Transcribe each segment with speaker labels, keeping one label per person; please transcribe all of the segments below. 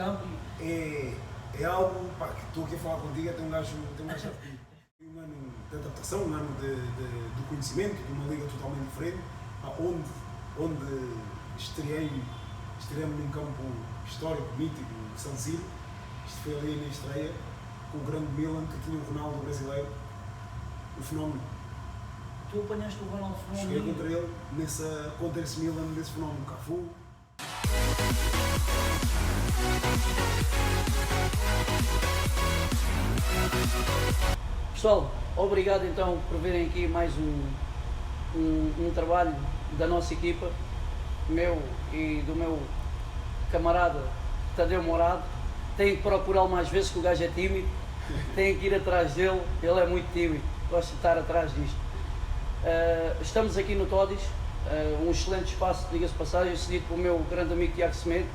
Speaker 1: campo.
Speaker 2: É algo que estou aqui a falar contigo, tem um gajo aqui. Um ano de adaptação, um ano de conhecimento, de uma liga totalmente diferente, onde estreiei-me num campo histórico, mítico, San Siro. Isto foi ali a minha estreia, com o grande Milan, que tinha o Ronaldo brasileiro, o fenómeno.
Speaker 1: Tu apanhaste o Ronaldo Fenómeno?
Speaker 2: Cheguei contra ele, contra esse Milan, nesse fenómeno, Cafu.
Speaker 1: Pessoal, obrigado então por verem aqui mais um trabalho da nossa equipa, meu e do meu camarada Tadeu Morado. Tenho que procurá-lo mais vezes, que o gajo é tímido, tenho que ir atrás dele, ele é muito tímido, gosto de estar atrás disto. Estamos aqui no Todis, um excelente espaço, diga-se passagem, cedido pelo meu grande amigo Tiago Semedo,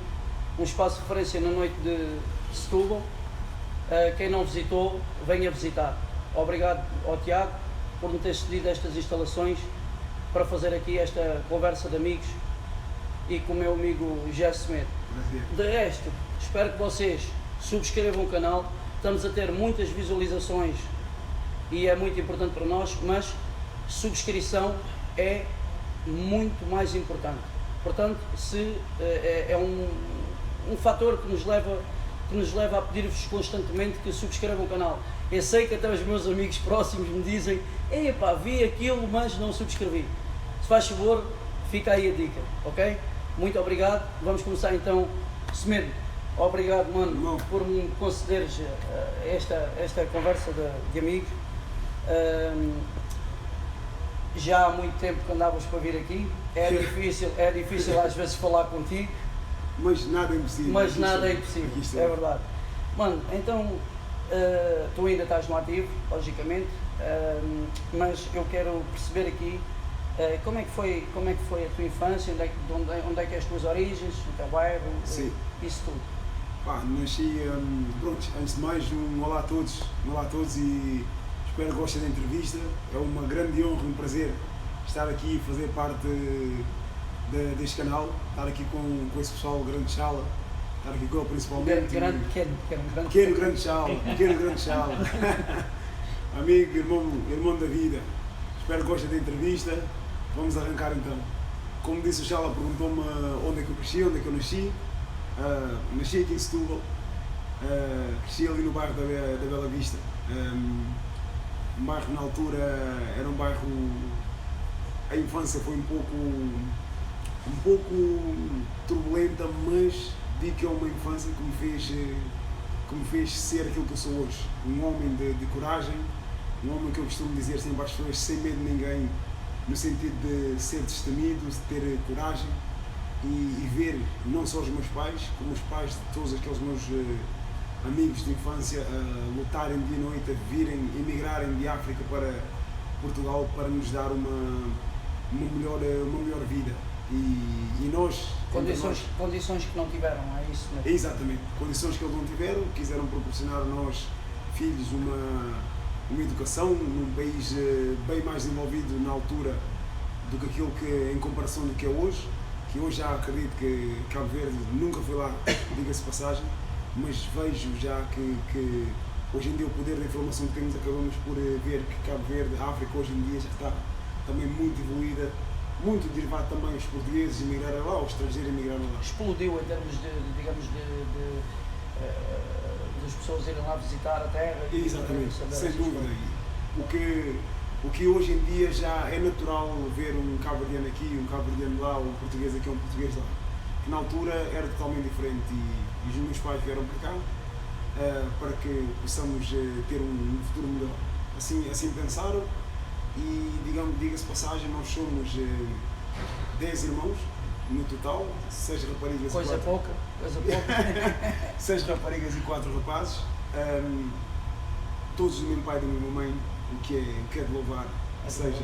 Speaker 1: um espaço de referência na noite de Setúbal. Quem não visitou, venha visitar. Obrigado ao Tiago por me ter cedido estas instalações para fazer aqui esta conversa de amigos e com o meu amigo Jesse Semedo. De resto, espero que vocês subscrevam o canal, estamos a ter muitas visualizações e é muito importante para nós, mas subscrição é muito mais importante. Portanto, é um fator que nos leva a pedir-vos constantemente que subscrevam o canal. Eu sei que até os meus amigos próximos me dizem: epá, vi aquilo, mas não subscrevi. Se faz favor, fica aí a dica, ok? Muito obrigado. Vamos começar então. Semedo, obrigado, mano, por me concederes esta conversa de amigos. Já há muito tempo que andavas para vir aqui. É difícil às vezes falar contigo.
Speaker 2: Mas nada é impossível.
Speaker 1: É verdade. Mano, então tu ainda estás no ativo, logicamente, mas eu quero perceber aqui como é que foi a tua infância, onde é que é as tuas origens, o teu bairro, isso tudo.
Speaker 2: Nasci, pronto, antes de mais um olá a todos e espero que gostem da entrevista. É uma grande honra, um prazer estar aqui e fazer parte deste canal, estar aqui com esse pessoal, o grande Chala, estar aqui com ele principalmente. Pequeno grande Chala. Amigo, irmão da vida. Espero que gostem da entrevista. Vamos arrancar então. Como disse o Chala, perguntou-me onde é que eu cresci, onde é que eu nasci. Nasci aqui em Setúbal, cresci ali no bairro da Bela Vista. Um bairro na altura era um bairro. A infância foi um pouco turbulenta, mas digo que é uma infância que me fez ser aquilo que eu sou hoje. Um homem de coragem, um homem que eu costumo dizer sempre às pessoas, sem medo de ninguém, no sentido de ser destemido, de ter coragem e ver não só os meus pais, como os pais de todos aqueles meus amigos de infância lutarem dia e noite, a virem, emigrarem de África para Portugal para nos dar uma melhor vida. E nós...
Speaker 1: Condições que não tiveram, é isso mesmo?
Speaker 2: Exatamente, condições que eles não tiveram, quiseram proporcionar a nós, filhos, uma educação num país bem mais desenvolvido na altura do que aquilo que, em comparação do que é hoje, que hoje já acredito que Cabo Verde nunca foi lá, diga-se passagem, mas vejo já que hoje em dia o poder da informação que temos, acabamos por ver que Cabo Verde, a África hoje em dia já está também muito evoluída, muito derivado também os portugueses emigrarem lá, os estrangeiros emigrarem lá.
Speaker 1: Explodiu em termos das pessoas irem lá visitar a terra.
Speaker 2: Exatamente, sem dúvida. O que hoje em dia já é natural ver um cabo-verdiano aqui, um cabo-verdiano lá, um português aqui, um português lá. Que na altura era totalmente diferente e os meus pais vieram para cá para que possamos ter um futuro melhor. Assim pensaram. E, diga-se passagem, nós somos 10 irmãos no total, 6 raparigas
Speaker 1: coisa
Speaker 2: e 4...
Speaker 1: pouca.
Speaker 2: 6 raparigas e 4 rapazes, todos do mesmo pai e da mesma mãe, o que é de louvar. Ou seja,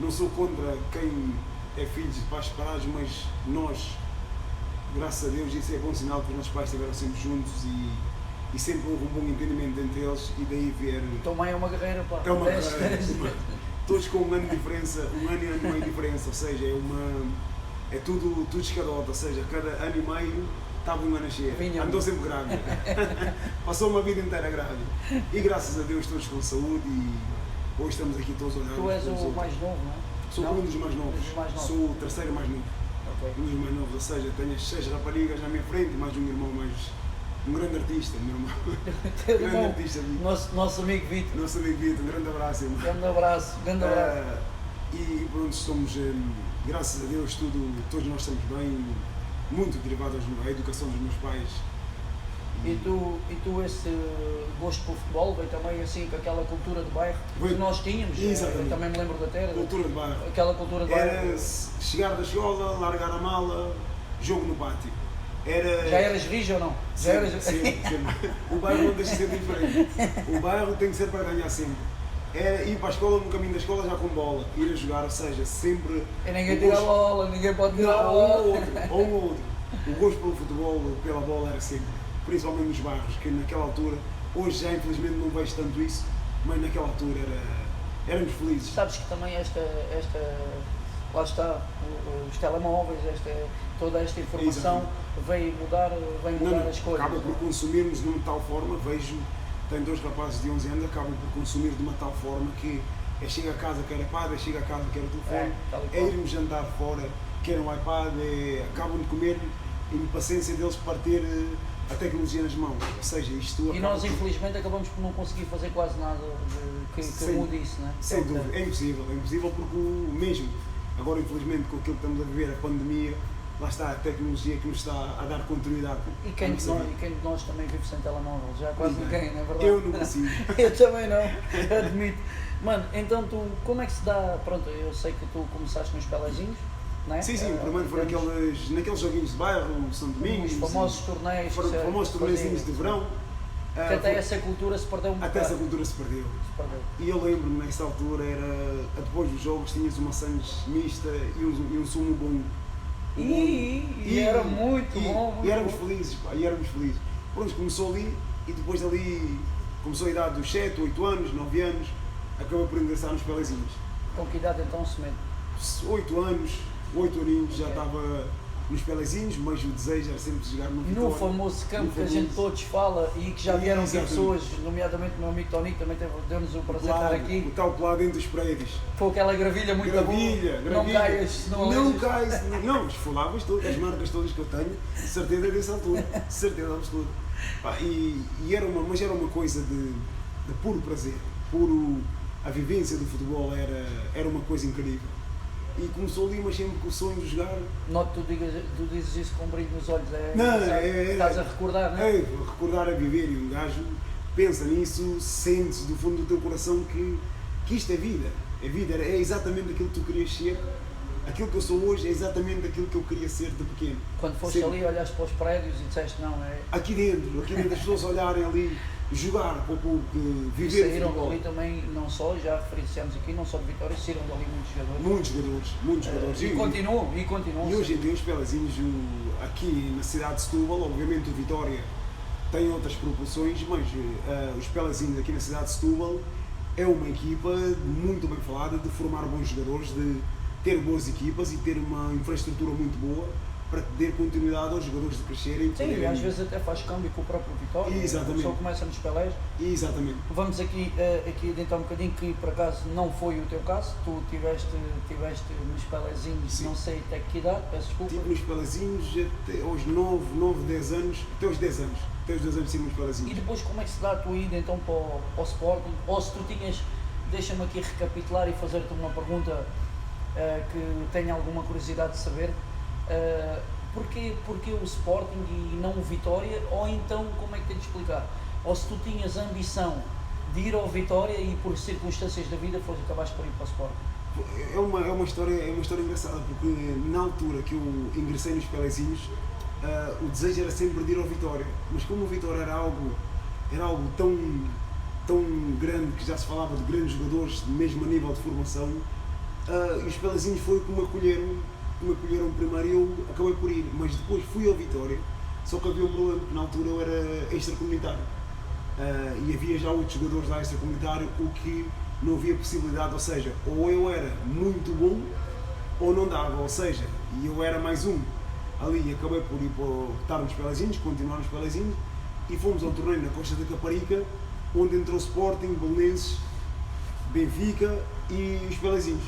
Speaker 2: não sou contra quem é filho de pais separados, mas nós, graças a Deus, isso é bom sinal que os nossos pais estiveram sempre juntos e sempre houve um bom entendimento entre eles e daí vier...
Speaker 1: Tua mãe é uma guerreira, pá.
Speaker 2: É uma guerreira. Todos com um ano de diferença, um ano e meio de diferença, ou seja, é tudo escadota, ou seja, cada ano e meio estava um a nascer,
Speaker 1: Vinha.
Speaker 2: andou sempre grávida. Passou uma vida inteira grávida. E graças a Deus todos com saúde e hoje estamos aqui todos olhando.
Speaker 1: Tu és o mais novo, não é?
Speaker 2: Sou
Speaker 1: Não?
Speaker 2: um dos mais novos.
Speaker 1: Um dos mais novos.
Speaker 2: Sou o terceiro mais novo.
Speaker 1: Ok.
Speaker 2: Um dos mais novos, ou seja, tenho as 6 raparigas na minha frente, mais um irmão, mais um grande artista, meu irmão.
Speaker 1: Teu
Speaker 2: grande
Speaker 1: irmão,
Speaker 2: artista,
Speaker 1: nosso amigo Vitor.
Speaker 2: nosso amigo Vitor, um grande abraço, irmão.
Speaker 1: Grande abraço, grande abraço.
Speaker 2: E pronto, somos, graças a Deus, todos nós estamos bem, muito derivados à educação dos meus pais.
Speaker 1: E tu esse gosto por futebol veio também assim com aquela cultura de bairro que
Speaker 2: Veio-
Speaker 1: nós tínhamos,
Speaker 2: Exatamente.
Speaker 1: eu também me lembro da terra,
Speaker 2: Cultura de bairro.
Speaker 1: aquela cultura de bairro.
Speaker 2: Era chegar da escola, largar a mala, jogo no pátio. Era...
Speaker 1: Já eras rijo ou não? Já eras...
Speaker 2: Sempre. O bairro não deixa de ser diferente. O bairro tem que ser para ganhar sempre. Era ir para a escola, no caminho da escola já com bola, ir a jogar, ou seja, sempre...
Speaker 1: E ninguém
Speaker 2: o
Speaker 1: tira a
Speaker 2: gosto-
Speaker 1: bola, ninguém pode tirar a
Speaker 2: Não,
Speaker 1: bola.
Speaker 2: ou um ou outro. O gosto pelo futebol, pela bola era sempre, principalmente nos bairros, que naquela altura, hoje já infelizmente não vejo tanto isso, mas naquela altura éramos felizes.
Speaker 1: Sabes que também lá está, os telemóveis, toda esta informação veio mudar as coisas.
Speaker 2: Acaba por consumirmos de uma tal forma, vejo, tenho 2 rapazes de 11 anos, acabam por consumir de uma tal forma que chega a casa quer iPad, chega a casa quer o telefone,
Speaker 1: tal e qual.
Speaker 2: irmos jantar fora, querem um iPad, acabam de comer a impaciência deles para ter a tecnologia nas mãos, ou seja, isto
Speaker 1: E
Speaker 2: acaba
Speaker 1: nós
Speaker 2: por-
Speaker 1: infelizmente acabamos por não conseguir fazer quase nada que
Speaker 2: Sem-
Speaker 1: mude isso, não é?
Speaker 2: Sem dúvida, é impossível porque mesmo agora infelizmente com aquilo que estamos a viver, a pandemia, lá está a tecnologia que nos está a dar continuidade.
Speaker 1: E quem
Speaker 2: à
Speaker 1: de
Speaker 2: nossa
Speaker 1: nós,
Speaker 2: vida.
Speaker 1: e quem de nós também vive sem telemóvel? Já quase
Speaker 2: Ninguém.
Speaker 1: ninguém, não é verdade?
Speaker 2: Eu não consigo.
Speaker 1: Eu também não, admito. Mano, então como é que se dá, pronto, eu sei que tu começaste nos pelezinhos, não é?
Speaker 2: Sim, primeiro foram naqueles joguinhos de bairro, São Domingos,
Speaker 1: os famosos torneios,
Speaker 2: foram
Speaker 1: que se
Speaker 2: famosos torneizinhos de verão.
Speaker 1: que até essa cultura se perdeu um bocado.
Speaker 2: Até essa cultura se perdeu.
Speaker 1: Se perdeu.
Speaker 2: E eu lembro-me, nessa altura, depois dos jogos, tinhas uma sandes mista e um sumo bom.
Speaker 1: E era muito bom. Muito
Speaker 2: E éramos
Speaker 1: bom.
Speaker 2: felizes, pá, e éramos felizes. Pronto, começou ali e depois dali começou a idade dos 7, 8 anos, 9 anos, acabou por ingressar nos pelezinhos.
Speaker 1: Com que idade então se mete?
Speaker 2: 8 anos, 8 aninhos, já
Speaker 1: Ok.
Speaker 2: estava nos pelezinhos, mas o desejo era sempre de jogar no Vitória.
Speaker 1: No famoso campo
Speaker 2: No
Speaker 1: que a gente
Speaker 2: famoso-
Speaker 1: todos fala e que já vieram aqui
Speaker 2: Exatamente.
Speaker 1: pessoas, nomeadamente o meu amigo Tony, que também deu-nos o prazer de estar aqui.
Speaker 2: O tal pelado entre os prédios.
Speaker 1: Com aquela gravilha muito
Speaker 2: Gravilha,
Speaker 1: boa. Não
Speaker 2: gravilha.
Speaker 1: caias, não
Speaker 2: Não
Speaker 1: alejas.
Speaker 2: cais, não, esfolavas todas, as marcas todas que eu tenho, certeza dessa altura, certeza absoluta. Pá, mas era uma coisa de puro prazer, a vivência do futebol era uma coisa incrível. E começou ali, mas sempre com o sonho de jogar.
Speaker 1: Noto que tu dizes isso com um brilho nos olhos,
Speaker 2: Não,
Speaker 1: estás a recordar, não é?
Speaker 2: Recordar a viver, e um gajo pensa nisso, sentes do fundo do teu coração que isto é vida. A vida é exatamente aquilo que tu querias ser. Aquilo que eu sou hoje é exatamente aquilo que eu queria ser de pequeno.
Speaker 1: Quando foste
Speaker 2: Sempre.
Speaker 1: ali, olhaste para os prédios e disseste não, é.
Speaker 2: Aqui dentro as pessoas olharem ali, jogar, para o público,
Speaker 1: E
Speaker 2: viver
Speaker 1: saíram
Speaker 2: futebol.
Speaker 1: dali também, não só, já referenciamos aqui, não só de Vitória, saíram dali muitos jogadores.
Speaker 2: Muitos jogadores.
Speaker 1: E continuam.
Speaker 2: E hoje em dia os pelezinhos aqui na cidade de Setúbal, obviamente o Vitória tem outras proporções, mas os pelezinhos aqui na cidade de Setúbal é uma equipa muito bem falada, de formar bons jogadores, de ter boas equipas e ter uma infraestrutura muito boa para dar continuidade aos jogadores de crescerem.
Speaker 1: Sim, e às vezes até faz câmbio com o próprio Vitória.
Speaker 2: Exatamente.
Speaker 1: Só começa nos pelés.
Speaker 2: Exatamente.
Speaker 1: Vamos aqui adentrar um bocadinho que por acaso não foi o teu caso. Tu tiveste nos pelézinhos,
Speaker 2: Sim.
Speaker 1: não sei até que idade, peço desculpa.
Speaker 2: Tive nos pelezinhos até aos 9, 10 anos, até aos 10 anos. Até aos 10 anos tive nos
Speaker 1: E
Speaker 2: pelezinhos.
Speaker 1: depois como é que se dá a tua ida então para o Sporting? Ou se tu tinhas, deixa-me aqui recapitular e fazer-te uma pergunta que tenho alguma curiosidade de saber. Porquê o Sporting e não o Vitória? Ou então, como é que tenho de explicar? Ou se tu tinhas a ambição de ir ao Vitória e por circunstâncias da vida acabaste por ir para o Sporting?
Speaker 2: É uma história engraçada, porque na altura que eu ingressei nos pelezinhos, o desejo era sempre de ir ao Vitória, mas como o Vitória era algo tão grande, que já se falava de grandes jogadores, mesmo a nível de formação, os pelezinhos foi que me acolheram primeiro e eu acabei por ir, mas depois fui ao Vitória, só que havia um problema, porque na altura eu era extracomunitário, e havia já outros jogadores lá extracomunitário, o que não havia possibilidade, ou seja, ou eu era muito bom ou não dava, ou seja, e eu era mais um. ali acabei por ir estar nos Pelezinhos, continuar nos Pelezinhos, e fomos ao torneio na Costa da Caparica, onde entrou Sporting, Belenenses, Benfica e os Pelezinhos.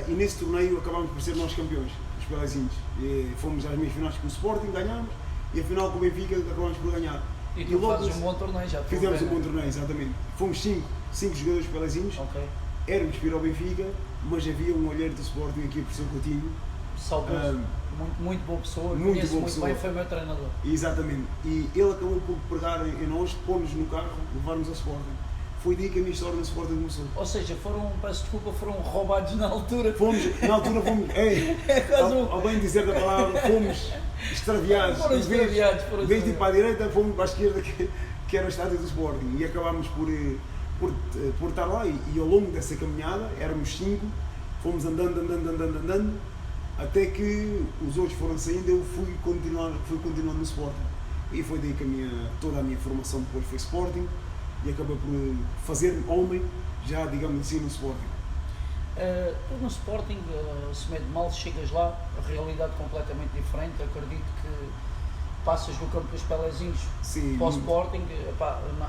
Speaker 2: E nesse torneio acabámos por ser nós campeões, os Pelezinhos. Fomos às meias finais com o Sporting, ganhámos, e a final com o Benfica acabámos por ganhar.
Speaker 1: E tu fazes um bom torneio já.
Speaker 2: Fizemos um bom torneio, exatamente. Fomos 5 jogadores Pelezinhos, éramos para ir ao Benfica, mas havia um olheiro do Sporting aqui, o professor Coutinho.
Speaker 1: Saudoso, muito boa pessoa,
Speaker 2: muito
Speaker 1: conheço
Speaker 2: boa
Speaker 1: muito
Speaker 2: pessoa.
Speaker 1: bem, foi meu treinador.
Speaker 2: Exatamente, e ele acabou por pegar em nós, pôr-nos no carro, levar-nos ao Sporting. Foi daí que a minha história no Sporting começou.
Speaker 1: Ou seja, peço desculpa, foram roubados na altura.
Speaker 2: Na altura fomos, ao bem dizer da palavra, fomos extraviados.
Speaker 1: Foram extraviados.
Speaker 2: Em vez de ir para a direita, fomos para a esquerda, que era o estádio do Sporting. E acabámos por estar lá, e ao longo dessa caminhada, éramos 5, fomos andando, até que os outros foram saindo, eu fui continuando no Sporting. E foi daí que toda a minha formação depois foi Sporting, e acabei por fazer-me homem, já digamos assim, no Sporting.
Speaker 1: Tu no Sporting, se meio de mal, chegas lá, a realidade completamente diferente, acredito que passas do campo dos Pelezinhos para o Sporting,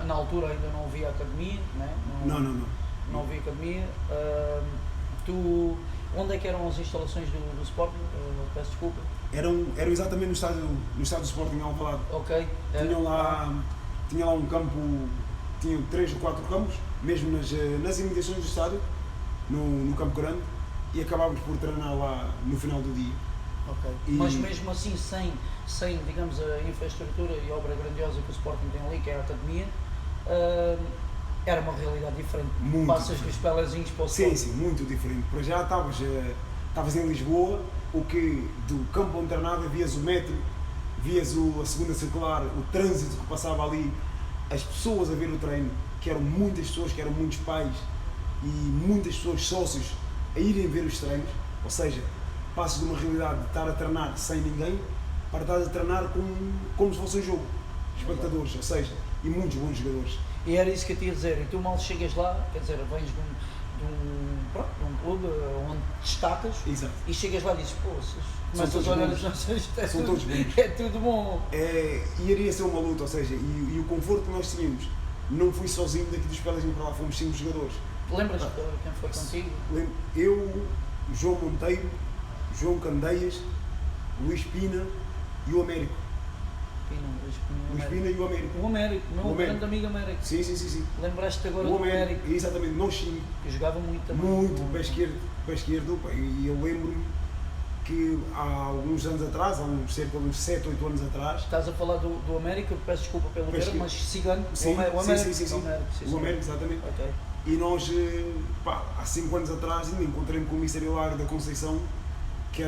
Speaker 1: na altura ainda não havia academia, né? Não havia academia. Onde é que eram as instalações do Sporting? Peço desculpa.
Speaker 2: Eram exatamente no estádio do Sporting, em Alvalade.
Speaker 1: Ok.
Speaker 2: Tinha lá um campo, tinham 3 ou 4 campos, mesmo nas imediações do estádio, no campo grande, e acabámos por treinar lá no final do dia.
Speaker 1: Ok. Mas mesmo assim, sem, digamos, a infraestrutura e a obra grandiosa que o Sporting tem ali, que é a academia, era uma realidade diferente.
Speaker 2: Muito
Speaker 1: Passas
Speaker 2: diferente.
Speaker 1: dos Pelezinhos para o Sporting.
Speaker 2: Sim, muito diferente. Para já estavas em Lisboa, o que do campo onde treinava vias o metro, vias a segunda circular, o trânsito que passava ali, as pessoas a ver o treino, que eram muitas pessoas, que eram muitos pais e muitas pessoas sócios a irem ver os treinos. Ou seja, passas de uma realidade de estar a treinar sem ninguém para estar a treinar como se fosse um jogo, espectadores, ou seja, e muitos bons jogadores.
Speaker 1: E era isso que eu te ia dizer, e tu mal chegas lá, quer dizer, vens de um clube onde destacas.
Speaker 2: Exato.
Speaker 1: E chegas lá e dizes, pô, começas a olhar as nossas,
Speaker 2: todos bons.
Speaker 1: É tudo bom.
Speaker 2: E iria ser uma luta, ou seja, e o conforto que nós tínhamos, não fui sozinho daqui dos Pelezinhos para lá, fomos 5 jogadores.
Speaker 1: Lembras quem foi contigo?
Speaker 2: Eu, João Monteiro, João Candeias, Luís Pina e o Américo. Luís Pina e o Américo.
Speaker 1: O Américo, meu grande amigo Américo.
Speaker 2: Sim.
Speaker 1: Lembraste agora do Américo?
Speaker 2: Exatamente, nós 5.
Speaker 1: Que jogava muito também.
Speaker 2: Muito, pé esquerdo, e eu lembro-me que há alguns anos atrás, cerca de uns 7, 8 anos atrás...
Speaker 1: Estás a falar do Américo, peço desculpa pelo termo, mas cigano.
Speaker 2: Sim,
Speaker 1: o Américo.
Speaker 2: Sim. O Américo, exatamente.
Speaker 1: Okay.
Speaker 2: E nós, há 5 anos atrás, ainda encontrei-me com o Mr. Hilário da Conceição, que é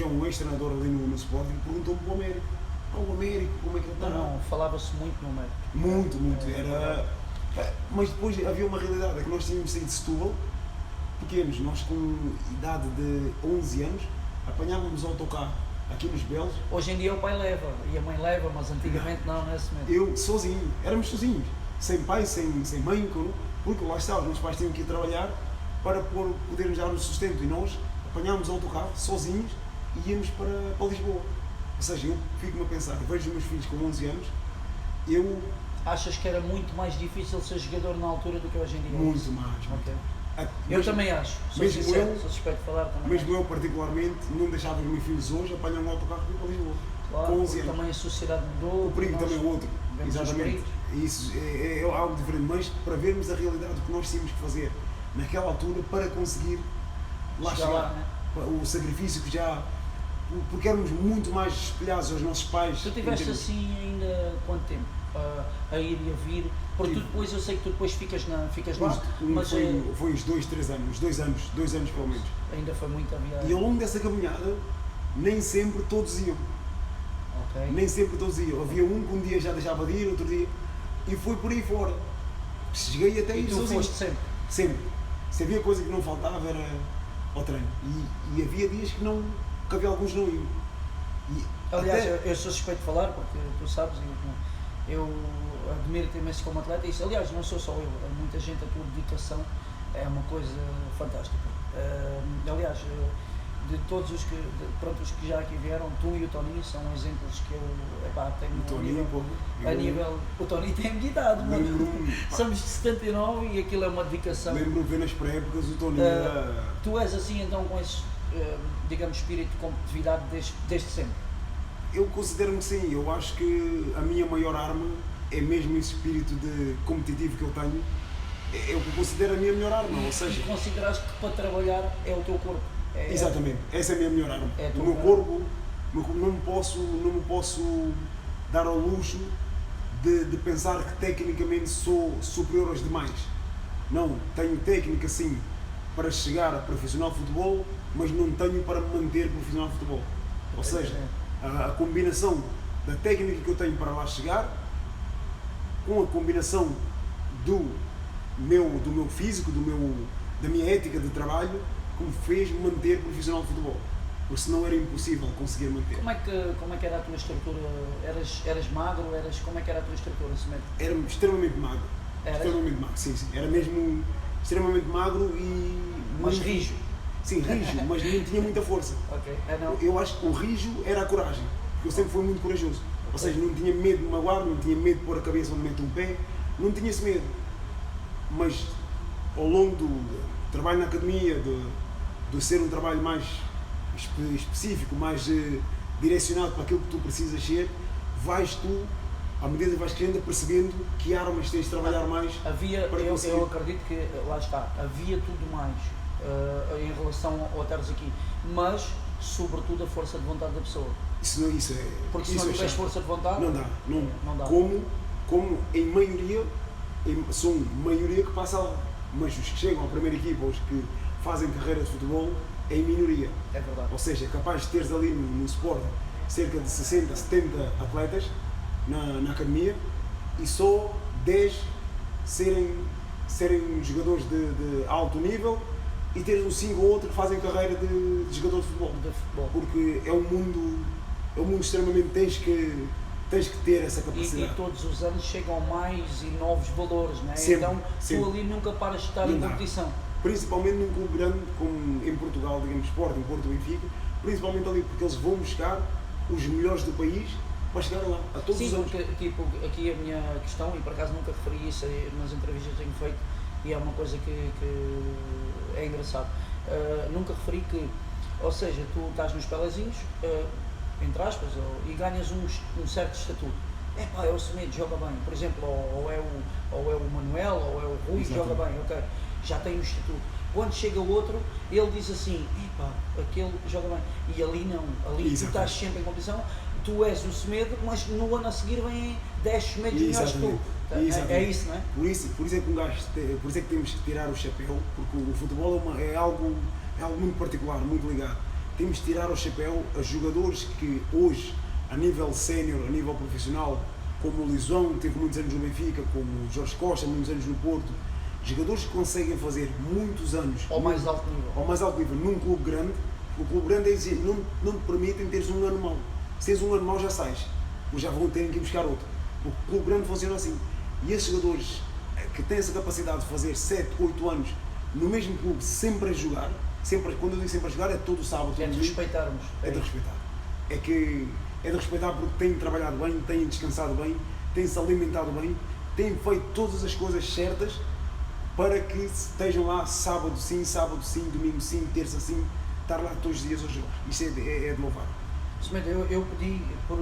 Speaker 2: um ex-treinador ali no Sporting, e perguntou-me para o Américo. O Américo, como é que ele está?
Speaker 1: Não, falava-se muito no Américo.
Speaker 2: Muito. Mas depois havia uma realidade, é que nós tínhamos saído de Setúbal, pequenos, nós com idade de 11 anos, apanhávamos o autocarro aqui nos Belos.
Speaker 1: Hoje em dia o pai leva e a mãe leva, mas antigamente não é assim mesmo.
Speaker 2: Eu sozinho, éramos sozinhos, sem pai, sem mãe, porque lá está, os meus pais tinham que ir trabalhar para podermos dar o sustento, e nós apanhámos o autocarro sozinhos e íamos para Lisboa. Ou seja, eu fico-me a pensar, eu vejo os meus filhos com 11 anos,
Speaker 1: Achas que era muito mais difícil ser jogador na altura do que hoje em dia?
Speaker 2: Muito mais.
Speaker 1: Okay. Eu também acho, sou sincero, sou suspeito de falar também.
Speaker 2: Mesmo eu particularmente, não deixava os meus filhos hoje apanhar um autocarro para ir para Lisboa.
Speaker 1: Claro,
Speaker 2: com 11 anos.
Speaker 1: Também a sociedade mudou.
Speaker 2: O perigo também é outro. Exatamente. Isso é algo diferente, mas para vermos a realidade do que nós tínhamos que fazer naquela altura para conseguir lá chegar.
Speaker 1: Lá, né?
Speaker 2: O sacrifício que já... Porque éramos muito mais espelhados aos nossos pais.
Speaker 1: Tu tiveste assim ainda quanto tempo? A ir e a vir? Porque tu depois, eu sei que tu depois ficas lá, mas...
Speaker 2: Foi uns 2, 3 anos, 2 anos pelo menos.
Speaker 1: Ainda foi muito a viagem.
Speaker 2: E ao longo dessa caminhada, nem sempre todos iam.
Speaker 1: Okay.
Speaker 2: Nem sempre todos iam. Havia um que um dia já deixava de ir, outro dia... E foi por aí fora. Cheguei até ir sozinho.
Speaker 1: Foste sempre?
Speaker 2: Sempre. Se havia coisa que não faltava era ao treino. E havia dias que havia alguns que não iam.
Speaker 1: Aliás, eu sou suspeito de falar, porque tu sabes, eu admiro-te imenso como atleta, e isso, aliás, não sou só eu, muita gente, a tua dedicação é uma coisa fantástica. Aliás, de todos os que, pronto, os que já aqui vieram, tu e o Toninho são exemplos que eu tenho
Speaker 2: O Toninho,
Speaker 1: a nível. O Toninho tem meditado, mano. Somos de 79 e aquilo é uma dedicação.
Speaker 2: Lembro-me ver nas pré-épocas o Toninho
Speaker 1: Tu és assim então com esse, digamos, espírito de competitividade desde sempre?
Speaker 2: Eu considero-me que sim, eu acho que a minha maior arma é mesmo esse espírito de competitivo que eu tenho. Eu considero a minha melhor arma, ou seja...
Speaker 1: E consideras que para trabalhar é o teu corpo?
Speaker 2: Exatamente, essa é a minha melhor arma. O meu corpo, não me posso dar ao luxo de pensar que tecnicamente sou superior aos demais. Não, tenho técnica sim para chegar a profissional de futebol, mas não tenho para me manter profissional de futebol. Ou seja, a combinação da técnica que eu tenho para lá chegar, com a combinação do meu físico, da minha ética de trabalho, que me fez manter profissional de futebol. Porque senão era impossível conseguir manter.
Speaker 1: Como é que era a tua estrutura? Eras magro? Como é que era a tua estrutura, Semedo?
Speaker 2: Era extremamente magro. Extremamente magro, sim. Era mesmo extremamente magro e...
Speaker 1: Mas rijo?
Speaker 2: Sim, rijo, mas não tinha muita força.
Speaker 1: Okay.
Speaker 2: Eu acho que o rijo era a coragem, porque eu sempre fui muito corajoso. Ou seja, não tinha medo de me magoar, não tinha medo de pôr a cabeça onde mete um pé, não tinha esse medo. Mas ao longo do trabalho na academia, de ser um trabalho mais específico, mais direcionado para aquilo que tu precisas ser, vais tu, à medida que vais crescendo, percebendo que armas tens de trabalhar mais para conseguir.
Speaker 1: Eu acredito que, lá está, havia tudo mais em relação ao estares aqui, mas sobretudo a força de vontade da pessoa. Porque se não tiveres força de vontade,
Speaker 2: não dá. Como em maioria, são maioria que passa lá, mas os que chegam à primeira equipa, os que fazem carreira de futebol, é em minoria.
Speaker 1: É verdade.
Speaker 2: Ou seja, é capaz de teres ali no Sporting cerca de 60, 70 atletas na academia e só 10 serem jogadores de alto nível e teres um 5 ou outro que fazem carreira de jogador de futebol. Porque é um mundo extremamente, tens que ter essa capacidade.
Speaker 1: E todos os anos chegam mais e novos valores, não é?
Speaker 2: Sempre,
Speaker 1: então
Speaker 2: sempre.
Speaker 1: Tu ali nunca paras de estar em competição.
Speaker 2: Principalmente num clube grande como em Portugal, digamos, Sporting, Porto, Benfica, principalmente ali porque eles vão buscar os melhores do país para chegar lá, a todos os anos.
Speaker 1: Sim, porque tipo, aqui a minha questão, e por acaso nunca referi isso nas entrevistas que tenho feito, e é uma coisa que é engraçado, nunca referi que, ou seja, tu estás nos pelezinhos, entre aspas, e ganhas um certo estatuto. É o Semedo, joga bem, por exemplo, ou é o Manuel, ou é o Rui, joga bem, ok, já tem um estatuto. Quando chega outro, ele diz assim, aquele joga bem, e ali não, ali tu estás sempre em competição, tu és o Semedo, mas no ano a seguir vêm 10 Semedos melhores que tu. É isso, não é?
Speaker 2: Por isso é que temos que tirar o chapéu, porque o futebol é algo muito particular, muito ligado. Temos de tirar o chapéu a jogadores que hoje, a nível sénior, a nível profissional, como o Lisão, teve muitos anos no Benfica, como o Jorge Costa, muitos anos no Porto, jogadores que conseguem fazer muitos anos
Speaker 1: ao mais alto nível
Speaker 2: num clube grande. O clube grande é dizer, não te permitem teres um ano mau. Se tens um ano mau já sais, ou já vão ter que ir buscar outro. O clube grande funciona assim. E esses jogadores que têm essa capacidade de fazer 7, 8 anos no mesmo clube, sempre a jogar, quando eu digo sempre a jogar, é todo o sábado.
Speaker 1: É de respeitarmos.
Speaker 2: É de respeitar. É de respeitar porque têm trabalhado bem, têm descansado bem, têm-se alimentado bem, têm feito todas as coisas certas para que estejam lá sábado sim, domingo sim, terça sim, estar lá todos os dias aos jogos. Isso é de louvar.
Speaker 1: Semedo, eu pedi por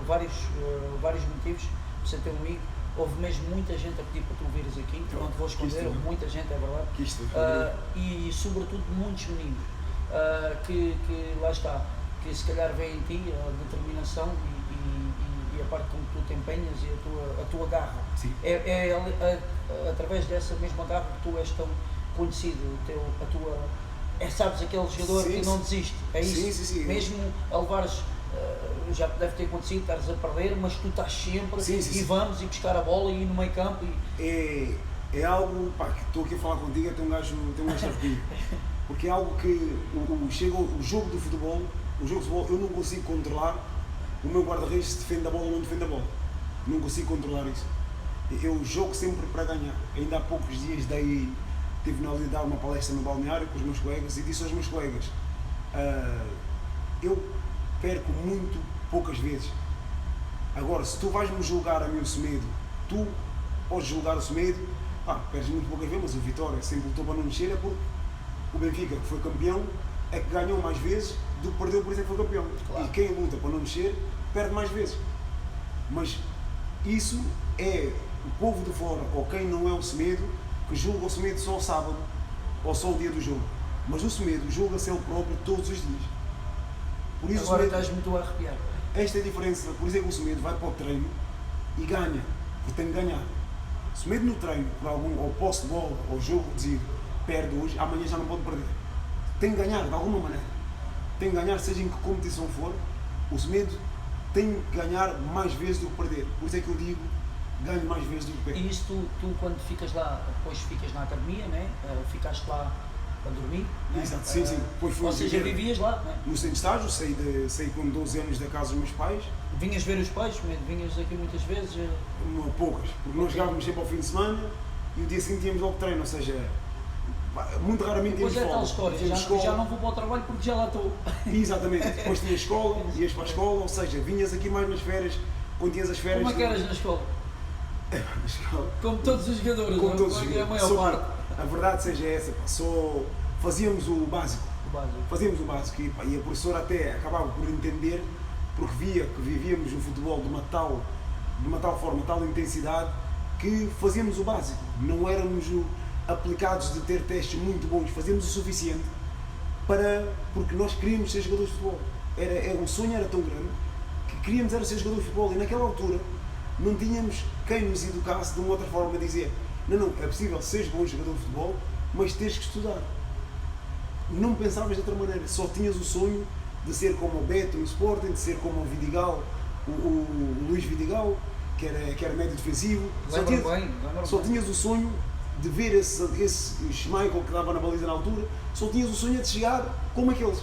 Speaker 1: vários motivos, para ser teu amigo. Houve mesmo muita gente a pedir para tu vires aqui, não te vou esconder, houve muita gente, é verdade. E sobretudo muitos meninos que lá está, que se calhar veem em ti a determinação e a parte como tu te empenhas e a tua garra.
Speaker 2: Sim.
Speaker 1: É através dessa mesma garra que tu és tão conhecido, sabes, aquele jogador que não desiste, é isso?
Speaker 2: Sim.
Speaker 1: Mesmo a levares, já deve ter acontecido, estares a perder, mas tu estás sempre vamos e buscar a bola e ir no meio campo.
Speaker 2: É algo, que estou aqui a falar contigo, tem um gajo arrepio, porque é algo que o jogo de futebol, eu não consigo controlar o meu guarda-redes se defende a bola ou não defende a bola, não consigo controlar isso. Eu jogo sempre para ganhar. Ainda há poucos dias tive na hora de dar uma palestra no balneário com os meus colegas e disse aos meus colegas, Eu perco muito poucas vezes. Agora, se tu vais-me julgar a mim o Semedo, tu podes julgar o Semedo, perdes muito poucas vezes, mas o Vitória sempre lutou para não mexer, é porque o Benfica, que foi campeão, é que ganhou mais vezes do que perdeu, por isso é que foi campeão. Claro. E quem luta para não mexer, perde mais vezes. Mas isso é o povo de fora, ou quem não é o Semedo, que julga o Semedo só ao sábado, ou só o dia do jogo. Mas o Semedo julga-se ele próprio todos os dias. Por isso
Speaker 1: agora estás muito a arrepiar.
Speaker 2: Esta é a diferença, por isso é que o Semedo vai para o treino e ganha, porque tem que ganhar. O Semedo no treino, por algum, ou posse de bola, ou jogo reduzido, perde hoje, amanhã já não pode perder. Tem que ganhar, de alguma maneira. Tem que ganhar, seja em que competição for, o Semedo tem que ganhar mais vezes do que perder. Por isso é que eu digo, ganho mais vezes do que perder.
Speaker 1: E isso tu quando ficas lá, depois ficas na academia, né? Ficaste lá a dormir, né?
Speaker 2: Exato, sim. Depois fui
Speaker 1: ou seja, vivias lá, né?
Speaker 2: No centro de estágio, saí com 12 anos da casa dos meus pais.
Speaker 1: Vinhas ver os pais, vinhas aqui muitas vezes?
Speaker 2: Poucas, porque nós jogávamos sempre ao fim de semana e o dia seguinte íamos logo treino, ou seja, muito raramente íamos
Speaker 1: fora. Depois é tal história, já não vou para o trabalho porque já lá estou.
Speaker 2: Exatamente, depois tinhas escola, ias para a escola, ou seja, vinhas aqui mais nas férias, quando tinhas as férias...
Speaker 1: Como é que eras na escola?
Speaker 2: Na escola.
Speaker 1: Como todos os jogadores,
Speaker 2: como todos os jogadores.
Speaker 1: A maior parte.
Speaker 2: A verdade seja essa, fazíamos o básico. Fazíamos o básico e a professora até acabava por entender, porque via que vivíamos o futebol de uma tal forma, tal intensidade, que fazíamos o básico. Não éramos aplicados de ter testes muito bons, fazíamos o suficiente porque nós queríamos ser jogadores de futebol. O sonho era tão grande que queríamos era ser jogadores de futebol e naquela altura não tínhamos quem nos educasse de uma outra forma a dizer não, é possível seres bom jogador de futebol, mas tens que estudar. Não pensavas de outra maneira, só tinhas o sonho de ser como o Beto no Sporting, de ser como o Vidigal, o Luís Vidigal, que era médio defensivo. Só tinhas o sonho de ver esse Schmeichel que dava na baliza na altura, só tinhas o sonho de chegar como aqueles.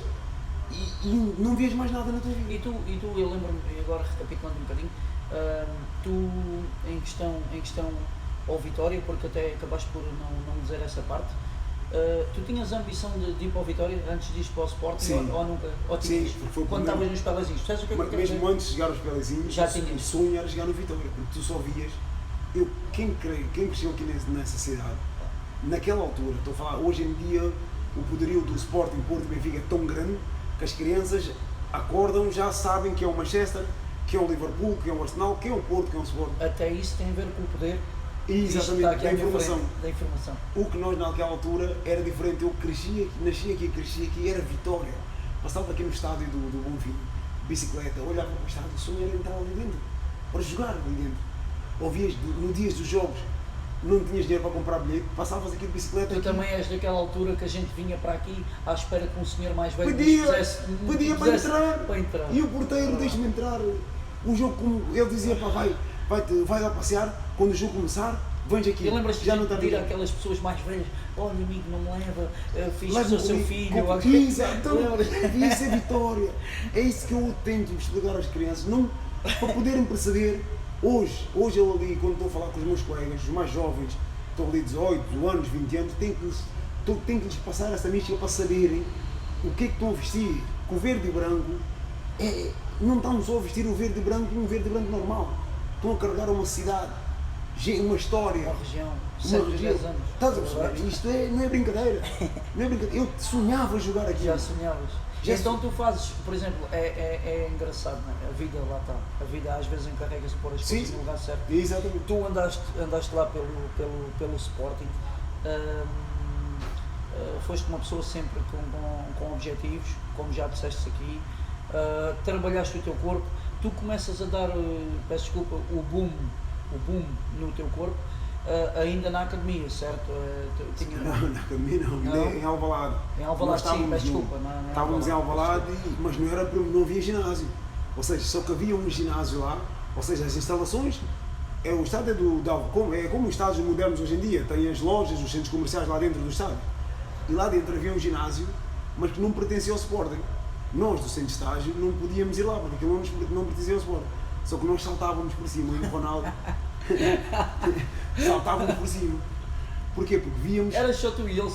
Speaker 2: E não vias mais nada na tua vida.
Speaker 1: E tu eu lembro-me, agora recapitulando um bocadinho, tu em questão ao Vitória, porque até acabaste por não me dizer essa parte, tu tinhas a ambição de ir para o Vitória antes de ir para o Sporting ou nunca? Ou tinhas?
Speaker 2: Sim,
Speaker 1: quando estavas nos Pelezinhos? Sabes o que é que
Speaker 2: mesmo antes de chegar aos Pelezinhos,
Speaker 1: já
Speaker 2: o sonho era chegar no Vitória, porque tu só vias. Quem cresceu aqui nessa cidade, naquela altura, estou a falar, hoje em dia o poderio do Sporting, Porto e Benfica é tão grande que as crianças acordam, já sabem que é o Manchester, que é o Liverpool, que é o Arsenal, que é o Porto, que é o Sporting.
Speaker 1: Até isso tem a ver com o poder.
Speaker 2: Exatamente, da informação.
Speaker 1: Informação.
Speaker 2: O que nós naquela altura era diferente. Eu nasci aqui, era Vitória. Passava aqui no estádio do Bonfim, bicicleta, olhava para o estádio, o sonho era entrar ali dentro, para jogar ali dentro. Ouvias no dias dos jogos, não tinhas dinheiro para comprar bilhete, passavas aqui de bicicleta.
Speaker 1: Tu também és daquela altura que a gente vinha para aqui à espera que um senhor mais velho
Speaker 2: pedia para entrar. E o porteiro deixa-me entrar. O jogo, como ele dizia, vai lá passear, quando o jogo começar, vens aqui.
Speaker 1: E lembras-te de pedir àquelas pessoas mais velhas, olha amigo, não me leva, fiz o seu filho.
Speaker 2: Isso é Vitória. É isso que eu tento explicar às crianças, para poderem perceber. Hoje eu ali, quando estou a falar com os meus colegas, os mais jovens, estão ali 18 anos, 20 anos, tenho que lhes passar essa mística para saberem o que é que estão a vestir. Que o verde e branco, não estão só a vestir o verde e branco um verde e branco normal. Estão a carregar uma cidade, uma história.
Speaker 1: Uma região, 10 anos.
Speaker 2: Estás a perceber? Isto não é brincadeira. Eu sonhava jogar aqui.
Speaker 1: Já sonhavas. Então tu fazes, por exemplo, é engraçado, não é? A vida lá está. A vida às vezes encarrega-se por as coisas no lugar certo.
Speaker 2: Exatamente.
Speaker 1: Tu andaste lá pelo Sporting, foste uma pessoa sempre com objetivos, como já disseste aqui, trabalhaste o teu corpo, tu começas a dar, peço desculpa, o boom no teu corpo, ainda na academia, certo?
Speaker 2: Não, na academia não, em Alvalade.
Speaker 1: Em Alvalade, sim, peço desculpa.
Speaker 2: Estávamos em Alvalade, mas não havia ginásio. Ou seja, só que havia um ginásio lá, ou seja, as instalações, o estádio é como os estádios modernos hoje em dia, tem as lojas, os centros comerciais lá dentro do estádio. E lá dentro havia um ginásio, mas que não pertencia ao Sporting. Nós, do centro de estágio, não podíamos ir lá, porque aquilo não pertencia ao Sporting. Só que nós saltávamos por cima, e o Ronaldo saltávamos por cima. Porquê? Porque víamos...
Speaker 1: Era só tu e ele,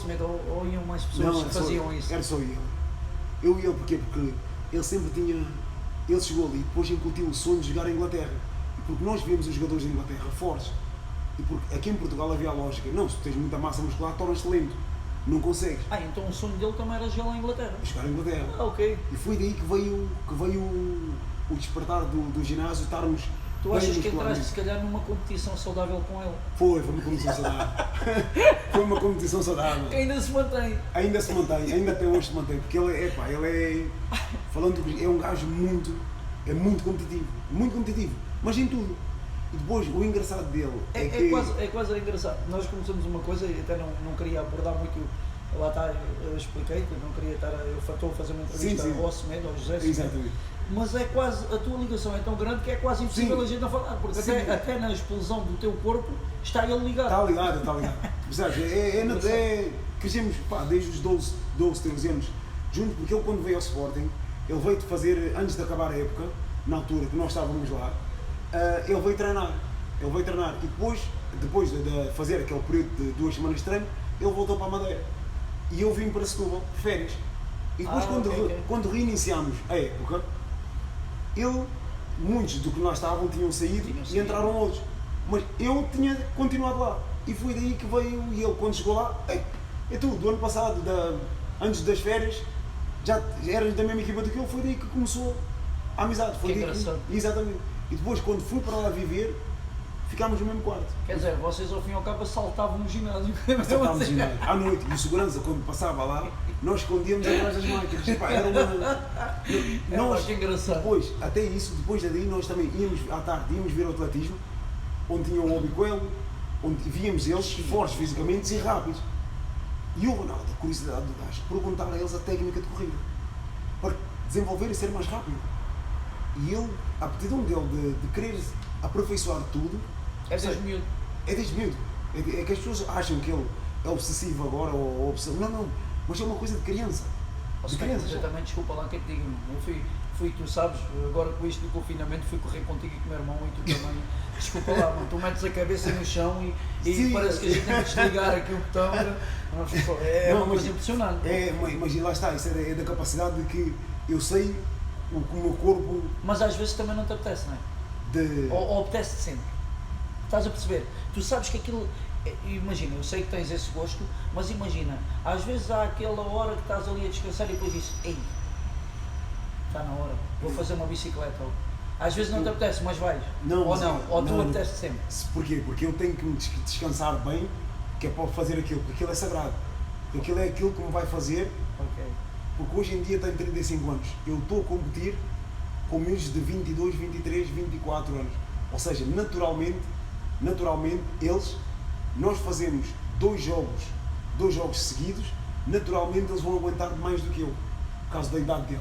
Speaker 1: ou iam mais pessoas que faziam isso?
Speaker 2: Era só eu. Eu e ele, porquê? Porque ele sempre tinha, ele chegou ali e depois incutiu o sonho de jogar em Inglaterra. E porque nós vimos os jogadores da Inglaterra fortes, e porque aqui em Portugal havia a lógica, não, se tu tens muita massa muscular, tornas-te lento, não consegues.
Speaker 1: Então o sonho dele também era jogar lá em Inglaterra.
Speaker 2: Jogar em Inglaterra.
Speaker 1: Ok.
Speaker 2: E foi daí que veio o despertar do ginásio, estarmos.
Speaker 1: Tu achas que entraste se calhar numa competição saudável com ele?
Speaker 2: Foi uma competição saudável. Foi uma competição saudável.
Speaker 1: Que ainda se mantém.
Speaker 2: Ainda se mantém, ainda até hoje se mantém, porque ele é, falando é um gajo muito competitivo, mas em tudo. E depois, o engraçado dele é que...
Speaker 1: É quase engraçado. Nós começamos uma coisa e até não queria abordar muito, lá está, eu expliquei que eu não queria estar, eu estou a fazer uma entrevista ao Semedo, ao José Semedo.
Speaker 2: Exatamente.
Speaker 1: Mas é quase, a tua ligação é tão grande que é quase impossível a gente não falar, porque até na explosão do teu corpo está ele ligado.
Speaker 2: Está ligado. Percebes? Crescemos desde os 12, 13 anos juntos, porque ele quando veio ao Sporting, ele veio fazer, antes de acabar a época, na altura que nós estávamos lá, ele veio treinar. E depois de fazer aquele período de 2 semanas de treino, ele voltou para a Madeira. E eu vim para Setúbal, de férias. E depois quando reiniciámos a época, muitos do que nós estávamos tinham saído e entraram outros. Mas eu tinha continuado lá. E foi daí que veio, e ele quando chegou lá, do ano passado, antes das férias, já eras da mesma equipa do que ele, foi daí que começou a amizade. Foi
Speaker 1: engraçado.
Speaker 2: Exatamente. E depois, quando fui para lá viver, ficámos no mesmo quarto.
Speaker 1: Quer dizer, vocês ao fim e ao cabo assaltavam no ginásio.
Speaker 2: Assaltávamos no ginásio. À noite, e o segurança, quando passava lá, nós escondíamos atrás das máquinas. Era uma...
Speaker 1: que engraçado.
Speaker 2: Depois daí, nós também íamos, à tarde, íamos ver o atletismo, onde tinha o Obicoelo, onde víamos eles fortes fisicamente e rápidos. E houve a curiosidade do gajo perguntar a eles a técnica de corrida, para desenvolver e ser mais rápido. E ele, a aptidão dele de querer aperfeiçoar tudo,
Speaker 1: é desde miúdo.
Speaker 2: É desde miúdo. É que as pessoas acham que ele é obsessivo agora ou obsessivo. Não, mas é uma coisa de criança.
Speaker 1: Eu também, desculpa lá que eu te digo, eu fui, tu sabes, agora com isto do confinamento, fui correr contigo e com o meu irmão e tu também, desculpa lá, mano, tu metes a cabeça no chão e
Speaker 2: Sim,
Speaker 1: parece que a gente tem que desligar aqui o botão, uma coisa impressionante.
Speaker 2: Mas lá está, isso é da capacidade de que eu sei o que o meu corpo...
Speaker 1: Mas às vezes também não te apetece, não é? Ou apetece sempre. Estás a perceber? Tu sabes que aquilo... Imagina, eu sei que tens esse gosto, mas imagina, às vezes há aquela hora que estás ali a descansar e depois dizes, ei, está na hora, vou fazer uma bicicleta. Às vezes não te apetece, mas vais. Ou tu apetece sempre.
Speaker 2: Porquê? Porque eu tenho que me descansar bem, que é para fazer aquilo, porque aquilo é sagrado. Porque aquilo é aquilo que me vai fazer. Porque hoje em dia tenho 35 anos, eu estou a competir com miúdos de 22, 23, 24 anos. Ou seja, naturalmente, nós fazemos dois jogos seguidos, naturalmente eles vão aguentar mais do que eu, por causa da idade dele.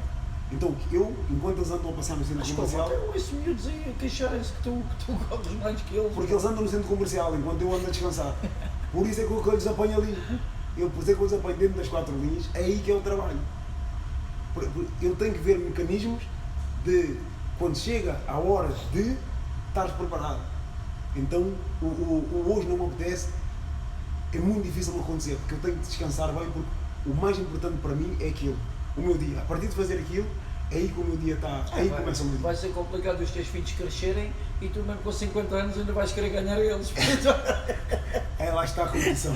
Speaker 2: Então eu, enquanto eles andam a passar no centro comercial...
Speaker 1: Eu ouço miúdos aí a queixarem-se que tu corres mais que eles.
Speaker 2: Porque eles andam no centro comercial, enquanto eu ando a descansar. Por isso é que eu lhes apanho ali. Por isso é que eu lhes apanho dentro das 4 linhas, é aí que é o trabalho. Eu tenho que ver mecanismos de, quando chega a hora de estar preparado. Então, o hoje não me apetece, é muito difícil de acontecer, porque eu tenho que descansar bem, porque o mais importante para mim é aquilo, o meu dia. A partir de fazer aquilo, é aí que o meu dia está, aí começa o meu dia.
Speaker 1: Vai ser complicado os teus filhos crescerem e tu mesmo com 50 anos ainda vais querer ganhar eles.
Speaker 2: Lá está a competição.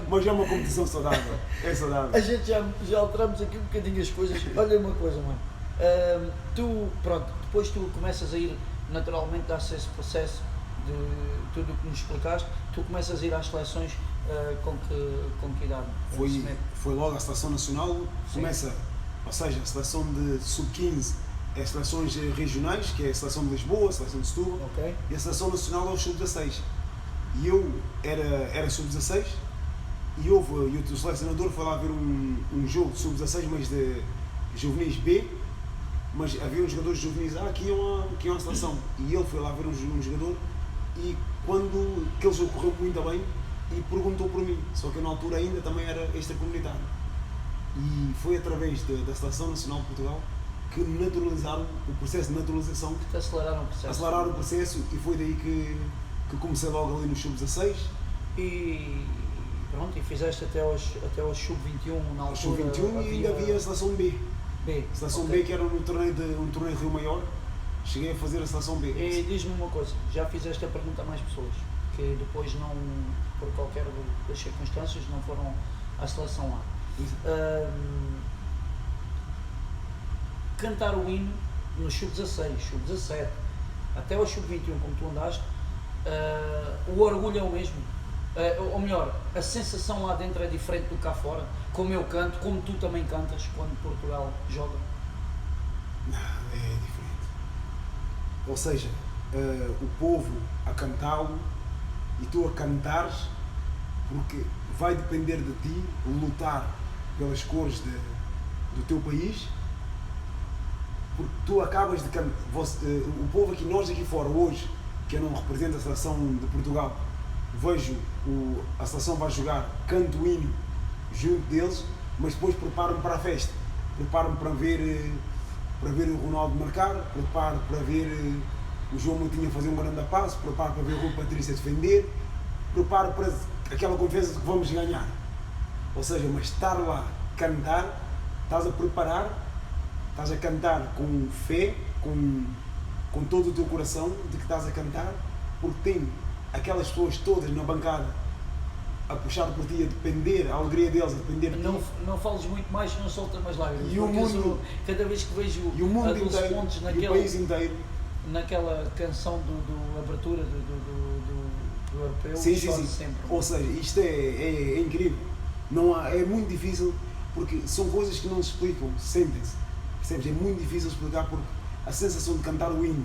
Speaker 2: Mas é uma competição saudável, é saudável.
Speaker 1: A gente já alteramos aqui um bocadinho as coisas. Olha uma coisa, mano. Depois tu começas a ir, naturalmente dá-se esse processo de tudo o que nos explicaste, tu começas a ir às seleções com que idade?
Speaker 2: Foi logo a seleção nacional, começa, ou seja, a seleção de sub-15 é as seleções regionais, que é a seleção de Lisboa, a seleção de Setúbal, e a seleção nacional é o sub-16. E eu era sub-16 e o selecionador foi lá ver um jogo de sub-16, mas de juvenis B, mas havia uns jogadores juvenis A que iam à seleção. E ele foi lá ver um jogador e quando aquele jogo correu muito bem e perguntou por mim, só que eu na altura ainda também era extracomunitário. E foi através da Seleção Nacional de Portugal que naturalizaram o processo de naturalização.
Speaker 1: Que aceleraram o processo.
Speaker 2: Aceleraram o processo e foi daí que comecei logo ali no sub-16.
Speaker 1: E Pronto, e fizeste até aos sub-21 na altura.
Speaker 2: Sub-21 e ainda havia a seleção B.
Speaker 1: B.
Speaker 2: A seleção
Speaker 1: Okay.
Speaker 2: B, que era um torneio de Rio Maior, cheguei a fazer a seleção B.
Speaker 1: E diz-me uma coisa, já fizeste a pergunta a mais pessoas, que depois não, por qualquer das circunstâncias, não foram à seleção A. Cantar o hino no sub-16, sub-17, até ao sub-21, como tu andaste, o orgulho é o mesmo. Ou melhor, a sensação lá dentro é diferente do cá fora, como eu canto, como tu também cantas quando Portugal joga.
Speaker 2: Não, é diferente. Ou seja, o povo a cantá-lo e tu a cantares, porque vai depender de ti lutar pelas cores do teu país, porque tu acabas de cantar. O povo aqui, nós aqui fora hoje, que eu não represento a seleção de Portugal, vejo a seleção vai jogar, canto o hino junto deles, mas depois preparo-me para a festa, preparo-me para ver o Ronaldo marcar, preparo para ver o João Moutinho fazer um grande passo, preparo para ver o Rui Patrício defender, preparo para aquela confiança de que vamos ganhar. Ou seja, mas estar lá, cantar, estás a preparar, estás a cantar com fé, com todo o teu coração de que estás a cantar, porque tem aquelas pessoas todas na bancada a puxar por ti, a depender, a alegria deles, a depender de ti.
Speaker 1: Não fales muito mais, não solta mais lágrimas.
Speaker 2: E o mundo,
Speaker 1: cada vez que vejo
Speaker 2: e o mundo
Speaker 1: a 12
Speaker 2: inteiro,
Speaker 1: pontos
Speaker 2: e o país inteiro,
Speaker 1: naquela canção do abertura do europeu,
Speaker 2: sim,
Speaker 1: sempre.
Speaker 2: Ou seja, isto é incrível. É muito difícil, porque são coisas que não se explicam, sentem-se. Percebes? É muito difícil explicar, porque a sensação de cantar o hino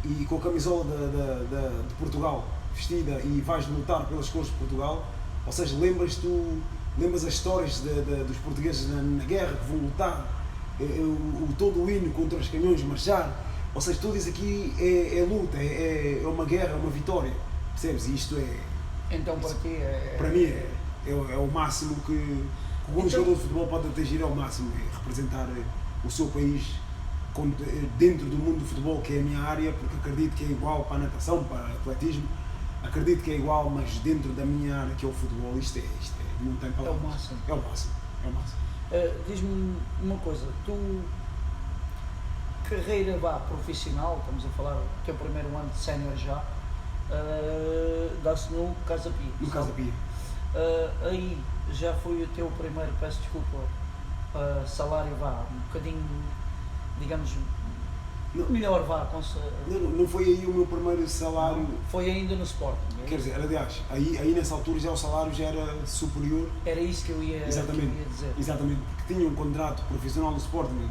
Speaker 2: e com a camisola de Portugal vestida e vais lutar pelas cores de Portugal, ou seja, lembras as histórias dos portugueses na guerra que vão lutar, todo o hino contra os canhões, marchar, ou seja, tudo isso aqui é luta, é uma guerra, é uma vitória, percebes? E isto
Speaker 1: então para ti
Speaker 2: para mim é o máximo que um jogador de futebol pode atingir, é o máximo, é representar o seu país dentro do mundo do futebol, que é a minha área, porque acredito que é igual para a natação, para o atletismo, acredito que é igual, mas dentro da minha área, que é o futebol, isto não tem palavras.
Speaker 1: É o máximo.
Speaker 2: É o máximo.
Speaker 1: Diz-me uma coisa, tu, carreira profissional, estamos a falar do teu primeiro ano de sénior já, dá-se no Casa Pia.
Speaker 2: No Casa Pia.
Speaker 1: Aí já foi o teu primeiro, peço desculpa, salário um bocadinho, digamos, melhor
Speaker 2: Não foi aí o meu primeiro salário.
Speaker 1: Não, foi ainda no Sporting.
Speaker 2: Quer dizer, aliás, aí nessa altura já o salário já era superior.
Speaker 1: Era isso que eu ia dizer.
Speaker 2: Exatamente, porque tinha um contrato profissional no Sporting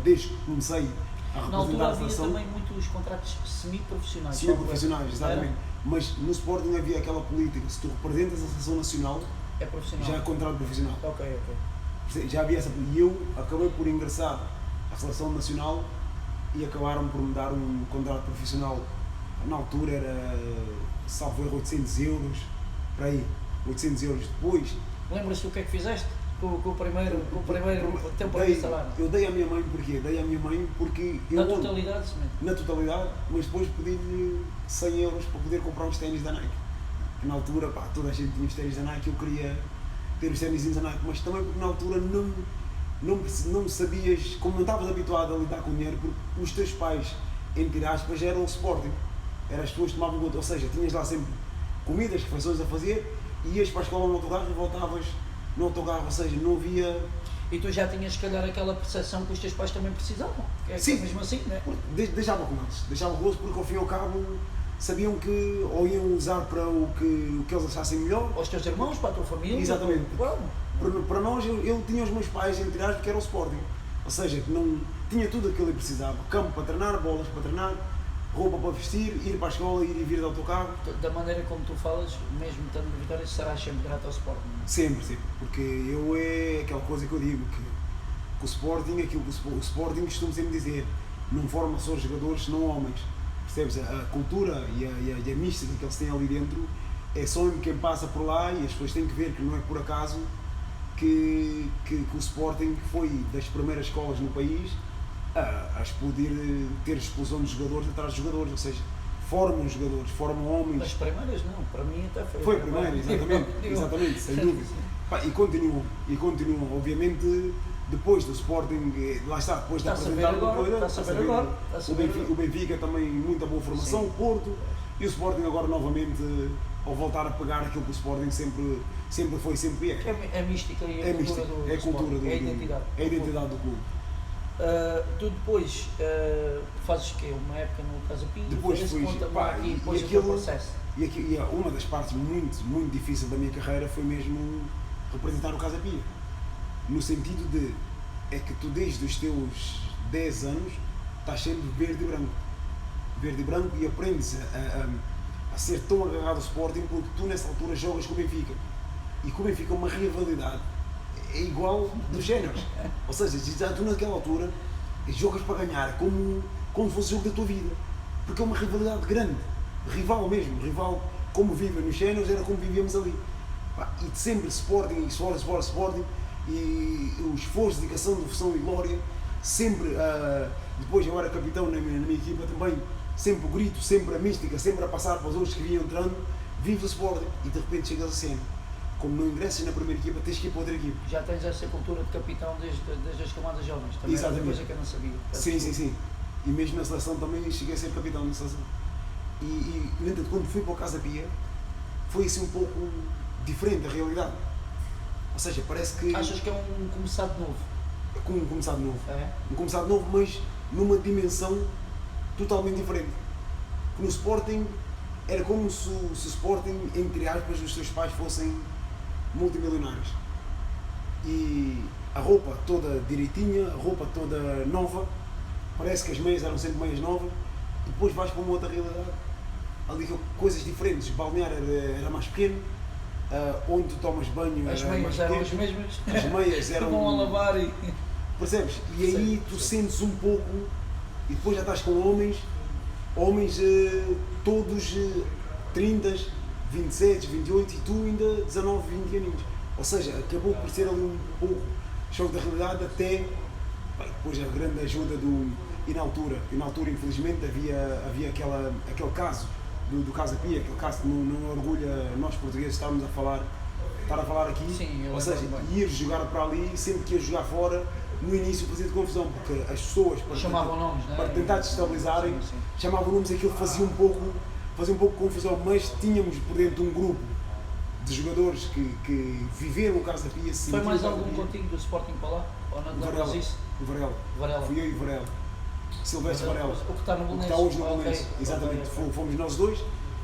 Speaker 2: desde que comecei a representar a seleção.
Speaker 1: Na altura havia também muitos contratos semi-profissionais.
Speaker 2: Semi-profissionais, exatamente. Mas no Sporting havia aquela política, se tu representas a seleção nacional,
Speaker 1: é profissional.
Speaker 2: Já é contrato profissional.
Speaker 1: Ok.
Speaker 2: Já havia essa. E eu acabei por ingressar à seleção nacional e acabaram por me dar um contrato profissional. Na altura era, salvo erro, 800 euros, para aí, 800 euros. Depois...
Speaker 1: Lembras-te o que é que fizeste com o teu primeiro salário?
Speaker 2: Eu dei à minha mãe, porquê? Dei à minha mãe porque...
Speaker 1: Na totalidade, sim.
Speaker 2: Na totalidade, mas depois pedi-lhe 100 euros para poder comprar uns ténis da Nike. Que na altura, toda a gente tinha os ténis da Nike, eu queria ter os ténis da Nike, mas também porque na altura não sabias, como não estavas habituado a lidar com dinheiro, porque os teus pais, entre aspas, eram o Sporting. Eram as pessoas que tomavam conta, ou seja, tinhas lá sempre comidas, refeições a fazer, e ias para a escola no autocarro e voltavas no autocarro, ou seja, não havia...
Speaker 1: E tu já tinhas, se calhar, aquela percepção que os teus pais também precisavam,
Speaker 2: sim,
Speaker 1: mesmo assim, não é?
Speaker 2: Deixava com eles, porque ao fim e ao cabo sabiam que ou iam usar para o que eles achassem melhor.
Speaker 1: Aos teus irmãos, para a tua família.
Speaker 2: Exatamente. Para nós, eu tinha os meus pais, entre aspas, que era o Sporting. Ou seja, que não tinha tudo aquilo que eu precisava. Campo para treinar, bolas para treinar, roupa para vestir, ir para a escola, ir e vir de autocarro.
Speaker 1: Da maneira como tu falas, mesmo estando na Vitória, serás sempre grato ao Sporting. Não é?
Speaker 2: Sempre. Porque é aquela coisa que eu digo, que o Sporting, aquilo que o Sporting costumo sempre dizer, não forma só jogadores, senão homens. Percebes? A cultura e a mística que eles têm ali dentro é só quem passa por lá, e as pessoas têm que ver que não é por acaso que o Sporting foi das primeiras escolas no país a explodir, ter explosão de jogadores atrás de jogadores, ou seja, formam jogadores, formam homens.
Speaker 1: As primeiras não, para mim até foi.
Speaker 2: Foi a primeira, exatamente, sem dúvida. Pá, e continuam, obviamente, depois do Sporting, lá está, depois de apresentar uma coisa, o Benfica também muita boa formação, o Porto, e o Sporting agora novamente ao voltar a pegar aquilo que o Sporting sempre foi, sempre é.
Speaker 1: É mística e é cultura do Sporting, é a identidade.
Speaker 2: É a identidade do clube.
Speaker 1: Tu depois fazes o quê? Uma época no Casa Pia?
Speaker 2: Depois fui,
Speaker 1: e depois aquele processo.
Speaker 2: E uma das partes muito difíceis da minha carreira foi mesmo representar o Casa Pia. No sentido de, é que tu desde os teus 10 anos estás sempre verde e branco e aprendes a ser tão agarrado ao Sporting porque tu nessa altura jogas com o Benfica. E com o Benfica uma rivalidade é igual dos géneros. Ou seja, tu naquela altura jogas para ganhar como fosse o jogo da tua vida. Porque é uma rivalidade grande. Rival mesmo. Rival como vive nos géneros era como vivíamos ali. E sempre Sporting, Sporting. E o esforço, dedicação, devoção e glória. Sempre, depois eu era capitão na minha equipa também. Sempre o grito, sempre a mística, sempre a passar para os outros que vinham entrando. Vives o Sporting e de repente chegas a cena. Como não ingressas na primeira equipa, tens que ir para outra equipa.
Speaker 1: Já tens essa cultura de capitão desde as camadas jovens, também.
Speaker 2: Exatamente.
Speaker 1: É uma coisa que eu não sabia.
Speaker 2: Sim. E mesmo na seleção também cheguei a ser capitão na seleção. E no entanto, quando fui para o Casa Pia, foi assim um pouco diferente da realidade. Ou seja, parece que...
Speaker 1: Achas que é um começado novo?
Speaker 2: É como um começado novo.
Speaker 1: É?
Speaker 2: Um começado novo, mas numa dimensão totalmente diferente. Porque no Sporting, era como se o Sporting, entre aspas, os seus pais fossem multimilionários. E a roupa toda direitinha, a roupa toda nova, parece que as meias eram sempre meias novas, e depois vais para uma outra realidade, ali coisas diferentes, o balneário era mais pequeno, onde tu tomas banho
Speaker 1: as
Speaker 2: era mais
Speaker 1: eram
Speaker 2: pequeno,
Speaker 1: as mesmas,
Speaker 2: as meias eram...
Speaker 1: vão a lavar e...
Speaker 2: Percebes? E aí tu sentes um pouco, e depois já estás com homens todos 30, 27, 28 e tu ainda 19, 20 aninhos. Ou seja, acabou por ser ali um pouco choque da realidade até depois a grande ajuda e na altura infelizmente havia aquele caso do Casa Pia, aquele caso que não orgulha nós portugueses estar a falar aqui.
Speaker 1: Sim,
Speaker 2: ou seja, ir jogar para ali, sempre que ia jogar fora, no início fazia de confusão, porque as pessoas para tentar destabilizarem, chamavam nomes, aquilo fazia um pouco confusão, mas tínhamos por dentro um grupo de jogadores que viveram o Casa Pia.
Speaker 1: Foi mais algum contigo do Sporting para lá? Ou não lembras isso?
Speaker 2: O Varela. Fui eu e o Varela. Silvestre Varela.
Speaker 1: O que está no Belenenses.
Speaker 2: O que está hoje no Belenenses. Exatamente. Okay. Fomos nós dois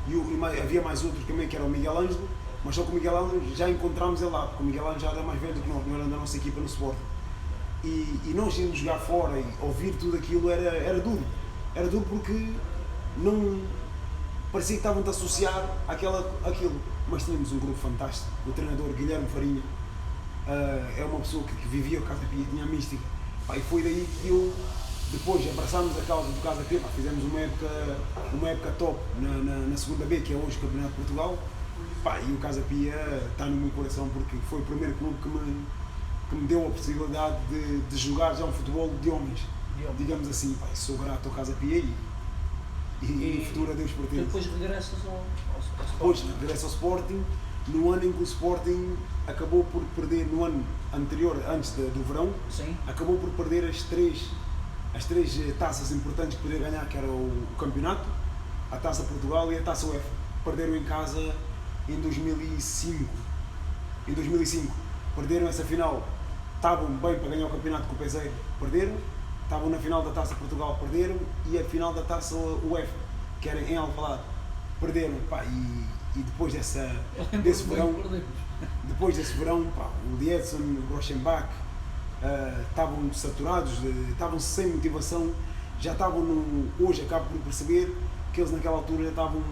Speaker 2: e havia mais outro também que era o Miguel Ângelo, mas só que o Miguel Ângelo já encontramos ele lá, porque o Miguel Ângelo já era mais velho do que nós, não era da nossa equipa no Sporting. E nós irmos jogar fora e ouvir tudo aquilo era duro. Era duro porque não parecia que estavam-te a associar àquilo. Mas tínhamos um grupo fantástico. O treinador Guilherme Farinha é uma pessoa que vivia o Casa Pia, tinha a mística. E foi daí que depois abraçámos a causa do Casa Pia, fizemos uma época top na segunda B, que é hoje o Campeonato de Portugal. E o Casa Pia está no meu coração porque foi o primeiro clube que me deu a possibilidade de jogar já um futebol de homens. Digamos assim, sou grato ao Casa Pia e o futuro a Deus pertence.
Speaker 1: Depois regressas ao Sporting?
Speaker 2: Depois regresso ao Sporting, no ano em que o Sporting acabou por perder, no ano anterior, antes do verão,
Speaker 1: sim,
Speaker 2: acabou por perder as três taças importantes que podia ganhar, que era o campeonato, a Taça Portugal e a Taça UEFA. Perderam em casa em 2005. Perderam essa final. Estavam bem para ganhar o campeonato com o Peseiro, perderam. Estavam na final da Taça Portugal, perderam, e a final da Taça UEFA, que era em Alvalade, perderam. E depois desse verão, o Liedson, o Rochenbach estavam saturados, estavam sem motivação, já estavam hoje acabo por perceber que eles naquela altura já estavam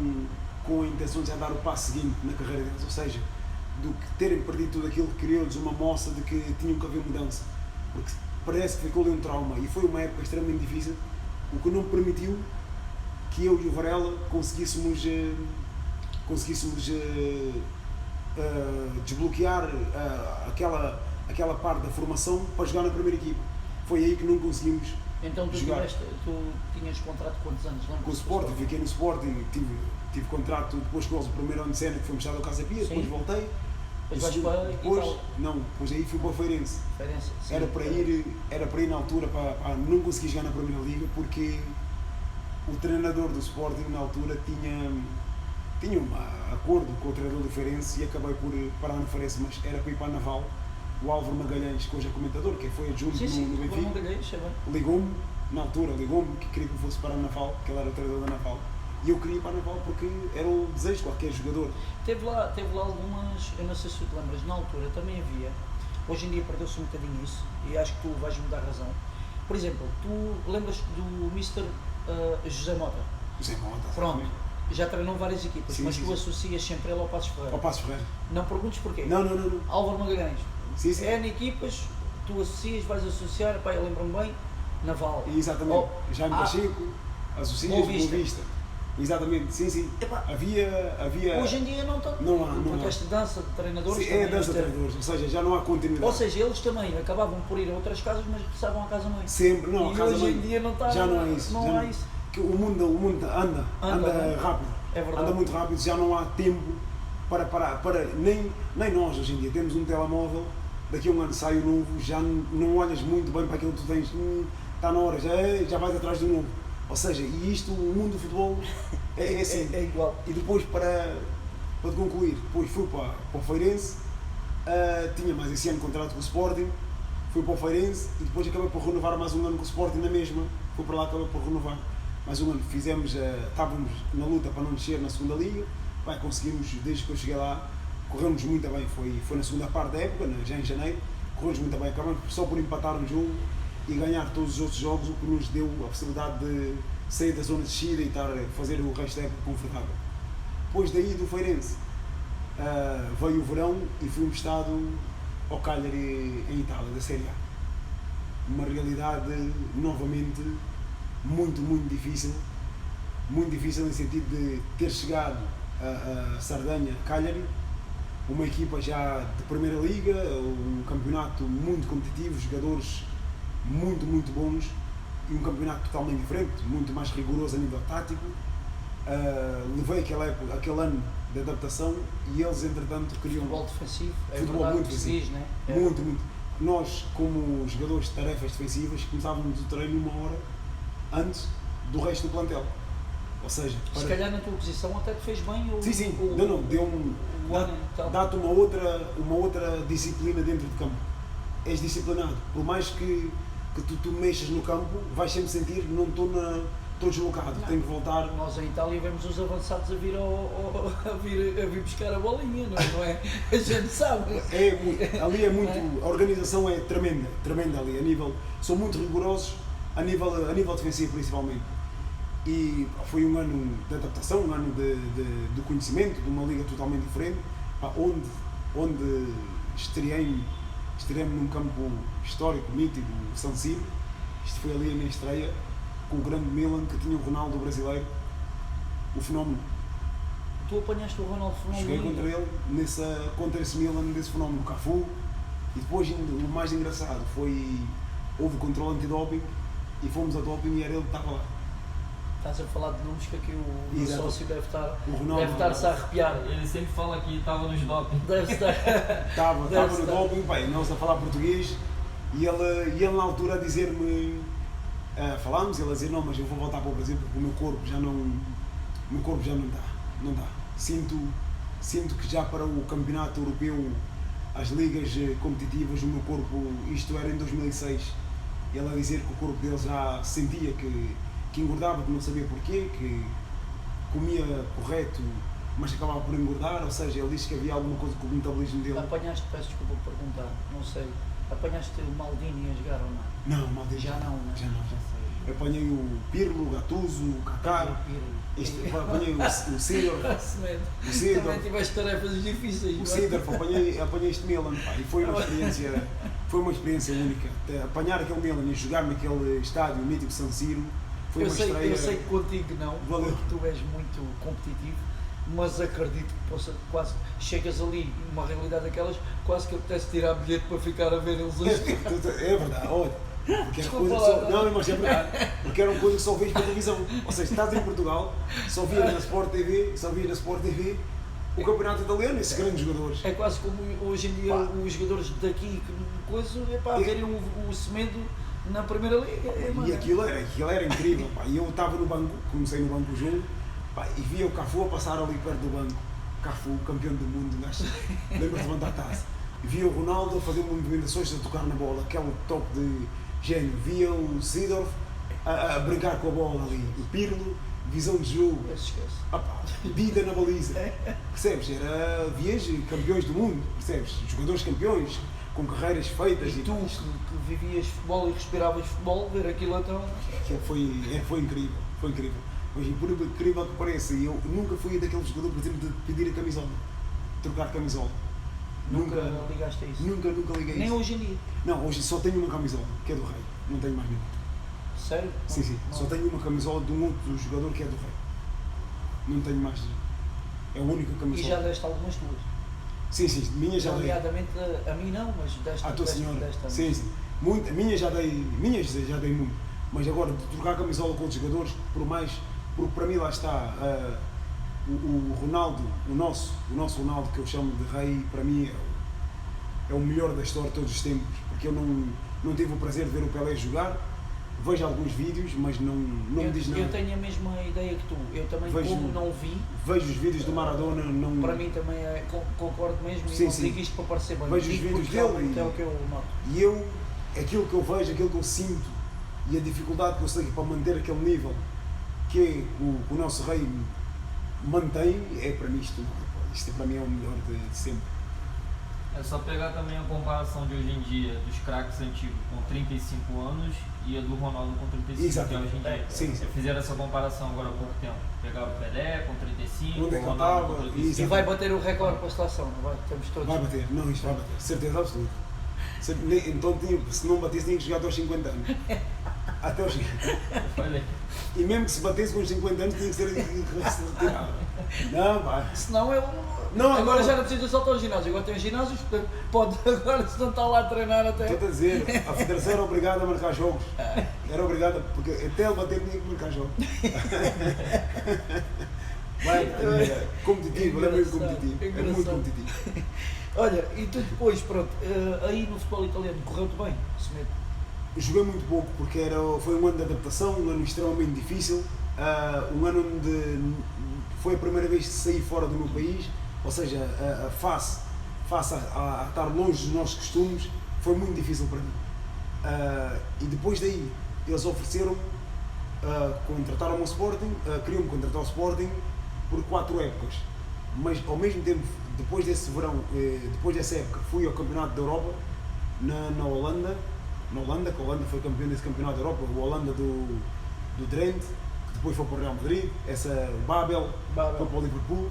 Speaker 2: com a intenção de já dar o passo seguinte na carreira deles, ou seja, do que terem perdido tudo aquilo, criou-lhes uma moça de que tinham que haver mudança, porque parece que ficou-lhe um trauma, e foi uma época extremamente difícil, o que não permitiu que eu e o Varela conseguíssemos desbloquear aquela parte da formação para jogar na primeira equipa. Foi aí que não conseguimos
Speaker 1: Então tu,
Speaker 2: jogar.
Speaker 1: tu tinhas contrato quantos anos?
Speaker 2: Com o Sporting, fiquei no Sporting, tive contrato depois com eles o primeiro ano de cena que foi mexado ao Casa Pia, depois voltei.
Speaker 1: Depois vais para
Speaker 2: depois, não, depois aí fui para o Feirense.
Speaker 1: Sim,
Speaker 2: Era para ir na altura, não consegui jogar na Primeira Liga porque o treinador do Sporting na altura tinha um acordo com o treinador do Feirense e acabei por parar no Feirense, mas era para ir para a Naval. O Álvaro Magalhães, que hoje é comentador, que foi adjunto no Benfica, ligou-me, na altura, que queria que eu fosse para a Naval, que ele era o treinador da Naval. E eu queria ir para a Naval porque era o desejo de qualquer jogador.
Speaker 1: Teve lá algumas, eu não sei se tu te lembras, na altura também havia, hoje em dia perdeu-se um bocadinho isso, e acho que tu vais-me dar razão. Por exemplo, tu lembras do Mr. José Mota?
Speaker 2: José Mota.
Speaker 1: Pronto, já treinou várias equipas, mas tu associas sempre ele ao Passos Ferreira.
Speaker 2: Ao Passos Ferreira.
Speaker 1: Não perguntes porquê.
Speaker 2: Não.
Speaker 1: Álvaro Magalhães.
Speaker 2: Sim.
Speaker 1: N equipas, tu associas, vais associar, pá, eu lembro-me bem, Naval.
Speaker 2: Exatamente. Jaime Pacheco, associas, Boa Vista. Exatamente, sim.
Speaker 1: Epá,
Speaker 2: havia.
Speaker 1: Hoje em dia não está.
Speaker 2: Não há.
Speaker 1: Porque esta dança de treinadores.
Speaker 2: Sim, é dança de treinadores, ou seja, já não há continuidade.
Speaker 1: Ou seja, eles também acabavam por ir a outras casas, mas regressavam à casa-mãe.
Speaker 2: Sempre, não,
Speaker 1: e
Speaker 2: a casa
Speaker 1: hoje em dia não está.
Speaker 2: Já não há isso.
Speaker 1: Não há isso.
Speaker 2: Que o mundo anda rápido.
Speaker 1: É verdade.
Speaker 2: Anda muito rápido, já não há tempo para parar. Nem nós hoje em dia temos um telemóvel, daqui a um ano sai o novo, já não olhas muito bem para aquilo que tu tens, está na hora, já vais atrás do novo. Ou seja, e isto, o mundo do futebol é assim.
Speaker 1: É igual.
Speaker 2: E depois, para concluir, depois fui para o Feirense, tinha mais esse ano contrato com o Sporting, fui para o Feirense e depois acabei por renovar mais um ano com o Sporting na mesma, fui para lá, acabei por renovar mais um ano. Estávamos na luta para não descer na segunda liga, conseguimos, desde que eu cheguei lá, corremos muito bem, foi na segunda parte da época, já em janeiro, corremos muito bem, acabamos só por empatar um jogo e ganhar todos os outros jogos, o que nos deu a possibilidade de sair da zona de descida e fazer o resto da época confortável. Depois daí do Feirense, veio o verão e fui emprestado ao Cagliari em Itália, da Série A. Uma realidade novamente muito difícil no sentido de ter chegado a Sardenha, Cagliari, uma equipa já de Primeira Liga, um campeonato muito competitivo, jogadores muito bons e um campeonato totalmente diferente, muito mais rigoroso a nível tático. Levei aquele ano de adaptação e eles entretanto queriam
Speaker 1: futebol defensivo,
Speaker 2: futebol muito defensivo,
Speaker 1: né?
Speaker 2: Muito. Nós, como jogadores de tarefas defensivas, começávamos o treino 1 hora antes do resto do plantel. Ou seja,
Speaker 1: se calhar na tua posição até te fez bem
Speaker 2: dá-te uma outra disciplina dentro de campo. És disciplinado, por mais que tu mexas no campo, vais sempre sentir que não estou deslocado, tenho que voltar.
Speaker 1: Nós em Itália vemos os avançados a vir buscar a bolinha, não é? A gente sabe.
Speaker 2: Ali é muito, a organização é tremenda ali, são muito rigorosos a nível defensivo principalmente. E foi um ano de adaptação, um ano de conhecimento, de uma liga totalmente diferente, onde estreiei-me num campo histórico, mítico, San Siro. Isto foi ali a minha estreia com o grande Milan, que tinha o Ronaldo brasileiro, o fenómeno.
Speaker 1: Tu apanhaste o Ronaldo fenómeno?
Speaker 2: Joguei contra ele, contra esse Milan, desse fenómeno, o Cafu. E depois, o mais engraçado houve controle antidoping e fomos a doping e era ele que estava lá.
Speaker 1: Estás a falar de nomes que aqui o meu sócio deve estar-se a arrepiar.
Speaker 3: Ele sempre fala que estava nos doping.
Speaker 1: Deve estar.
Speaker 2: Estava no doping, nós a falar português e ele na altura a dizer-me, falámos, ele a dizer, não, mas eu vou voltar para o Brasil porque o meu corpo já não dá. Sinto que já para o campeonato europeu, as ligas competitivas, o meu corpo, isto era em 2006, ele a dizer que o corpo dele já sentia que engordava, que não sabia porquê, que comia correto, mas acabava por engordar, ou seja, ele disse que havia alguma coisa com o metabolismo dele.
Speaker 1: Peço desculpa por perguntar, não sei, apanhaste o Maldini a jogar ou não?
Speaker 2: Não, Maldini
Speaker 1: já não, né?
Speaker 2: Já sei. Apanhei o Pirlo, o Gattuso, o Kaká, apanhei o Seedorf.
Speaker 1: Também tiveste tarefas difíceis.
Speaker 2: O Seedorf, apanhei este Milan, e foi uma experiência única. Apanhar aquele Milan e jogar naquele estádio mítico San Siro.
Speaker 1: Eu sei que contigo não, porque tu és muito competitivo, mas acredito que quase chegas ali, uma realidade daquelas, quase que apetece tirar bilhete para ficar a ver eles hoje.
Speaker 2: É verdade, olha, Porque era
Speaker 1: Desculpa
Speaker 2: coisa
Speaker 1: lá,
Speaker 2: que só, não, mas é verdade, porque era uma coisa que só vês pela televisão. Ou seja, estás em Portugal, só vias na Sport TV, o campeonato italiano, esses grandes jogadores.
Speaker 1: É quase como hoje em dia os jogadores daqui que coisa é para verem o Semedo na primeira liga.
Speaker 2: E aquilo era incrível. Pá. E eu estava no banco, comecei no banco o jogo, pá, e via o Cafu a passar ali perto do banco. Cafu, campeão do mundo, lembra-se de levantar a taça. E via o Ronaldo a fazer movimentações a tocar na bola, aquele toque de gênio. Via o Seedorf a brincar com a bola ali. O Pirlo, visão de jogo. Vida na baliza. Percebes? Vias campeões do mundo, percebes? Jogadores campeões, com carreiras feitas.
Speaker 1: E tu, que vivias futebol e respiravas futebol, ver aquilo então...
Speaker 2: Foi incrível, foi incrível. Mas por incrível que pareça, eu nunca fui daquele jogador, por exemplo, de pedir a camisola, trocar camisola.
Speaker 1: Nunca ligaste a isso?
Speaker 2: Nunca liguei a isso.
Speaker 1: Nem hoje em dia?
Speaker 2: Não, hoje só tenho uma camisola, que é do Rei, não tenho mais nenhuma.
Speaker 1: Sério?
Speaker 2: Sim,
Speaker 1: não.
Speaker 2: Só tenho uma camisola de um outro jogador que é do Rei. Não tenho mais, é a única camisola.
Speaker 1: E já deste algumas tuas?
Speaker 2: Sim, minha já dei.
Speaker 1: Nomeadamente a mim não, mas deste
Speaker 2: À tua senhora,
Speaker 1: desta.
Speaker 2: sim. Minhas já dei muito. Mas agora, de trocar a camisola com outros jogadores, porque para mim lá está, o Ronaldo, o nosso Ronaldo, que eu chamo de Rei, para mim é o melhor da história de todos os tempos, porque eu não tive o prazer de ver o Pelé jogar, vejo alguns vídeos, mas não me diz nada.
Speaker 1: Eu tenho a mesma ideia que tu, eu também como não vi...
Speaker 2: Vejo os vídeos do Maradona, não...
Speaker 1: Para mim também concordo mesmo e não digo isto para parecer bem.
Speaker 2: Vejo os vídeos dele
Speaker 1: é o que eu noto.
Speaker 2: E aquilo que eu vejo, aquilo que eu sinto e a dificuldade que eu sei para manter aquele nível que o nosso Rei mantém, é para mim isto para mim é o melhor de sempre.
Speaker 3: É só pegar também a comparação de hoje em dia dos craques antigos com 35 anos e a do Ronaldo com 35,
Speaker 2: Exato.
Speaker 3: que é hoje em dia.
Speaker 2: Sim.
Speaker 3: Fizeram essa comparação agora há pouco tempo. Pegaram o Pelé com 35,
Speaker 2: Onde é que
Speaker 3: o Ronaldo com
Speaker 2: estava?
Speaker 3: 35.
Speaker 1: E vai bater o recorde para a seleção, não vai? Estamos todos...
Speaker 2: Vai bater, não, isto vai bater, certeza absoluta. Então, se não batesse, tinha que jogar até aos 50 anos. Até aos 50.
Speaker 3: Falei.
Speaker 2: E mesmo que se batesse com os 50 anos, tinha que ser retirado. Não, vai.
Speaker 1: Senão eu...
Speaker 2: Não,
Speaker 1: agora
Speaker 2: não.
Speaker 1: já não precisa saltar ao ginásio, agora tem os ginásios, portanto pode agora se não está lá a treinar até...
Speaker 2: Estou a dizer, a Federação era obrigada a marcar jogos. Era obrigada, porque até ele bater tinha que marcar jogos. Vai, é competitivo, ele é muito competitivo. É muito competitivo.
Speaker 1: Olha, e tu depois, pronto, aí no futebol italiano correu-te bem, Semedo?
Speaker 2: Joguei muito pouco porque foi um ano de adaptação, um ano extremamente difícil, um ano onde foi a primeira vez que saí fora do meu país, ou seja, face a estar longe dos nossos costumes, foi muito difícil para mim. E depois daí, eles ofereceram, contrataram-me ao Sporting, queriam-me contratar ao Sporting por 4 épocas, mas ao mesmo tempo, depois desse verão, depois dessa época, fui ao Campeonato da Europa, na Holanda, que a Holanda foi campeão desse Campeonato da Europa, o Holanda do Drenthe, que depois foi para o Real Madrid, Babel foi para o Liverpool.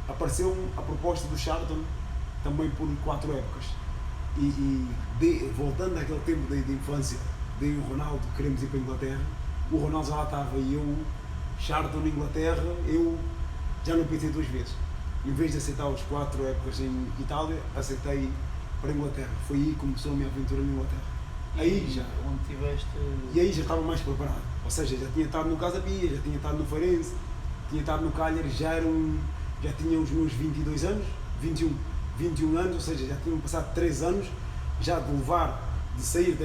Speaker 2: Apareceu-me a proposta do Charlton também por 4 épocas. Voltando àquele tempo de infância, daí o Ronaldo, queremos ir para a Inglaterra, o Ronaldo já lá estava e eu, Charlton, Inglaterra, eu já não pensei 2 vezes. Em vez de aceitar as 4 épocas em Itália, aceitei para a Inglaterra. Foi aí que começou a minha aventura na Inglaterra.
Speaker 1: Onde tiveste...
Speaker 2: E aí já estava mais preparado. Ou seja, já tinha estado no Casa Pia, já tinha estado no Feirense, tinha estado no Cagliari, já tinha os meus 22 anos, 21 anos, ou seja, já tinham passado 3 anos já de sair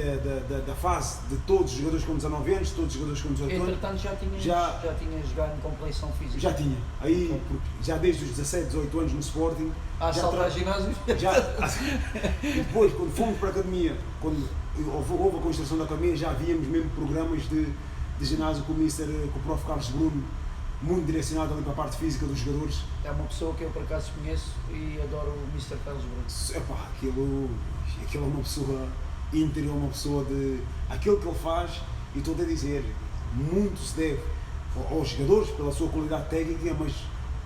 Speaker 2: da fase de todos os jogadores com 19 anos, todos os jogadores com 18 anos.
Speaker 1: Entretanto já tinhas jogado em compleição física?
Speaker 2: Já tinha. Aí, já desde os 17, 18 anos no Sporting.
Speaker 1: Saltar ginásios?
Speaker 2: Depois, quando fomos para a academia, quando houve a construção da academia, já havíamos mesmo programas de ginásio com o Prof. Carlos Bruno, muito direcionado ali para a parte física dos jogadores.
Speaker 1: É uma pessoa que eu por acaso conheço e adoro o Mr. Carlos Bruno.
Speaker 2: Epá, aquilo é uma pessoa íntegra, uma pessoa de... Aquilo que ele faz, e estou a dizer, muito se deve aos jogadores pela sua qualidade técnica, mas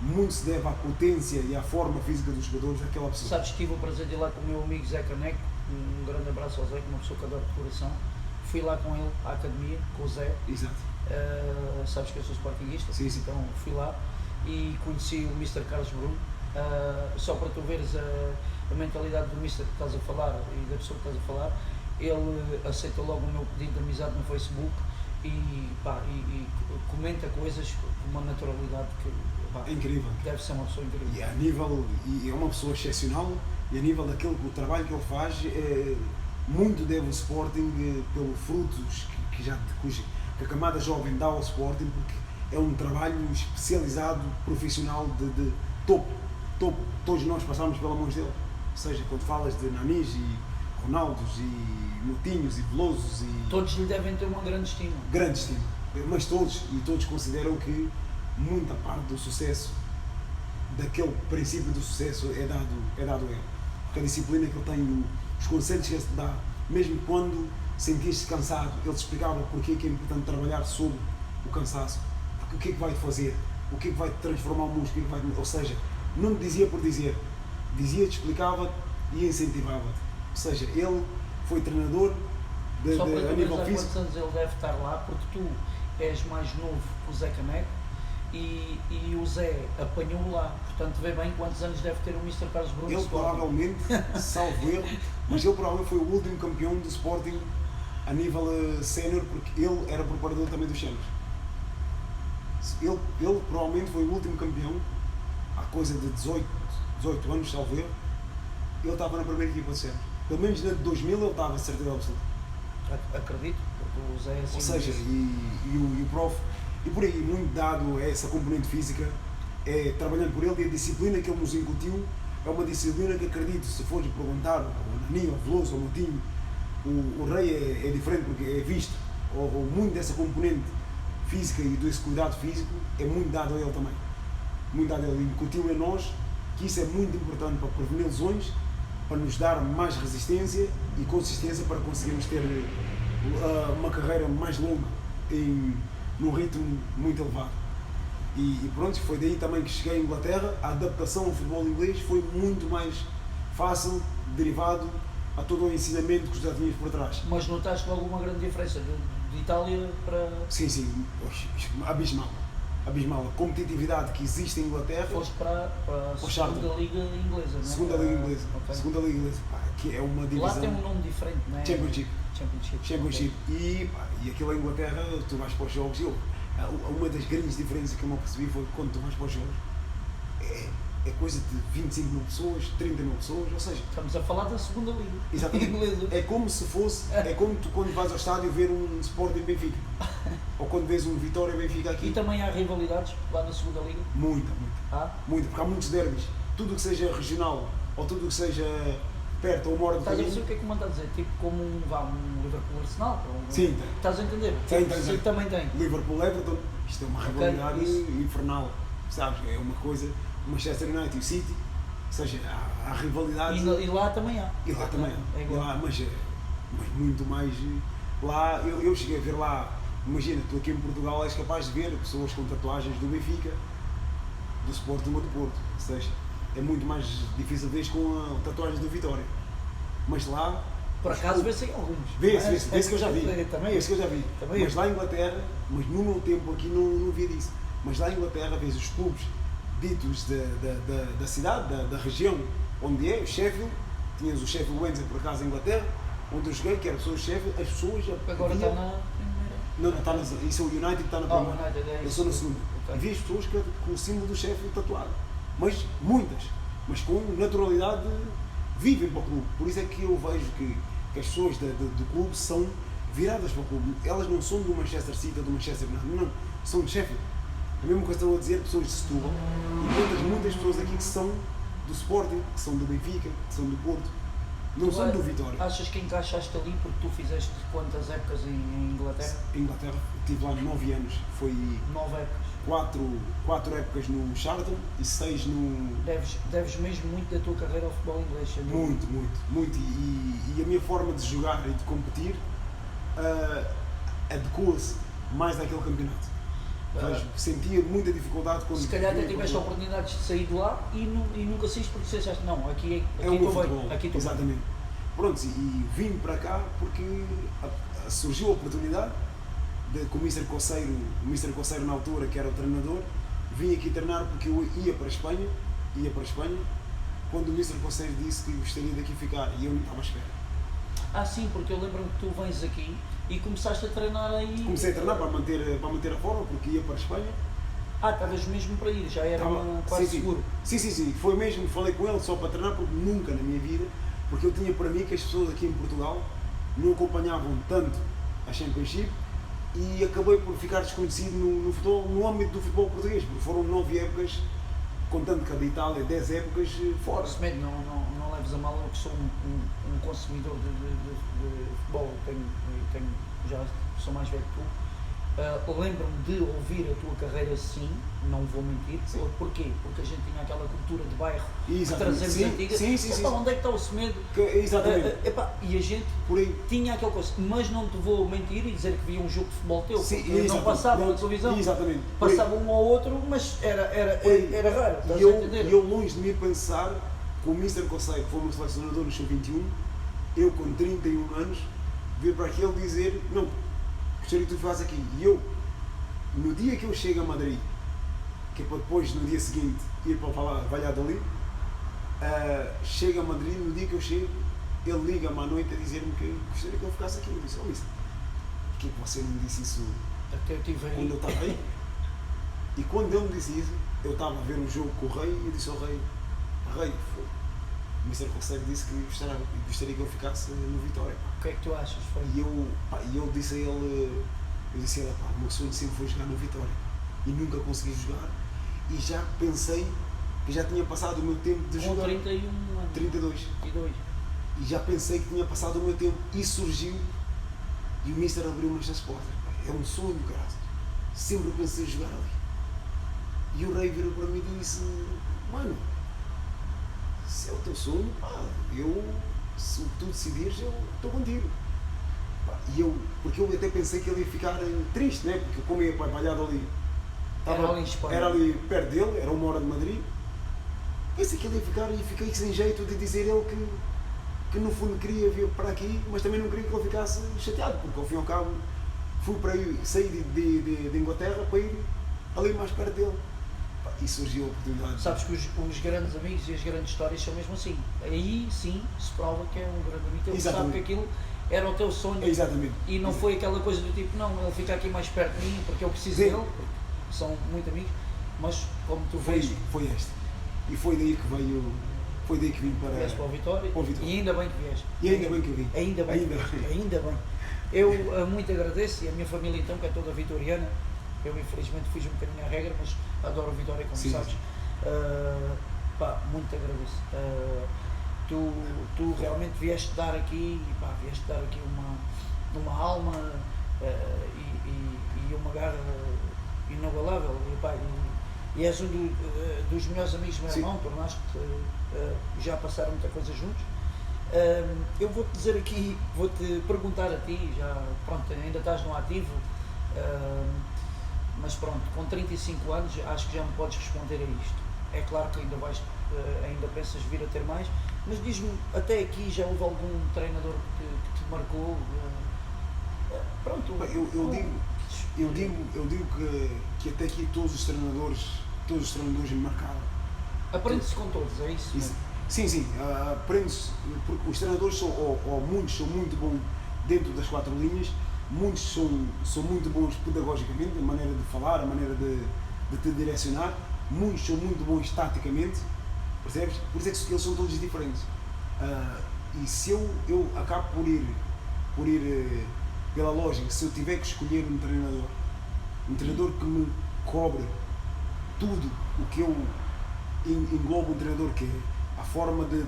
Speaker 2: muito se deve à potência e à forma física dos jogadores, aquela pessoa.
Speaker 1: Sabes que tive o prazer de ir lá com o meu amigo Zé Caneco, um grande abraço ao Zé, uma pessoa que adoro de coração. Fui lá com ele à academia, com o Zé.
Speaker 2: Exato.
Speaker 1: Sabes que eu sou sportinguista,
Speaker 2: sim.
Speaker 1: Então fui lá e conheci o Mr. Carlos Bruno. Só para tu veres a mentalidade do Mr. que estás a falar e da pessoa que estás a falar, ele aceita logo o meu pedido de amizade no Facebook e comenta coisas com uma naturalidade que
Speaker 2: É incrível.
Speaker 1: deve ser uma pessoa incrível.
Speaker 2: E é uma pessoa excepcional, e a nível daquele o trabalho que ele faz, muito deve o Sporting pelo frutos que a camada jovem dá ao Sporting, porque é um trabalho especializado, profissional, de topo. Todos nós passamos pelas mãos dele. Ou seja, quando falas de Nanis e Ronaldos e Moutinhos e Velosos e...
Speaker 1: Todos lhe devem ter uma grande estima.
Speaker 2: Grande estima. Mas todos consideram que muita parte do sucesso, daquele princípio do sucesso, é dado a ele. Porque a disciplina que ele tem, os conselhos que ele te dá, mesmo quando sentiste cansado, ele te explicava porque é que é importante trabalhar sobre o cansaço, porque o que é que vai-te fazer, o que é que vai-te transformar o músculo, ou seja, não te dizia por dizer, dizia-te, explicava-te e incentivava-te. Ou seja, ele foi treinador
Speaker 1: Só para
Speaker 2: a
Speaker 1: tu
Speaker 2: nível
Speaker 1: veres há
Speaker 2: físico.
Speaker 1: quantos anos ele deve estar lá, porque tu és mais novo que o Zé Caneco e o Zé apanhou lá, portanto vê bem quantos anos deve ter o Mr. Carlos Bruno.
Speaker 2: Ele provavelmente, salvo erro, mas ele provavelmente foi o último campeão do Sporting a nível sénior, porque ele era preparador também dos séniores. Ele provavelmente foi o último campeão, há coisa de 18 anos, salvo erro, ele estava na primeira equipa de séniores. Pelo menos na de 2000 ele estava, certeza absoluta.
Speaker 1: Acredito, porque o Zé é assim.
Speaker 2: Ou seja, e o prof, e por aí, muito dado a essa componente física, trabalhando por ele, e a disciplina que ele nos incutiu é uma disciplina que acredito, se fores perguntar ao Nani, ao Veloso, ao Moutinho, o Rei é diferente porque é visto, ou muito dessa componente física e desse cuidado físico é muito dado a ele também. Muito dado a ele, incutiu a nós que isso é muito importante para prevenir lesões, para nos dar mais resistência e consistência para conseguirmos ter uma carreira mais longa num ritmo muito elevado. E pronto, foi daí também que cheguei à Inglaterra. A adaptação ao futebol inglês foi muito mais fácil, derivado a todo o ensinamento que já tínhamos por trás.
Speaker 1: Mas notaste logo uma grande diferença de Itália para...
Speaker 2: Sim, abismal. A competitividade que existe em Inglaterra.
Speaker 1: Foste para a segunda liga inglesa, não é?
Speaker 2: Segunda liga inglesa.
Speaker 1: Okay.
Speaker 2: Segunda liga inglesa, que é uma divisão.
Speaker 1: Lá tem um nome diferente, não é?
Speaker 2: Championship. E aquilo em Inglaterra, tu vais para os jogos, uma das grandes diferenças que eu não percebi foi que quando tu vais para os jogos, é coisa de 25 mil pessoas, 30 mil pessoas, ou seja...
Speaker 1: Estamos a falar da segunda liga.
Speaker 2: Exatamente.
Speaker 1: Inglesa.
Speaker 2: É como se fosse, é como tu quando vais ao estádio ver um Sporting Benfica, ou quando vês um Vitória Benfica aqui.
Speaker 1: E também há rivalidades lá na segunda liga?
Speaker 2: Muita,
Speaker 1: Muito,
Speaker 2: porque há muitos derbys, tudo que seja regional, ou tudo que seja perto ou uma hora de
Speaker 1: Estás a
Speaker 2: caminho.
Speaker 1: dizer o que é que me está a dizer? Tipo como um Liverpool Arsenal?
Speaker 2: Sim, tem.
Speaker 1: Estás a entender?
Speaker 2: Tem.
Speaker 1: Também tem.
Speaker 2: Liverpool Everton, isto é uma rivalidade infernal, sabes? É uma coisa, Manchester United e o City, ou seja, há rivalidades.
Speaker 1: E lá também há.
Speaker 2: E lá também há.
Speaker 1: É igual.
Speaker 2: Mas muito mais. Lá, eu cheguei a ver lá, imagina, tu aqui em Portugal és capaz de ver pessoas com tatuagens do Benfica, do Sporting ou do Porto, ou seja, é muito mais difícil ver com tatuagens do Vitória. Mas lá.
Speaker 1: Por acaso vê-se alguns.
Speaker 2: Vê-se que eu já vi.
Speaker 1: Também.
Speaker 2: Esse que eu já vi.
Speaker 1: Também.
Speaker 2: Mas lá em Inglaterra, mas no meu tempo aqui não via disso. Mas lá em Inglaterra vês os clubes ditos da cidade, da região onde é, o Sheffield, tinhas o Sheffield Wednesday por acaso em Inglaterra, onde eu joguei, que era pessoas Sheffield, as pessoas já
Speaker 1: Agora está na primeira.
Speaker 2: Não, está isso é o United que está na primeira.
Speaker 1: United, é
Speaker 2: Eu
Speaker 1: isso.
Speaker 2: sou na segunda.
Speaker 1: Okay.
Speaker 2: E vi as pessoas com o símbolo do Sheffield tatuado. Mas muitas, mas com naturalidade vivem para o clube. Por isso é que eu vejo que as pessoas do clube são viradas para o clube. Elas não são do Manchester City ou do Manchester United, não, são de Sheffield. A mesma coisa estão a dizer pessoas de Setúbal, e encontras muitas pessoas aqui que são do Sporting, que são do Benfica, que são do Porto, não são do Vitória.
Speaker 1: Achas que encaixaste ali porque tu fizeste quantas épocas em Inglaterra?
Speaker 2: Em Inglaterra, estive lá 9 anos, foi
Speaker 1: 9 épocas.
Speaker 2: 4 épocas no Charlton e 6 no...
Speaker 1: Deves mesmo muito da tua carreira ao futebol inglês, sem dúvida.
Speaker 2: Muito. E a minha forma de jogar e de competir adequa-se mais àquele campeonato. Sentia muita dificuldade quando...
Speaker 1: Se calhar até tiveste oportunidades de sair de lá e nunca saíste porque achaste, não, aqui
Speaker 2: é o meu
Speaker 1: estou
Speaker 2: futebol.
Speaker 1: bem, aqui estou
Speaker 2: Exatamente. Pronto, e vim para cá porque surgiu a oportunidade com o Mr. Coceiro na altura, que era o treinador, vim aqui treinar porque eu ia para a Espanha, quando o Mr. Coceiro disse que gostaria de aqui ficar e eu não estava à espera.
Speaker 1: Ah, sim, porque eu lembro-me que tu vens aqui e começaste a treinar aí.
Speaker 2: Comecei a treinar para manter a forma, porque ia para a Espanha.
Speaker 1: Ah, estavas mesmo para ir, já era quase seguro.
Speaker 2: Sim, foi mesmo, falei com ele só para treinar, porque nunca na minha vida, porque eu tinha para mim que as pessoas aqui em Portugal não acompanhavam tanto a Championship e acabei por ficar desconhecido no futebol, no âmbito do futebol português, porque foram 9 épocas, contando que a da Itália 10 épocas fora.
Speaker 1: Semedo, não leves a mal, eu que sou um consumidor de futebol, já sou mais velho que tu. Lembro-me de ouvir a tua carreira, sim, não vou mentir.
Speaker 2: Sim.
Speaker 1: Porquê? Porque a gente tinha aquela cultura de bairro que
Speaker 2: Exatamente.
Speaker 1: trazemos antiga.
Speaker 2: Sim.
Speaker 1: Onde é que está o Semedo?
Speaker 2: Exatamente.
Speaker 1: E a gente
Speaker 2: Por aí.
Speaker 1: tinha aquela coisa, mas não te vou mentir e dizer que via um jogo de futebol teu,
Speaker 2: Sim,
Speaker 1: porque não passava na televisão,
Speaker 2: Exatamente.
Speaker 1: passava um ou outro, mas era raro, estás
Speaker 2: E
Speaker 1: a entender?
Speaker 2: eu longe de mim pensar que o Mr. Cossei, que foi o meu selecionador no Sub-21, eu com 31 anos, vir para aquele dizer, não, gostaria que tu fazes aqui. E eu, no dia que eu chego a Madrid, que é para depois, no dia seguinte, ir para Valladolid, chego a Madrid, no dia que eu chego, ele liga-me à noite a dizer-me que gostaria que eu ficasse aqui. Eu disse, oh, Mr. Porquê que você não me disse isso
Speaker 1: Até eu tive aí.
Speaker 2: quando eu estava aí? E quando ele me disse isso, eu estava a ver um jogo com o Rei e eu disse ao Rei, o Mr. Cossei disse que gostaria que eu ficasse no Vitória.
Speaker 1: O que é que tu achas? Foi?
Speaker 2: E eu disse a ele, o meu sonho sempre foi jogar no Vitória. E nunca consegui jogar. E já pensei que já tinha passado o meu tempo de
Speaker 1: Com
Speaker 2: jogar.
Speaker 1: 31 anos.
Speaker 2: 32.
Speaker 1: 32.
Speaker 2: E já pensei que tinha passado o meu tempo. E surgiu. E o Mister abriu-me estas portas. É um sonho, graças. Sempre pensei em jogar ali. E o Rei virou para mim e disse, mano, se é o teu sonho, se tu decidires, eu estou contigo. Porque eu até pensei que ele ia ficar triste, né? Porque como ia para Valladolid, era ali perto dele, era 1 hora de Madrid. Pensei que ele ia ficar e fiquei sem jeito de dizer ele que no fundo queria vir para aqui, mas também não queria que ele ficasse chateado, porque ao fim e ao cabo fui para ir, saí de Inglaterra para ir ali mais perto dele. E surgiu a oportunidade.
Speaker 1: Sabes que os grandes amigos e as grandes histórias são mesmo assim. Aí sim se prova que é um grande amigo. Ele sabe que aquilo era o teu sonho.
Speaker 2: Exatamente.
Speaker 1: E não foi aquela coisa do tipo, não, ele fica aqui mais perto de mim porque eu preciso dele, porque são muito amigos, mas como tu vês.
Speaker 2: Foi este. E foi daí que veio. Foi daí que vim para
Speaker 1: o Vitória. E ainda bem que vieste.
Speaker 2: E ainda bem que eu vim.
Speaker 1: Ainda bem. Eu muito agradeço, e a minha família então, que é toda vitoriana. Eu infelizmente fiz um bocadinho a regra, mas adoro o Vitória, como sabes. Muito agradeço. Tu realmente vieste dar aqui uma alma e uma garra inabalável. E és um dos melhores amigos do meu irmão, tornaste, já passaram muita coisa juntos. Eu vou-te dizer aqui, vou-te perguntar a ti, ainda estás no ativo. Mas pronto, com 35 anos acho que já me podes responder a isto. É claro que ainda pensas vir a ter mais, mas diz-me, até aqui já houve algum treinador que te marcou? Pronto.
Speaker 2: Eu digo que até aqui todos os treinadores me marcaram.
Speaker 1: Aprende-se com todos, é isso?
Speaker 2: Sim, aprende-se, porque os treinadores muitos são muito bons dentro das 4 linhas. Muitos são muito bons pedagogicamente, a maneira de falar, a maneira de te direcionar. Muitos são muito bons taticamente, percebes? Por isso é que eles são todos diferentes. E se eu acabo por ir pela lógica, se eu tiver que escolher um treinador que me cobre tudo o que eu englobo um treinador, que é a forma de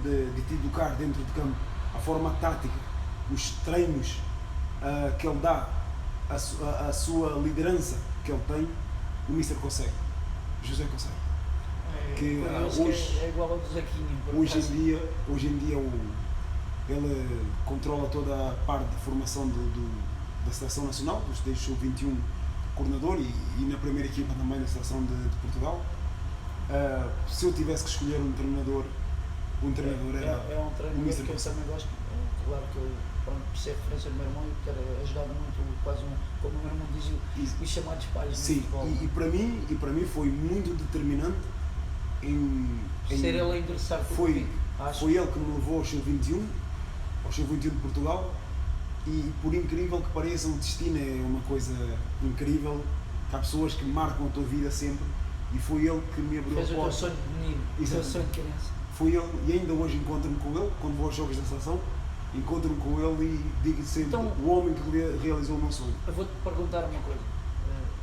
Speaker 2: te educar dentro de campo, a forma tática, os treinos que ele dá, a sua liderança que ele tem, o Mr. consegue, José consegue.
Speaker 1: Hoje é igual ao do Zequinha.
Speaker 2: Hoje em dia ele controla toda a parte de formação da Seleção Nacional, desde o 21 coordenador e na primeira equipa também da Seleção de Portugal. Se eu tivesse que escolher um treinador era
Speaker 1: um treinador
Speaker 2: o Mr.
Speaker 1: que eu também gosto. Claro que por ser referência do meu irmão e ter ajudado muito, quase como o meu irmão diz, os chamados pais.
Speaker 2: Sim, e para mim foi muito determinante em
Speaker 1: ser ele a interessar por
Speaker 2: foi ele que me levou ao Sub-21 ao Sub-21 de Portugal, e por incrível que pareça, o destino é uma coisa incrível, que há pessoas que marcam a tua vida sempre, e foi ele que me abriu a
Speaker 1: Fez o teu
Speaker 2: porta.
Speaker 1: sonho de menino, o teu
Speaker 2: Exatamente.
Speaker 1: sonho de criança.
Speaker 2: Foi ele, e ainda hoje encontro-me com ele, quando vou aos jogos da seleção, encontro-me com ele e digo sempre,
Speaker 1: Então,
Speaker 2: o homem que realizou o meu sonho.
Speaker 1: Eu vou-te perguntar uma coisa,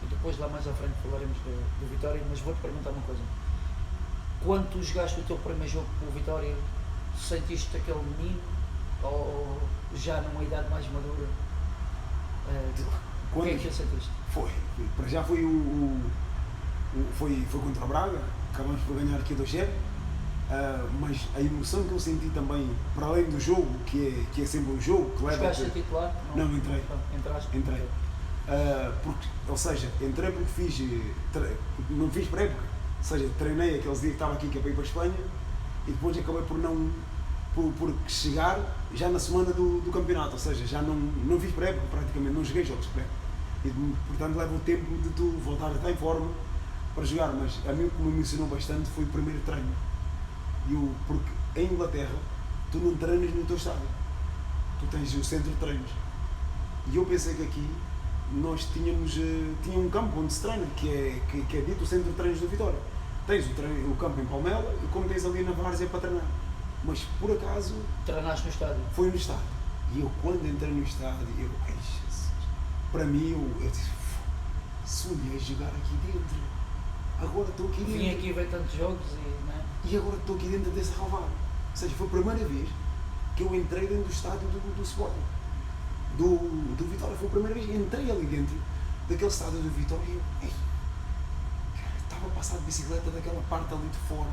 Speaker 1: e depois lá mais à frente falaremos do Vitória, mas vou-te perguntar uma coisa. Quando tu jogaste o teu primeiro jogo com o Vitória, sentiste aquele menino, ou já numa idade mais madura? O que é que sentiste?
Speaker 2: Para já foi foi contra o Braga, acabamos por ganhar aqui 2-0, mas a emoção que eu senti também, para além do jogo, que é sempre um jogo que leva.
Speaker 1: Jogaste a titular?
Speaker 2: Não, entrei.
Speaker 1: Entraste?
Speaker 2: Entrei. Ou seja, entrei porque não fiz pré-época, ou seja, treinei aqueles dias que estava aqui que é para ir para a Espanha, e depois acabei por chegar já na semana do campeonato, ou seja, já não fiz pré-época praticamente, não joguei jogos pré-época. E, portanto, leva o tempo de tu voltar a estar em forma para jogar, mas a mim o que me emocionou bastante foi o primeiro treino. Porque em Inglaterra tu não treinas no teu estádio, tu tens o centro de treinos. E eu pensei que aqui nós tinha um campo onde se treina, que é dito o centro de treinos do Vitória. Tens o campo em Palmela e como tens ali na Várzea para treinar. Mas por acaso
Speaker 1: Treinaste no estádio?
Speaker 2: foi no estádio. E eu quando entrei no estádio, para mim eu disse, sonhei jogar aqui dentro. Agora estou aqui dentro.
Speaker 1: Vim aqui ver tantos jogos
Speaker 2: E agora estou aqui dentro desse relvado. Ou seja, foi a primeira vez que eu entrei dentro do estádio do Sporting. Do Vitória. Foi a primeira vez que entrei ali dentro daquele estádio do Vitória e eu estava a passar de bicicleta daquela parte ali de fora,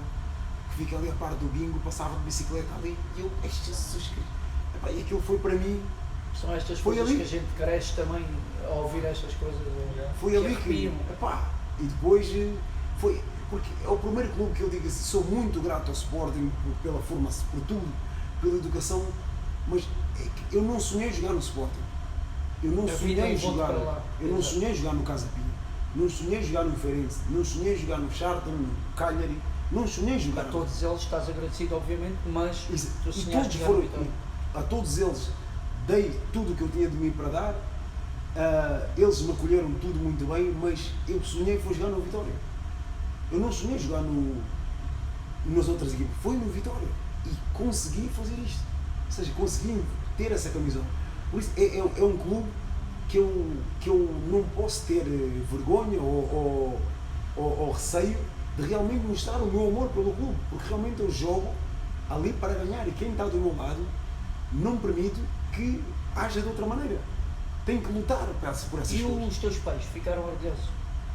Speaker 2: que fica ali a parte do bingo, passava de bicicleta ali e eu, Jesus Cristo. E aquilo foi para mim.
Speaker 1: São estas
Speaker 2: Foi
Speaker 1: coisas
Speaker 2: ali.
Speaker 1: que a gente cresce também ao ouvir estas coisas.
Speaker 2: Foi ali que.
Speaker 1: arrepiam.
Speaker 2: E depois foi. Porque é o primeiro clube que eu digo assim, sou muito grato ao Sporting pela formação, por tudo, pela educação, mas eu não sonhei jogar no Sporting. Eu não sonhei jogar. Eu não sonhei jogar no Casa Pia. Não sonhei jogar no Feirense. Não sonhei jogar no Charlton, no Cagliari. Não sonhei jogar.
Speaker 1: A todos eles estás agradecido, obviamente, mas tu
Speaker 2: E
Speaker 1: sonhaste
Speaker 2: todos
Speaker 1: jogar no
Speaker 2: foram,
Speaker 1: Vitória.
Speaker 2: a todos eles dei tudo o que eu tinha de mim para dar. Eles me acolheram tudo muito bem, mas eu sonhei foi jogar no Vitória. Eu não sonhei jogar nas outras equipes, foi no Vitória e consegui fazer isto, ou seja, consegui ter essa camisola. Por isso é um clube que eu não posso ter vergonha ou receio de realmente mostrar o meu amor pelo clube, porque realmente eu jogo ali para ganhar e quem está do meu lado não permite que haja de outra maneira. Tem que lutar por essas coisas.
Speaker 1: E os teus pais ficaram orgulhosos?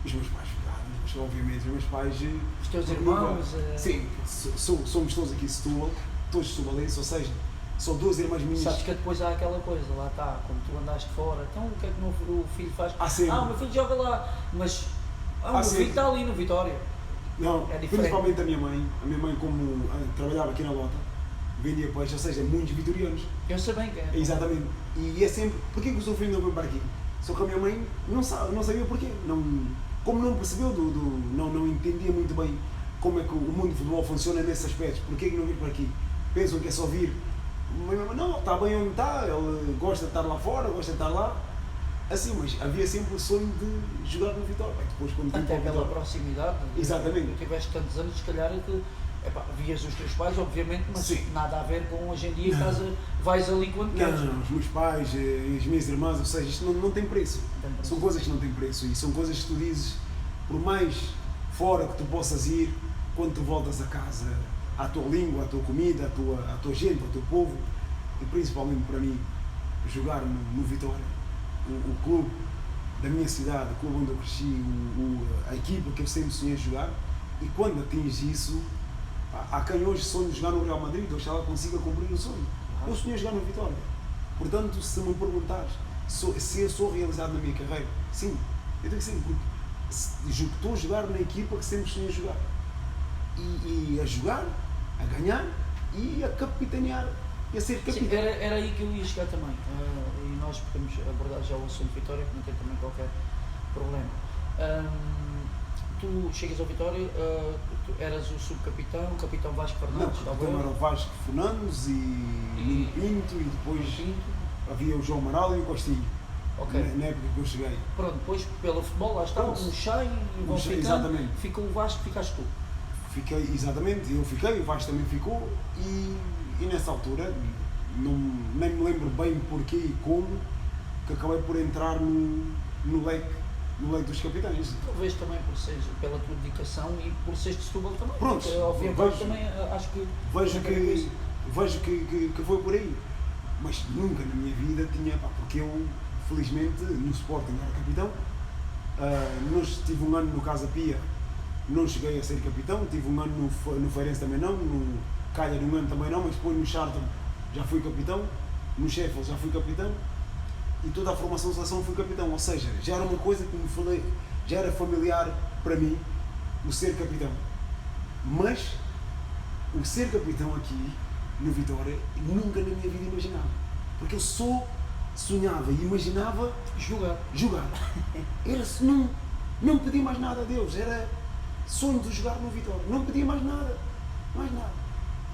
Speaker 2: Os meus pais ficaram, mas obviamente os meus pais...
Speaker 1: Os teus irmãos?
Speaker 2: Sim, somos todos aqui de Setúbal, todos setubalenses, ou seja, são duas irmãs minhas.
Speaker 1: Sabes que depois há aquela coisa, lá está, como tu andaste fora, então o que é que o meu filho faz?
Speaker 2: Sempre.
Speaker 1: O meu filho joga lá, mas o meu
Speaker 2: sempre.
Speaker 1: filho está ali no Vitória.
Speaker 2: Não,
Speaker 1: É diferente.
Speaker 2: principalmente a minha mãe como trabalhava aqui na Lota, vendia peixe, ou seja, muitos vitorianos.
Speaker 1: Eu sei bem que é.
Speaker 2: Exatamente. E é sempre, porquê que o seu filho não veio para aqui? Só que a minha mãe não sabia porquê. Como não percebeu, não entendia muito bem como é que o mundo do futebol funciona nesses aspectos, porquê que não veio para aqui? Pensam que é só vir. Mas não, está bem onde está, ele gosta de estar lá fora, gosta de estar lá. Assim, mas havia sempre o sonho de jogar no Vitória. Depois, quando
Speaker 1: Até pela proximidade.
Speaker 2: Exatamente.
Speaker 1: Tu tiveste tantos anos, se calhar, vias os teus pais, obviamente, mas
Speaker 2: Sim.
Speaker 1: nada a ver com hoje em dia, vais ali quando queres.
Speaker 2: Não, os meus pais, as minhas irmãs, ou seja, isto não tem preço. São coisas que não têm preço e são coisas que tu dizes, por mais fora que tu possas ir, quando tu voltas a casa, à tua língua, à tua comida, à tua gente, ao teu povo, e principalmente para mim, jogar no Vitória, o clube da minha cidade, o clube onde eu cresci, a equipa que eu sempre sonhei jogar, e quando atinges isso, há quem hoje sonhe jogar no Real Madrid, oxalá consiga cumprir o sonho. Eu sonhei jogar no Vitória. Portanto, se me perguntares se eu sou realizado na minha carreira, sim, eu digo sim, porque estou a jogar na equipa que sempre sonhei jogar. E a jogar, a ganhar e a capitanear, e a ser capitão.
Speaker 1: Sim, era aí que eu ia chegar também. E nós podemos abordar já o assunto Vitória, que não tem também qualquer problema. tu chegas ao Vitória, tu eras o subcapitão, o capitão Vasco
Speaker 2: Não,
Speaker 1: Fernandes,
Speaker 2: então
Speaker 1: talvez.
Speaker 2: era o Vasco Fernandes e Nuno Pinto e depois havia o João Amaral e o Costinho.
Speaker 1: Ok.
Speaker 2: Na época que eu cheguei.
Speaker 1: Pronto, depois pelo futebol, lá está,
Speaker 2: Pronto.
Speaker 1: o Chay e vão ficando,
Speaker 2: Exatamente.
Speaker 1: ficou o Vasco, ficaste tu.
Speaker 2: Fiquei, exatamente, eu fiquei, o Vasco também ficou e nessa altura, nem me lembro bem porquê e como, que acabei por entrar no leque dos capitães.
Speaker 1: Talvez também por seres, pela tua dedicação e por seres de Setúbal também.
Speaker 2: Pronto,
Speaker 1: Porque, ao fim e ao cabo,
Speaker 2: vejo-
Speaker 1: também acho que...
Speaker 2: Vejo que foi por aí, mas nunca na minha vida tinha, porque eu felizmente no Sporting era capitão, tive um ano no Casa Pia, não cheguei a ser capitão, tive um ano no Feirense também não, no Calha um ano também não, mas depois no Charlton já fui capitão, no Sheffield já fui capitão e toda a formação de seleção fui capitão, ou seja, já era uma coisa que já era familiar para mim o ser capitão, mas o ser capitão aqui no Vitória nunca na minha vida imaginava, porque eu só sonhava e imaginava jogar. Não pedia mais nada a Deus, era sonho de jogar no Vitória, não pedia mais nada.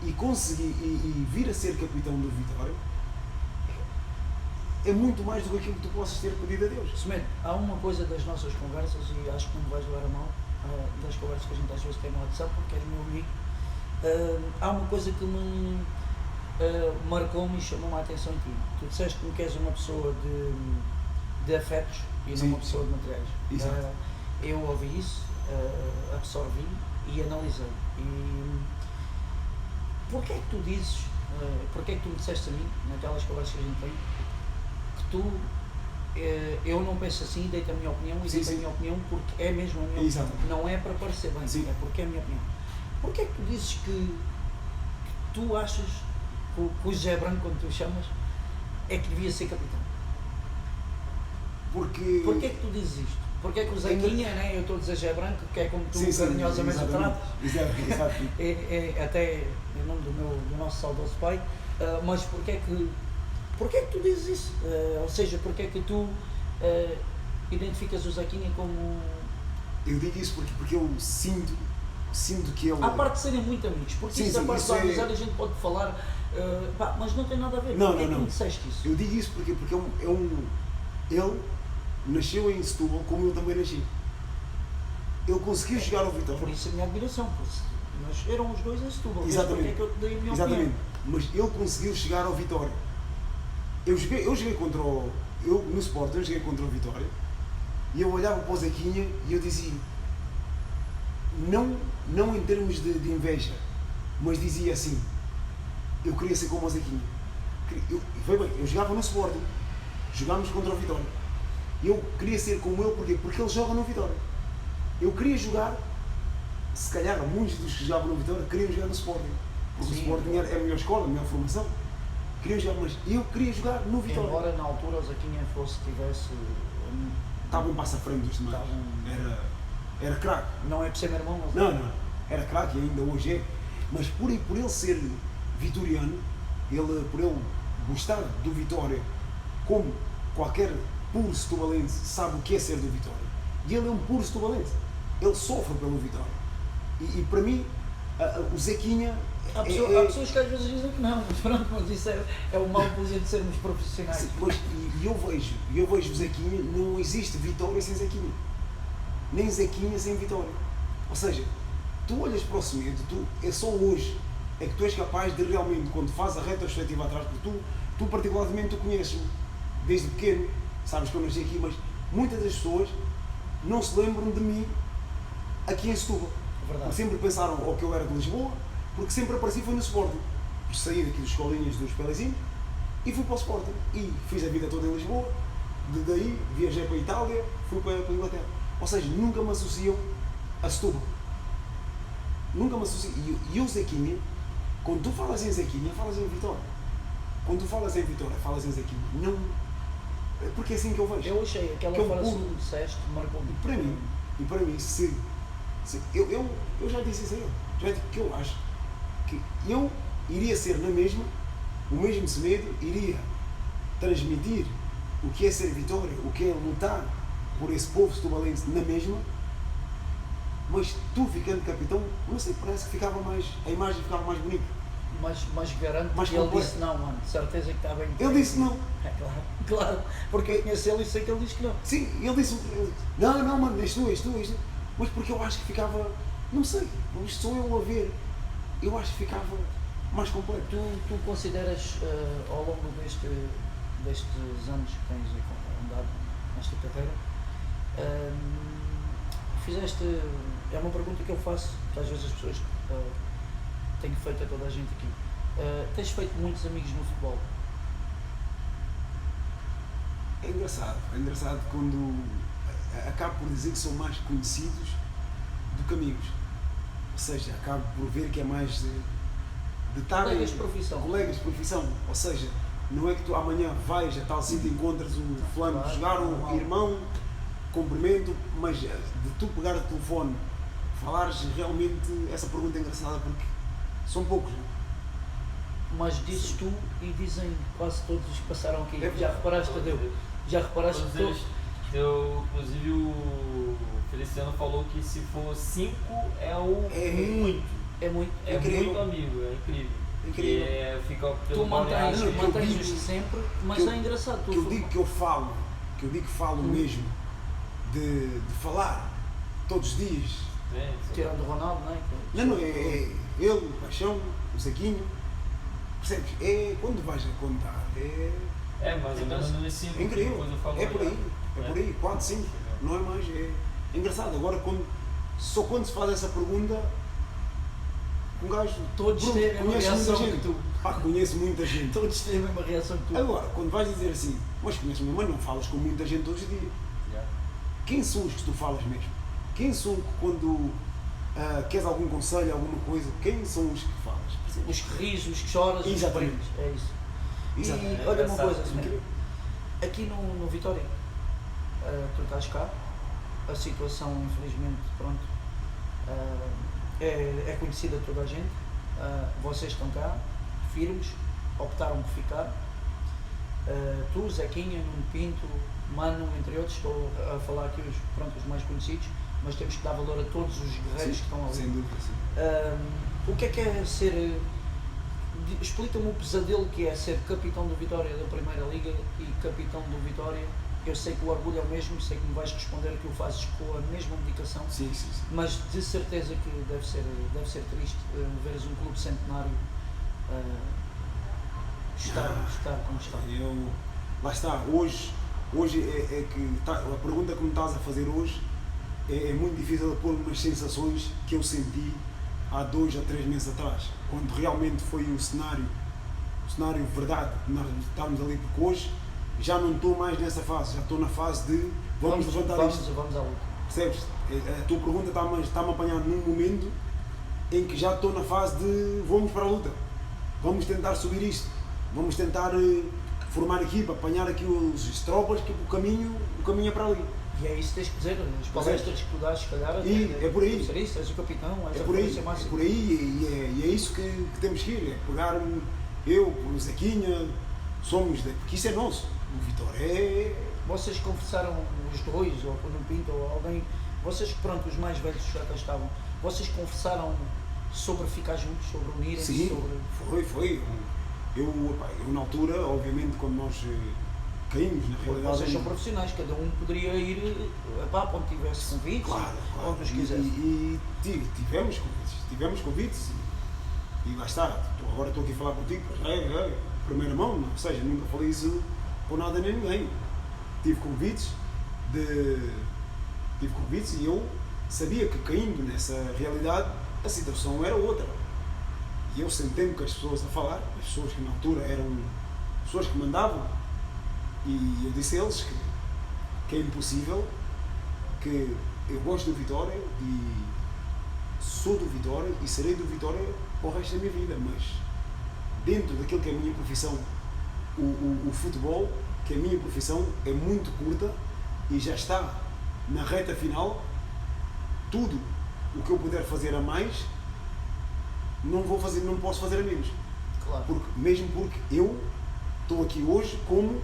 Speaker 2: E consegui e vir a ser capitão do Vitória é muito mais do que aquilo que tu possas ter pedido a Deus.
Speaker 1: Semedo, há uma coisa das nossas conversas, e acho que não me vais levar a mal, das conversas que a gente às vezes tem no WhatsApp, porque és meu amigo, há uma coisa que me marcou-me e chamou-me a atenção em ti. Tu disseste-me que és uma pessoa de afetos e não
Speaker 2: Sim.
Speaker 1: uma pessoa de materiais.
Speaker 2: Exato.
Speaker 1: Eu ouvi isso, absorvi e analisei. E porquê é que tu dizes, porquê é que tu me disseste a mim, naquelas conversas que a gente tem, que tu, eu não penso assim, dei-te a minha opinião e
Speaker 2: Sim,
Speaker 1: dei-te a
Speaker 2: sim.
Speaker 1: minha opinião porque é mesmo a minha
Speaker 2: Exato.
Speaker 1: opinião. Não é para parecer bem,
Speaker 2: Sim.
Speaker 1: é porque é a minha opinião. Porquê é que tu dizes que tu achas que o Zé Branco, como tu chamas, é que devia ser capitão?
Speaker 2: Porque
Speaker 1: Porquê é que tu dizes isto? Porquê é que o Zequinha, né? Eu estou a dizer Zé Branco, que é como tu carinhosamente o tratas,
Speaker 2: Exato.
Speaker 1: até em nome do nosso saudoso pai, mas porquê é que tu dizes isso? Ou seja, porquê é que tu identificas o Zequinha como...
Speaker 2: Eu digo isso porque eu sinto que ele...
Speaker 1: À parte de serem muito amigos, porque
Speaker 2: Sim,
Speaker 1: isso, a
Speaker 2: sim,
Speaker 1: parte
Speaker 2: isso
Speaker 1: da
Speaker 2: é-
Speaker 1: amizade a gente pode falar, mas não tem nada a ver.
Speaker 2: Não,
Speaker 1: Porquê é que
Speaker 2: não.
Speaker 1: tu me disseste isso?
Speaker 2: Eu digo isso porque ele nasceu em Setúbal como eu também nasci. Ele conseguiu chegar ao
Speaker 1: Por
Speaker 2: Vitória.
Speaker 1: isso a minha admiração, mas eram os dois em Setúbal.
Speaker 2: Exatamente.
Speaker 1: Porque é que eu te dei a minha
Speaker 2: Exatamente.
Speaker 1: opinião?
Speaker 2: Mas ele conseguiu chegar ao Vitória. Eu joguei contra o... no Sporting, eu joguei contra o Vitória e eu olhava para o Zequinha e eu dizia, não em termos de inveja, mas dizia assim, eu queria ser como o Zequinha. Eu jogava no Sporting, jogámos contra o Vitória. Eu queria ser como ele, porquê? Porque ele joga no Vitória. Eu queria jogar, se calhar muitos dos que jogavam no Vitória queriam jogar no Sporting. Porque
Speaker 1: Sim,
Speaker 2: o Sporting era a melhor escola, a melhor formação. Queriam jogar, mas eu queria jogar no Vitória.
Speaker 1: Embora na altura o Zequinha tivesse...
Speaker 2: Estava um passo à frente dos demais. Era craque.
Speaker 1: Não é por ser meu irmão, mas...
Speaker 2: Não. Era craque e ainda hoje é. Mas por ele ser vitoriano, por ele gostar do Vitória, como qualquer puro setubalense sabe o que é ser do Vitória. E ele é um puro setubalense. Ele sofre pelo Vitória. E para mim, o Zequinha...
Speaker 1: Há pessoas que às vezes dizem que não, mas pronto, mas isso é o mal de sermos profissionais.
Speaker 2: Sim, mas eu vejo o Zequinha, não existe Vitória sem Zequinha. Nem Zequinha sem Vitória. Ou seja, tu olhas para o Semedo, é só hoje é que tu és capaz de realmente, quando fazes a retrospectiva atrás, porque tu particularmente tu conheces-me desde pequeno, sabes que eu nasci aqui, mas muitas das pessoas não se lembram de mim aqui em Setúbal.
Speaker 1: Verdade.
Speaker 2: Sempre pensaram ou que eu era de Lisboa, porque sempre apareci foi no Sporting. Saí daqui dos escolinhas dos Pelezinhos e fui para o Sporting. E fiz a vida toda em Lisboa, daí viajei para a Itália, fui para a Inglaterra. Ou seja, nunca me associam a Setúbal. Nunca me associam. E o Zequinha, quando tu falas em Zequinha, falas em Vitória. Quando tu falas em Vitória, falas em Zequinha. Não. Porque é assim que eu vejo.
Speaker 1: Eu achei aquela
Speaker 2: Que é um
Speaker 1: frase que
Speaker 2: puro.
Speaker 1: tu disseste, marcou-me.
Speaker 2: E para mim, se eu já disse isso a ele. Já disse que eu acho que eu iria ser na mesma, o mesmo Semedo, iria transmitir o que é ser Vitória, o que é lutar por esse povo setubalense na mesma, mas tu ficando capitão, não sei, parece que a imagem ficava mais bonita.
Speaker 1: Mas garanto
Speaker 2: Mais
Speaker 1: que ele
Speaker 2: completo.
Speaker 1: disse não, mano, de certeza que está bem.
Speaker 2: Ele disse não.
Speaker 1: É claro, porque eu conheço ele e sei que ele diz que não.
Speaker 2: Sim, ele disse, não, mano, és tu. Mas porque eu acho que ficava, não sei, isto sou eu a ver, eu acho que ficava mais completo.
Speaker 1: Tu consideras, ao longo destes anos que tens andado nesta carreira, fizeste, é uma pergunta que eu faço, que às vezes as pessoas tenho feito a toda a gente aqui, tens feito muitos amigos no futebol?
Speaker 2: É engraçado quando acabo por dizer que são mais conhecidos do que amigos, ou seja, acabo por ver que é mais de estar
Speaker 1: Colegas de profissão.
Speaker 2: Colegas de profissão, ou seja, não é que tu amanhã vais a tal sítio e encontras um fulano
Speaker 1: Claro,
Speaker 2: jogar, um
Speaker 1: normal.
Speaker 2: irmão, cumprimento, mas de tu pegar o telefone, falares realmente, essa pergunta é engraçada porque são poucos.
Speaker 1: Mas dizes tu e dizem quase todos os que passaram aqui.
Speaker 2: É
Speaker 1: Já reparaste, Tadeu? Já reparaste que todos?
Speaker 3: Inclusive o Feliciano falou que se for 5 é muito.
Speaker 1: É muito.
Speaker 3: É
Speaker 2: incrível.
Speaker 3: muito amigo, é incrível.
Speaker 2: Incrível.
Speaker 3: E fica
Speaker 1: Tu
Speaker 3: pelo balneário.
Speaker 1: mantens-os sempre, mas é engraçado.
Speaker 2: Que eu digo que eu falo mesmo de falar todos os dias.
Speaker 1: Tirando o Ronaldo, não é?
Speaker 2: Não, é ele, o Paixão, o Zequinho, percebes? É quando vais a contar,
Speaker 3: É mais ou menos nesse 5.
Speaker 2: é incrível, é por aí, 4, 5, não é mais, é engraçado. Agora, só quando se faz essa pergunta, um gajo,
Speaker 1: Todos
Speaker 2: Bruno,
Speaker 1: têm a mesma
Speaker 2: conhece muita
Speaker 1: reação
Speaker 2: gente.
Speaker 1: que tu.
Speaker 2: Conheço muita gente.
Speaker 1: Todos têm a mesma reação que tu.
Speaker 2: Agora, quando vais dizer assim, mas conheces-me, mas não falas com muita gente todos os dias. Quem são os que tu falas mesmo? Quem são que quando queres algum conselho, alguma coisa, quem são os que falas?
Speaker 1: Os que rires, os que choras, os que
Speaker 2: Exatamente.
Speaker 1: brindes. É isso.
Speaker 2: Exatamente.
Speaker 1: E olha uma
Speaker 3: engraçado,
Speaker 1: coisa,
Speaker 2: incrível.
Speaker 1: aqui no Vitória, tu estás cá, a situação infelizmente, pronto, é conhecida de toda a gente, vocês estão cá, firmes, optaram por ficar, tu, Zequinha, Nuno Pinto, Mano, entre outros, estou a falar aqui os mais conhecidos, mas temos que dar valor a todos os guerreiros que estão ali.
Speaker 2: Sem dúvida, sim.
Speaker 1: O que é ser, explica-me o pesadelo que é ser capitão do Vitória da Primeira Liga e capitão do Vitória. Eu sei que o orgulho é o mesmo, sei que me vais responder que o fazes com a mesma dedicação,
Speaker 2: Sim.
Speaker 1: mas de certeza que deve ser triste veres um clube centenário estar como está.
Speaker 2: Lá está, hoje é que a pergunta que me estás a fazer hoje é muito difícil de pôr umas sensações que eu senti há 2 a 3 meses atrás, quando realmente foi o cenário verdade, nós estávamos ali, porque hoje já não estou mais nessa fase, já estou na fase de vamos levantar isto.
Speaker 1: Vamos à luta.
Speaker 2: Percebes? A tua pergunta está-me a apanhar num momento em que já estou na fase de vamos para a luta, vamos tentar subir isto, vamos tentar formar equipa, apanhar aqui os tropas, que o caminho é para ali.
Speaker 1: E é isso que tens que dizer, as palestras que tu dás, se calhar,
Speaker 2: E é por aí.
Speaker 1: ser isso, és o capitão, és
Speaker 2: É
Speaker 1: a
Speaker 2: por aí,
Speaker 1: referência máxima.
Speaker 2: e é isso que temos que ir, é pegar eu, o Zequinha, somos, porque isso é nosso, o Vitória é...
Speaker 1: Vocês conversaram, os dois, ou o Nuno Pinto, ou alguém, vocês, pronto, os mais velhos já cá estavam, vocês conversaram sobre ficar juntos, sobre unirem-se,
Speaker 2: Sim,
Speaker 1: sobre...
Speaker 2: foi. Eu na altura, obviamente, quando nós caímos, na realidade...
Speaker 1: Vocês são profissionais, cada um poderia ir para onde tivesse convites,
Speaker 2: Claro.
Speaker 1: onde nos quisesse.
Speaker 2: E tivemos convites e lá está, agora estou aqui a falar contigo, primeira mão, ou seja, nunca falei isso por nada nem ninguém. Tive convites e eu sabia que caindo nessa realidade a situação era outra. E eu sentei-me com as pessoas a falar, as pessoas que na altura eram pessoas que mandavam, e eu disse a eles que é impossível, que eu gosto do Vitória e sou do Vitória e serei do Vitória para o resto da minha vida, mas dentro daquilo que é a minha profissão, o futebol, que é a minha profissão, é muito curta e já está na reta final. Tudo o que eu puder fazer a mais, não posso fazer a menos.
Speaker 1: Claro.
Speaker 2: Mesmo porque eu estou aqui hoje como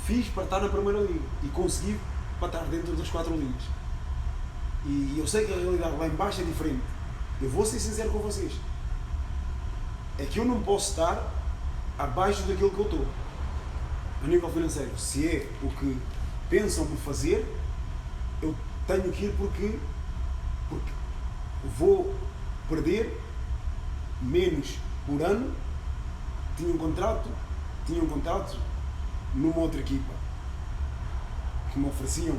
Speaker 2: fiz para estar na Primeira Liga e consegui para estar dentro das 4 linhas. E eu sei que a realidade lá embaixo é diferente. Eu vou ser sincero com vocês. É que eu não posso estar abaixo daquilo que eu estou. A nível financeiro. Se é o que pensam-me fazer, eu tenho que ir porque vou perder menos por ano. Tinha um contrato numa outra equipa que me ofereciam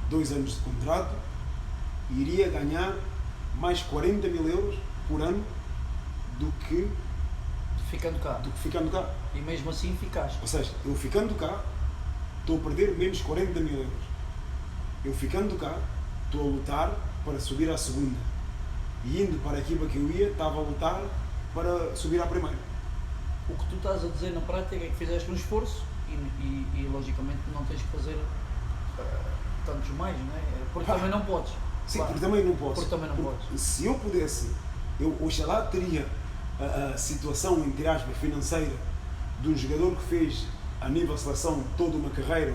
Speaker 2: 2 anos de contrato e iria ganhar mais 40 mil euros por ano do que
Speaker 1: Ficando cá.
Speaker 2: cá.
Speaker 1: E mesmo assim ficaste.
Speaker 2: Ou seja, eu ficando cá, estou a perder menos 40 mil euros. Eu ficando cá, estou a lutar para subir à segunda. E indo para a equipa que eu ia, estava a lutar para subir à primeira.
Speaker 1: O que tu estás a dizer na prática é que fizeste um esforço e logicamente não tens que fazer tantos mais, não é? Porque também não podes.
Speaker 2: Sim,
Speaker 1: Claro.
Speaker 2: porque também não posso.
Speaker 1: Porque também não podes.
Speaker 2: Se eu pudesse, eu oxalá teria a situação, entre aspas, financeira de um jogador que fez a nível de seleção toda uma carreira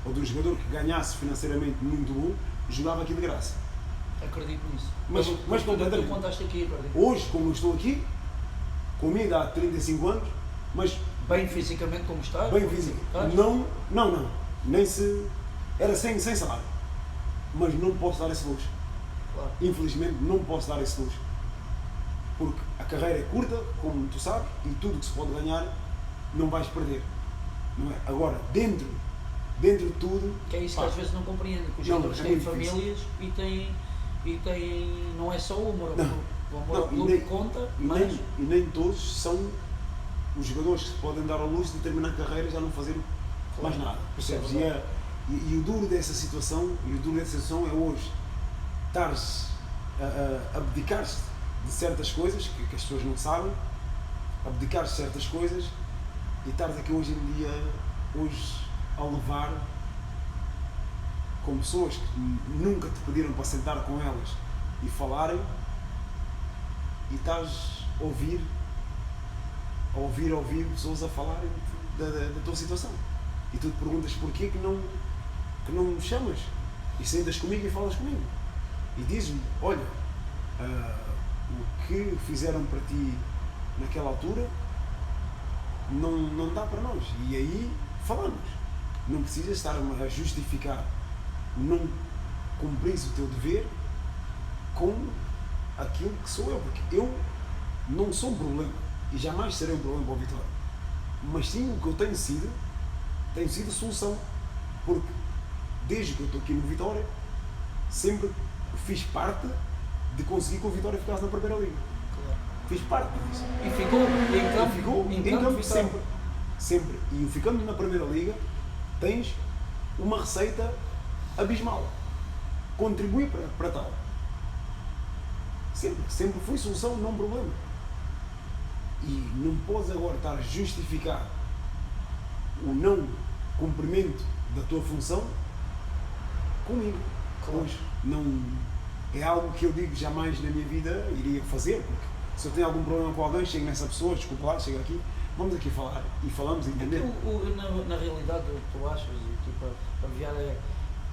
Speaker 2: ou de um jogador que ganhasse financeiramente muito bom, jogava aqui de graça.
Speaker 1: Acredito nisso.
Speaker 2: Mas
Speaker 1: tu
Speaker 2: completamente.
Speaker 1: contaste aqui, acredito.
Speaker 2: Hoje, como eu estou aqui, comigo há 35 anos, mas
Speaker 1: Bem fisicamente como estás?
Speaker 2: bem físico.
Speaker 1: Estás?
Speaker 2: Não, nem se... Era sem salário. Mas não posso dar esse luxo.
Speaker 1: Claro.
Speaker 2: Infelizmente não posso dar esse luxo. Porque a carreira é curta, como tu sabes, e tudo que se pode ganhar não vais perder. Não é? Agora, dentro de tudo...
Speaker 1: Que é isso que às vezes não compreendo, que os
Speaker 2: Não,
Speaker 1: jogadores
Speaker 2: é
Speaker 1: têm
Speaker 2: muito
Speaker 1: famílias e têm, não é só o amor ao
Speaker 2: e
Speaker 1: clube
Speaker 2: nem-
Speaker 1: que conta,
Speaker 2: e
Speaker 1: mas
Speaker 2: nem todos são os jogadores que se podem dar ao luxo de terminar a carreira e já não fazer mais nada. Percebes?
Speaker 1: Isso é verdade.
Speaker 2: E o duro dessa situação é hoje estares a abdicar-te de certas coisas que as pessoas não sabem, abdicar-te de certas coisas e estares aqui hoje em dia a levar com pessoas que nunca te pediram para sentar com elas e falarem e estás a ouvir pessoas a falarem da tua situação e tu te perguntas porquê que não me chamas e sentas comigo e falas comigo e dizes-me, olha, o que fizeram para ti naquela altura não dá para nós, e aí falamos. Não precisas estar a justificar não cumprir o teu dever com aquilo que sou eu, porque eu não sou um problema e jamais serei um problema para o Vitória, mas sim o que eu tenho sido solução, porque desde que eu estou aqui no Vitória sempre fiz parte de conseguir que o Vitória ficasse na primeira liga.
Speaker 1: claro.
Speaker 2: Fiz parte disso.
Speaker 1: E ficou em campo Vitória.
Speaker 2: sempre. E ficando na primeira liga, tens uma receita abismal. Contribui para tal. Sempre foi solução, não problema. E não podes agora estar a justificar o não cumprimento da tua função comigo.
Speaker 1: Claro.
Speaker 2: Hoje não é algo que eu digo jamais na minha vida iria fazer, porque se eu tenho algum problema com alguém, chego nessa pessoa, desculpa lá, chega aqui, vamos aqui falar e falamos, entender?
Speaker 1: Na realidade o que tu achas, e, tipo, a viada é,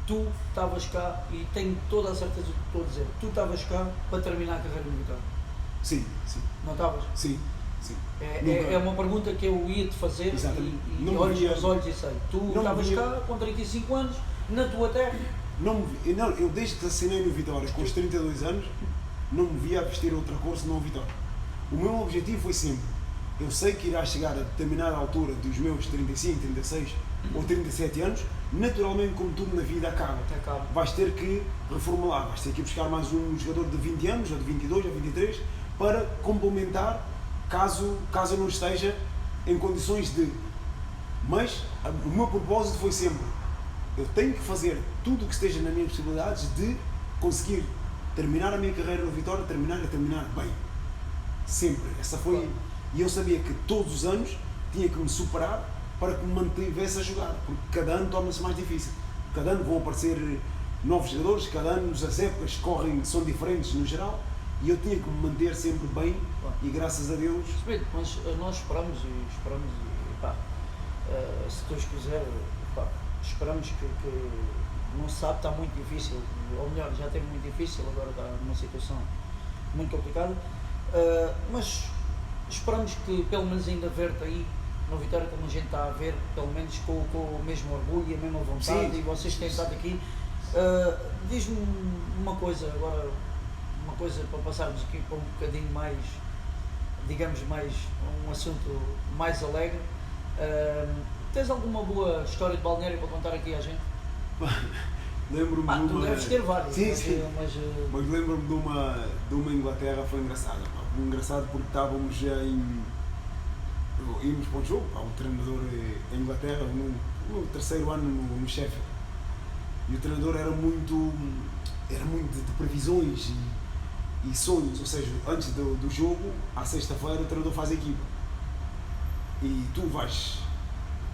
Speaker 1: tu estavas cá e tenho toda a certeza do que estou a dizer, tu estavas cá para terminar a carreira no Vitória,
Speaker 2: Sim.
Speaker 1: não estavas?
Speaker 2: Sim.
Speaker 1: É uma pergunta que eu ia te fazer
Speaker 2: Exatamente.
Speaker 1: e
Speaker 2: Não
Speaker 1: olhos
Speaker 2: via-
Speaker 1: nos olhos e sei, tu
Speaker 2: não
Speaker 1: estavas
Speaker 2: via-
Speaker 1: cá com 35 anos, na tua terra,
Speaker 2: Eu desde que assinei no Vitória, com os 32 anos, não me via a vestir outra cor senão o Vitória. O meu objetivo foi sempre, eu sei que irá chegar a determinada altura dos meus 35, 36 ou 37 anos, naturalmente, como tudo na vida acaba.
Speaker 1: acaba.
Speaker 2: Vais ter que reformular, vais ter que ir buscar mais um jogador de 20 anos, ou de 22, ou 23, para complementar, caso eu não esteja em condições de... Mas o meu propósito foi sempre, eu tenho que fazer tudo o que esteja nas minhas possibilidades de conseguir terminar a minha carreira no Vitória, terminar bem. Sempre. Essa foi...
Speaker 1: Claro.
Speaker 2: E eu sabia que todos os anos tinha que me superar para que me mantivesse a jogar, porque cada ano torna-se mais difícil. Cada ano vão aparecer novos jogadores, cada ano as épocas são diferentes no geral, e eu tinha que me manter sempre bem,
Speaker 1: Claro.
Speaker 2: e graças a Deus...
Speaker 1: Mas nós esperamos e pá, se Deus quiser, pá, esperamos que não se sabe, está muito difícil, ou melhor, já teve muito difícil, agora está numa situação muito complicada, mas esperamos que pelo menos ainda ver-te aí no Vitória, como a gente está a ver, pelo menos com o mesmo orgulho e a mesma vontade, e vocês têm estado aqui. Diz-me uma coisa agora, uma coisa para passarmos aqui para um bocadinho mais, digamos, mais um assunto mais alegre. Tens alguma boa história de balneário para contar aqui à gente?
Speaker 2: Lembro-me de uma...
Speaker 1: Tu deves ter várias,
Speaker 2: sim.
Speaker 1: mas
Speaker 2: lembro-me de uma Inglaterra, foi engraçada. Engraçado porque estávamos já íamos para um jogo, o treinador em Inglaterra, no terceiro ano no Sheffield. E o treinador era muito de previsões e sonhos, ou seja, antes do jogo, à sexta-feira, o treinador faz a equipa. E tu vais,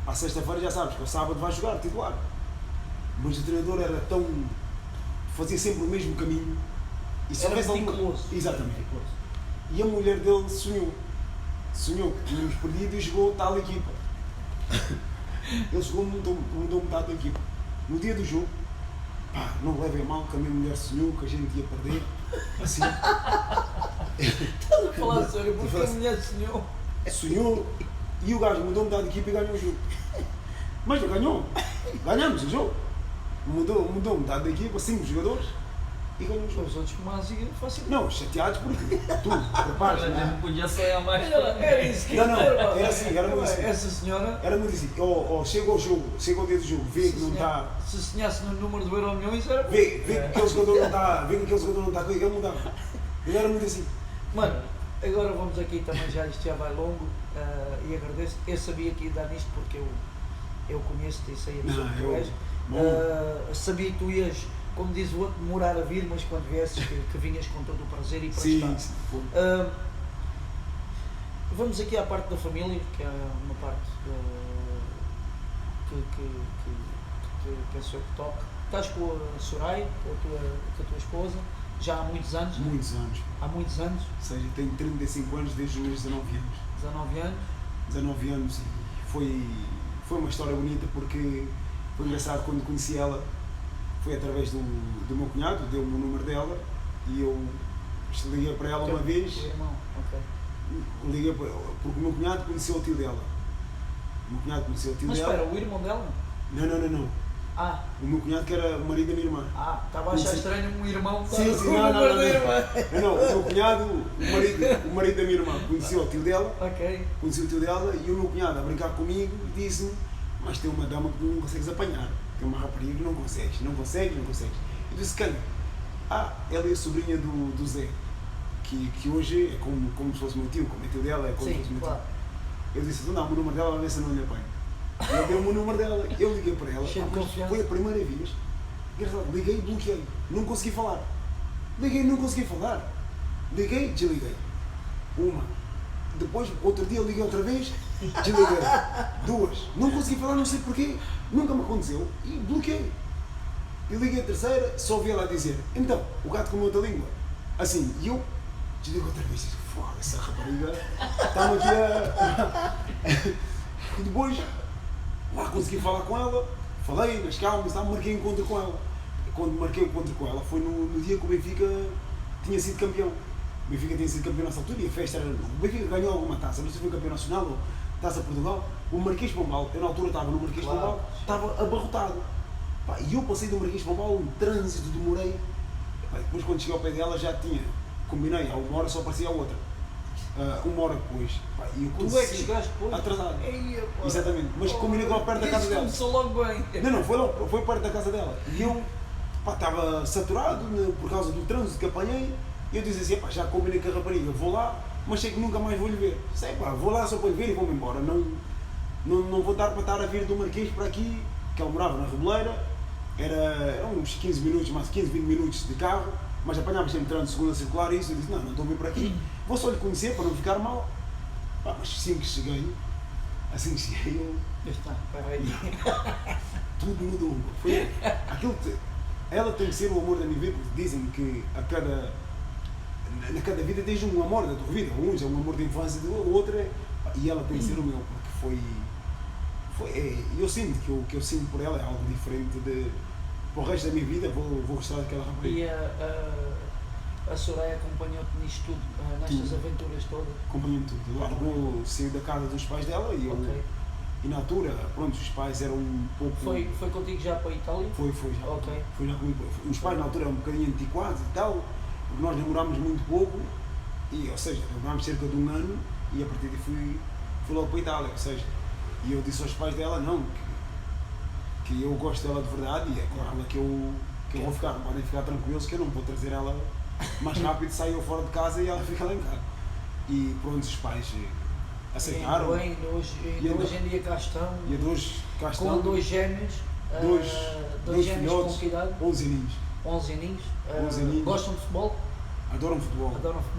Speaker 2: à sexta-feira já sabes que ao sábado vais jogar titular. Mas o treinador era tão... fazia sempre o mesmo caminho. E se
Speaker 1: era
Speaker 2: houvesse
Speaker 1: meticuloso.
Speaker 2: Exatamente. E a mulher dele sonhou que tínhamos perdido e jogou tal equipa. Ele jogou, mudou metade da equipa. No dia do jogo, não levem a mal que a minha mulher sonhou que a gente ia perder. Assim.
Speaker 1: Estás a falar sério, porque a mulher
Speaker 2: sonhou e o gajo mudou metade da equipa e ganhou o jogo. Mas ganhamos o jogo. Mudou metade da equipa, 5 jogadores e ganhou o jogo.
Speaker 1: Os outros como assim, fácil.
Speaker 2: Não, chateados porque tu preparas.
Speaker 3: Não podia sonhar mais.
Speaker 1: Era isso que
Speaker 2: era assim, era muito assim.
Speaker 1: Essa senhora.
Speaker 2: Era muito assim. Chega ao jogo, chega ao dia do jogo, vê que não está.
Speaker 1: Se sonhasse no número do Euro Milhões, era.
Speaker 2: Vê que aquele jogador não está. Vê que aquele jogador não está. Ele mudava. Ele era muito assim.
Speaker 1: Mano, agora vamos aqui também, isto já vai longo e agradeço. Eu sabia que ia dar nisto porque eu conheço-te e sei a pessoa que tu és. Sabia que tu ias, como diz o outro, demorar a vir, mas quando viesses que vinhas com todo o prazer e para estar. Vamos aqui à parte da família, que é uma parte que penso eu que toque. Estás com a Soraya, com a tua esposa, já há muitos anos?
Speaker 2: Muitos anos.
Speaker 1: Há muitos anos?
Speaker 2: Ou seja, tenho 35 anos desde os meus 19 anos.
Speaker 1: 19 anos?
Speaker 2: 19 anos e foi uma história bonita porque foi engraçado quando conheci ela, foi através do meu cunhado, deu-me o número dela e eu liguei para ela uma vez.
Speaker 1: Irmão, ok.
Speaker 2: Liguei para ela, porque o meu cunhado conheceu o tio dela.
Speaker 1: Mas espera, o irmão dela?
Speaker 2: Não. O meu cunhado que era o marido da minha irmã.
Speaker 1: Estava a achar estranho um irmão para
Speaker 2: sim,
Speaker 1: o número da irmã.
Speaker 2: Não, o meu cunhado, o marido da minha irmã, conheceu o tio dela.
Speaker 1: Ok.
Speaker 2: Conheceu o tio dela e o meu cunhado a brincar comigo e disse-me: mas tem uma dama que tu não consegues apanhar. Tem uma rapariga que não consegues. Eu disse: quem? Ela é a sobrinha do Zé, que hoje é como se fosse meu tio, como é tio dela, é como se fosse meu tio. Eu disse: então dá-me o número dela, a ver se eu não lhe apanho. Ele deu-me o número dela, eu liguei para ela, foi a primeira vez. Liguei e bloqueei, não consegui falar. Liguei, desliguei. Uma. Depois, outro dia, liguei outra vez, desliguei. 2. Não consegui falar, não sei porquê, nunca me aconteceu e bloqueei. E liguei a terceira, só ouvi ela dizer: então, o gato comeu outra língua. Assim, e eu desliguei outra vez. Foda, essa rapariga está-me aqui a. E depois, lá consegui falar com ela, falei nas calmas, marquei encontro com ela. E quando marquei o encontro com ela foi no dia que o Benfica tinha sido campeão. O Benfica tinha sido campeão nessa altura e a festa era... O Benfica ganhou alguma taça, não sei se foi campeão nacional ou Taça Portugal. O Marquês de Pombal, eu na altura estava no Marquês de Pombal, estava abarrotado. E eu passei do Marquês de Pombal, um trânsito, demorei. Depois quando cheguei ao pé dela já tinha, combinei, há uma hora só aparecia a outra. Uma hora depois. E eu
Speaker 1: tu é que chegaste depois?
Speaker 2: Atrasado. Exatamente, mas combinei lá perto da casa dela.
Speaker 1: Começou logo bem.
Speaker 2: Não, foi perto da casa dela. E eu estava saturado por causa do trânsito que apanhei. E eu disse assim: já combinei com a rapariga, vou lá, mas sei que nunca mais vou lhe ver. Vou lá só para lhe ver e vou-me embora. Não vou dar para estar a vir do Marquês para aqui, que ela morava na Reboleira. Era uns 15 minutos, mais 15, 20 minutos de carro, mas apanhava sempre trânsito segunda circular e isso. Eu disse: não estou a vir para aqui, vou só lhe conhecer para não ficar mal. Mas assim que cheguei, eu... Tudo mudou. Foi aquilo que... Ela tem que ser o amor da minha vida, porque dizem que na cada vida tens um amor da tua vida. Uns é um amor de infância, o outro é... E ela tem que ser o meu, porque eu sinto que o que eu sinto por ela é algo diferente para o resto da minha vida vou gostar daquela rapariga.
Speaker 1: E a Soraya acompanhou-te nisto tudo, nestas aventuras todas?
Speaker 2: Acompanhou-me tudo. Largou, saiu da casa dos pais dela e eu.
Speaker 1: Ok.
Speaker 2: E na altura, pronto, os pais eram um pouco.
Speaker 1: Foi contigo já para a Itália?
Speaker 2: Foi já.
Speaker 1: Ok.
Speaker 2: Foi já comigo. Os pais na altura eram um bocadinho antiquados e tal, porque nós namorámos muito pouco, ou seja, namorámos cerca de um ano e a partir daí fui logo para a Itália, ou seja, e eu disse aos pais dela, não, que eu gosto dela de verdade e é com ela que eu vou ficar, podem ficar tranquilos que eu não vou trazer ela mais rápido, sair eu fora de casa e ela fica lá em casa. E pronto, os pais aceitaram.
Speaker 1: Ainda hoje em dia cá estão,
Speaker 2: E hoje cá estão.
Speaker 1: com dois gêmeos,
Speaker 2: dois
Speaker 1: gêmeos
Speaker 2: filhotes,
Speaker 1: com que idade?
Speaker 2: 11 aninhos.
Speaker 1: 11 aninhos.
Speaker 2: 11 aninhos.
Speaker 1: Gostam de futebol?
Speaker 2: Adoram futebol.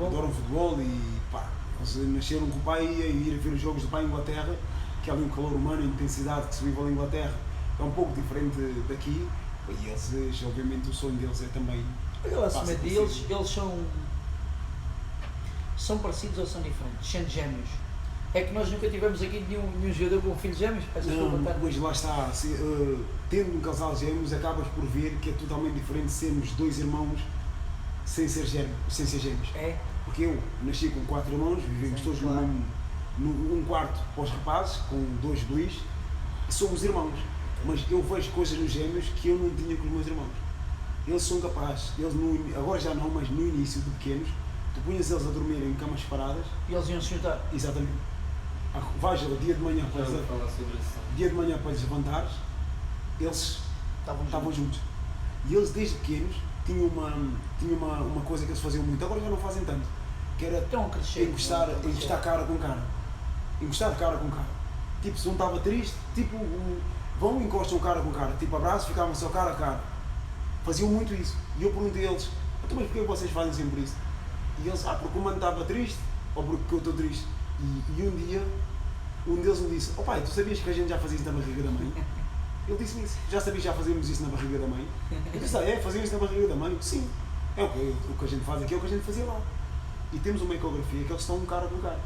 Speaker 2: Adoram futebol e pá, eles nasceram com o pai e ir ver os jogos do pai em Inglaterra, que é ali um calor humano, a intensidade que se vive ali em Inglaterra é um pouco diferente daqui e eles, obviamente, o sonho deles é também.
Speaker 1: Olha lá, se eles são parecidos ou são diferentes, sendo gêmeos? É que nós nunca tivemos aqui nenhum jogador com filhos gêmeos?
Speaker 2: Não, mas lá está, tendo um casal de gêmeos acabas por ver que é totalmente diferente sermos dois irmãos sem ser gêmeos.
Speaker 1: É?
Speaker 2: Porque eu nasci com 4 irmãos, vivemos todos
Speaker 1: claro.
Speaker 2: num quarto para os rapazes, com 2 belis, e somos irmãos. Mas eu vejo coisas nos gêmeos que eu não tinha com os meus irmãos. Eles são capazes, agora já não, mas no início de pequenos, tu punhas eles a dormir em camas separadas.
Speaker 1: E eles iam se juntar?
Speaker 2: Exatamente. Vais ao dia de manhã para lhes levantares, eles estavam juntos. E eles desde pequenos tinham uma coisa que eles faziam muito, agora já não fazem tanto, que era encostar cara com cara. Encostar cara com cara. Tipo, se um estava triste, tipo, vão e encostam cara com cara, tipo abraço, ficavam só cara a cara. Faziam muito isso. E eu perguntei a eles, então, mas porquê vocês fazem sempre isso? E eles, porque o mano estava triste, ou porque eu estou triste. E um dia, um deles me disse, pai, tu sabias que a gente já fazia isso na barriga da mãe? Ele disse-me isso, já sabias que já fazíamos isso na barriga da mãe? Eu disse, fazíamos isso na barriga da mãe? Sim, o que a gente faz aqui é o que a gente fazia lá. E temos uma ecografia que eles estão cara com cara.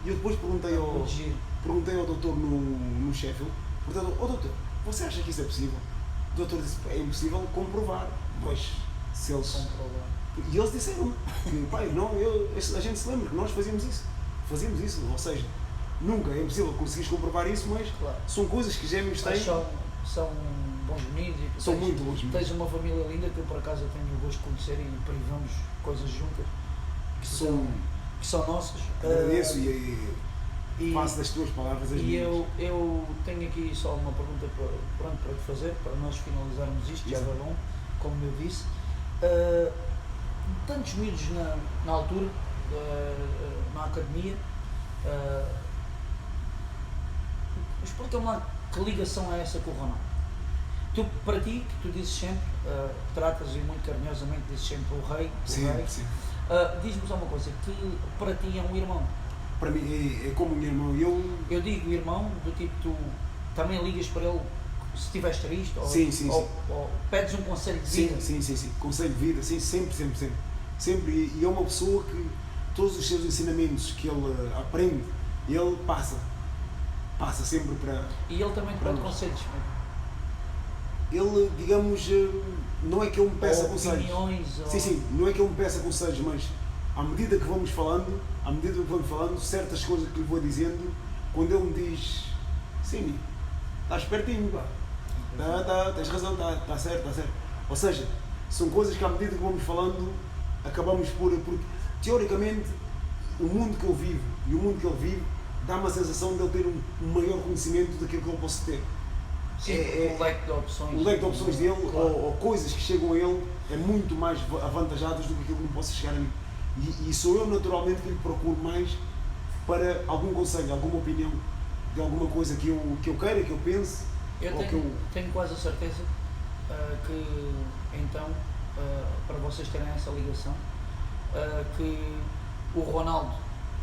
Speaker 2: E eu depois perguntei ao doutor no Sheffield, doutor, você acha que isso é possível? O doutor disse, é impossível comprovar, pois, se eles... E eles disseram que, pai, não, a gente se lembra que nós fazíamos isso, ou seja, nunca é impossível conseguires comprovar isso, mas claro, são coisas que gêmeos têm.
Speaker 1: São bons meninos e
Speaker 2: são muito bons meninos.
Speaker 1: Tens uma família linda que eu por acaso tenho o gosto de conhecer e privamos coisas juntas que são nossas.
Speaker 2: Agradeço e faço das tuas palavras as minhas.
Speaker 1: Eu tenho aqui só uma pergunta para te fazer, para nós finalizarmos isto, já vai bom, como eu disse. Tantos miúdos na altura, na academia, explica-me lá que ligação é essa com o Ronaldo? Para ti, que tu dizes sempre, tratas e muito carinhosamente dizes sempre o rei,
Speaker 2: sim.
Speaker 1: Diz-me só uma coisa, que para ti é um irmão?
Speaker 2: Para mim é como um irmão.
Speaker 1: Eu digo irmão, do tipo, tu também ligas para ele se estiveres triste, ou pedes um conselho de vida?
Speaker 2: Sim, conselho de vida, sim, sempre, e é uma pessoa que todos os seus ensinamentos que ele aprende, ele passa sempre para...
Speaker 1: E ele também te pede conselhos?
Speaker 2: Ele, digamos, não é que ele me peça conselhos. Sim, não é que ele me peça conselhos, mas à medida que vamos falando, certas coisas que lhe vou dizendo, quando ele me diz, sim, estás pertinho, pá. Tens razão, está certo. Ou seja, são coisas que à medida que vamos falando, acabamos porque teoricamente o mundo que eu vivo e o mundo que ele vive dá-me a sensação de ele ter um maior conhecimento daquilo que eu posso ter.
Speaker 1: Sim, o leque de opções.
Speaker 2: O leque de opções dele,
Speaker 1: claro.
Speaker 2: ou coisas que chegam a ele, é muito mais avantajadas do que aquilo que me possa chegar a mim. E sou eu naturalmente que lhe procuro mais para algum conselho, alguma opinião de alguma coisa que eu queira, que eu pense.
Speaker 1: Tenho quase a certeza que então, para vocês terem essa ligação, que o Ronaldo,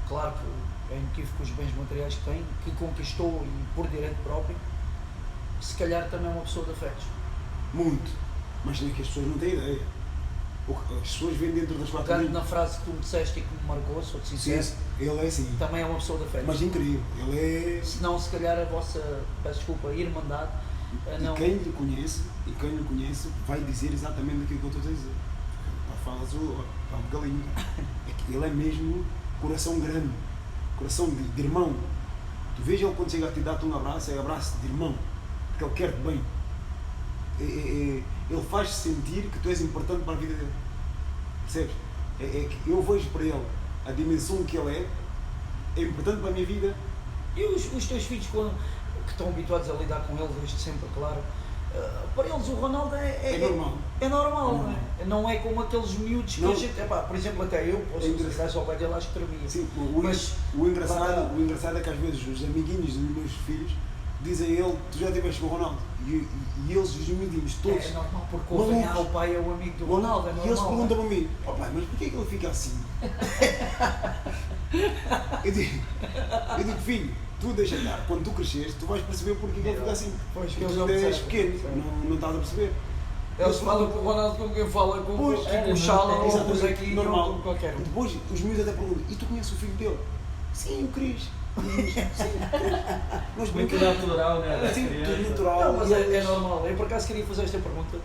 Speaker 1: claro que é inequívoco os bens materiais que tem, que conquistou e por direito próprio, se calhar também é uma pessoa de afetos.
Speaker 2: Muito, mas nem que as pessoas não têm ideia. As pessoas vêm dentro das quatro linhas.
Speaker 1: Na frase que tu me disseste e que me marcou, sou-te sincero,
Speaker 2: sim, ele é assim.
Speaker 1: Também é uma pessoa de afetos.
Speaker 2: Mas incrível, ele é...
Speaker 1: Se não, se calhar a vossa, peço desculpa, irmandade Não.
Speaker 2: E quem lhe conhece vai dizer exatamente aquilo que eu estou a dizer. Falas o galinho. É que ele é mesmo coração grande, coração de irmão. Tu vês ele quando chega a te dar-te um abraço, é abraço de irmão, porque ele quer-te bem. Ele faz-te sentir que tu és importante para a vida dele. Percebes? É que eu vejo para ele a dimensão que ele é importante para a minha vida.
Speaker 1: E os teus filhos, que estão habituados a lidar com ele desde sempre, claro, para eles o Ronaldo é
Speaker 2: normal.
Speaker 1: É normal, não é? Não é como aqueles miúdos que
Speaker 2: Não.
Speaker 1: a gente. Por exemplo, até eu, posso dizer só para dele, acho que tremia.
Speaker 2: Sim,
Speaker 1: Mas
Speaker 2: o engraçado é que às vezes os amiguinhos dos meus filhos dizem a ele, tu já estiveste com o Ronaldo. E eles, os miudinhos, todos.
Speaker 1: É normal, porque o pai é o amigo do Ronaldo, é normal.
Speaker 2: E eles perguntam a mim, ó pai, mas porquê que ele fica assim? eu digo, filho, tu deixa estar, quando tu cresceres, tu vais perceber porque que ele fica assim.
Speaker 1: Pois, que
Speaker 2: tu
Speaker 1: eles
Speaker 2: ainda és
Speaker 1: percebem.
Speaker 2: pequeno, não estás a perceber.
Speaker 1: Eles falam com o Ronaldo como quem fala com o Chala ou o Zequinho
Speaker 2: normal.
Speaker 1: ou com qualquer um.
Speaker 2: E depois os miúdos até perguntam, e tu conheces o filho dele? Sim, o Cris. Nós
Speaker 3: Muito natural, né?
Speaker 2: Sim,
Speaker 3: Criança.
Speaker 2: tudo natural.
Speaker 1: Não, mas é normal. Eu por acaso queria fazer esta pergunta.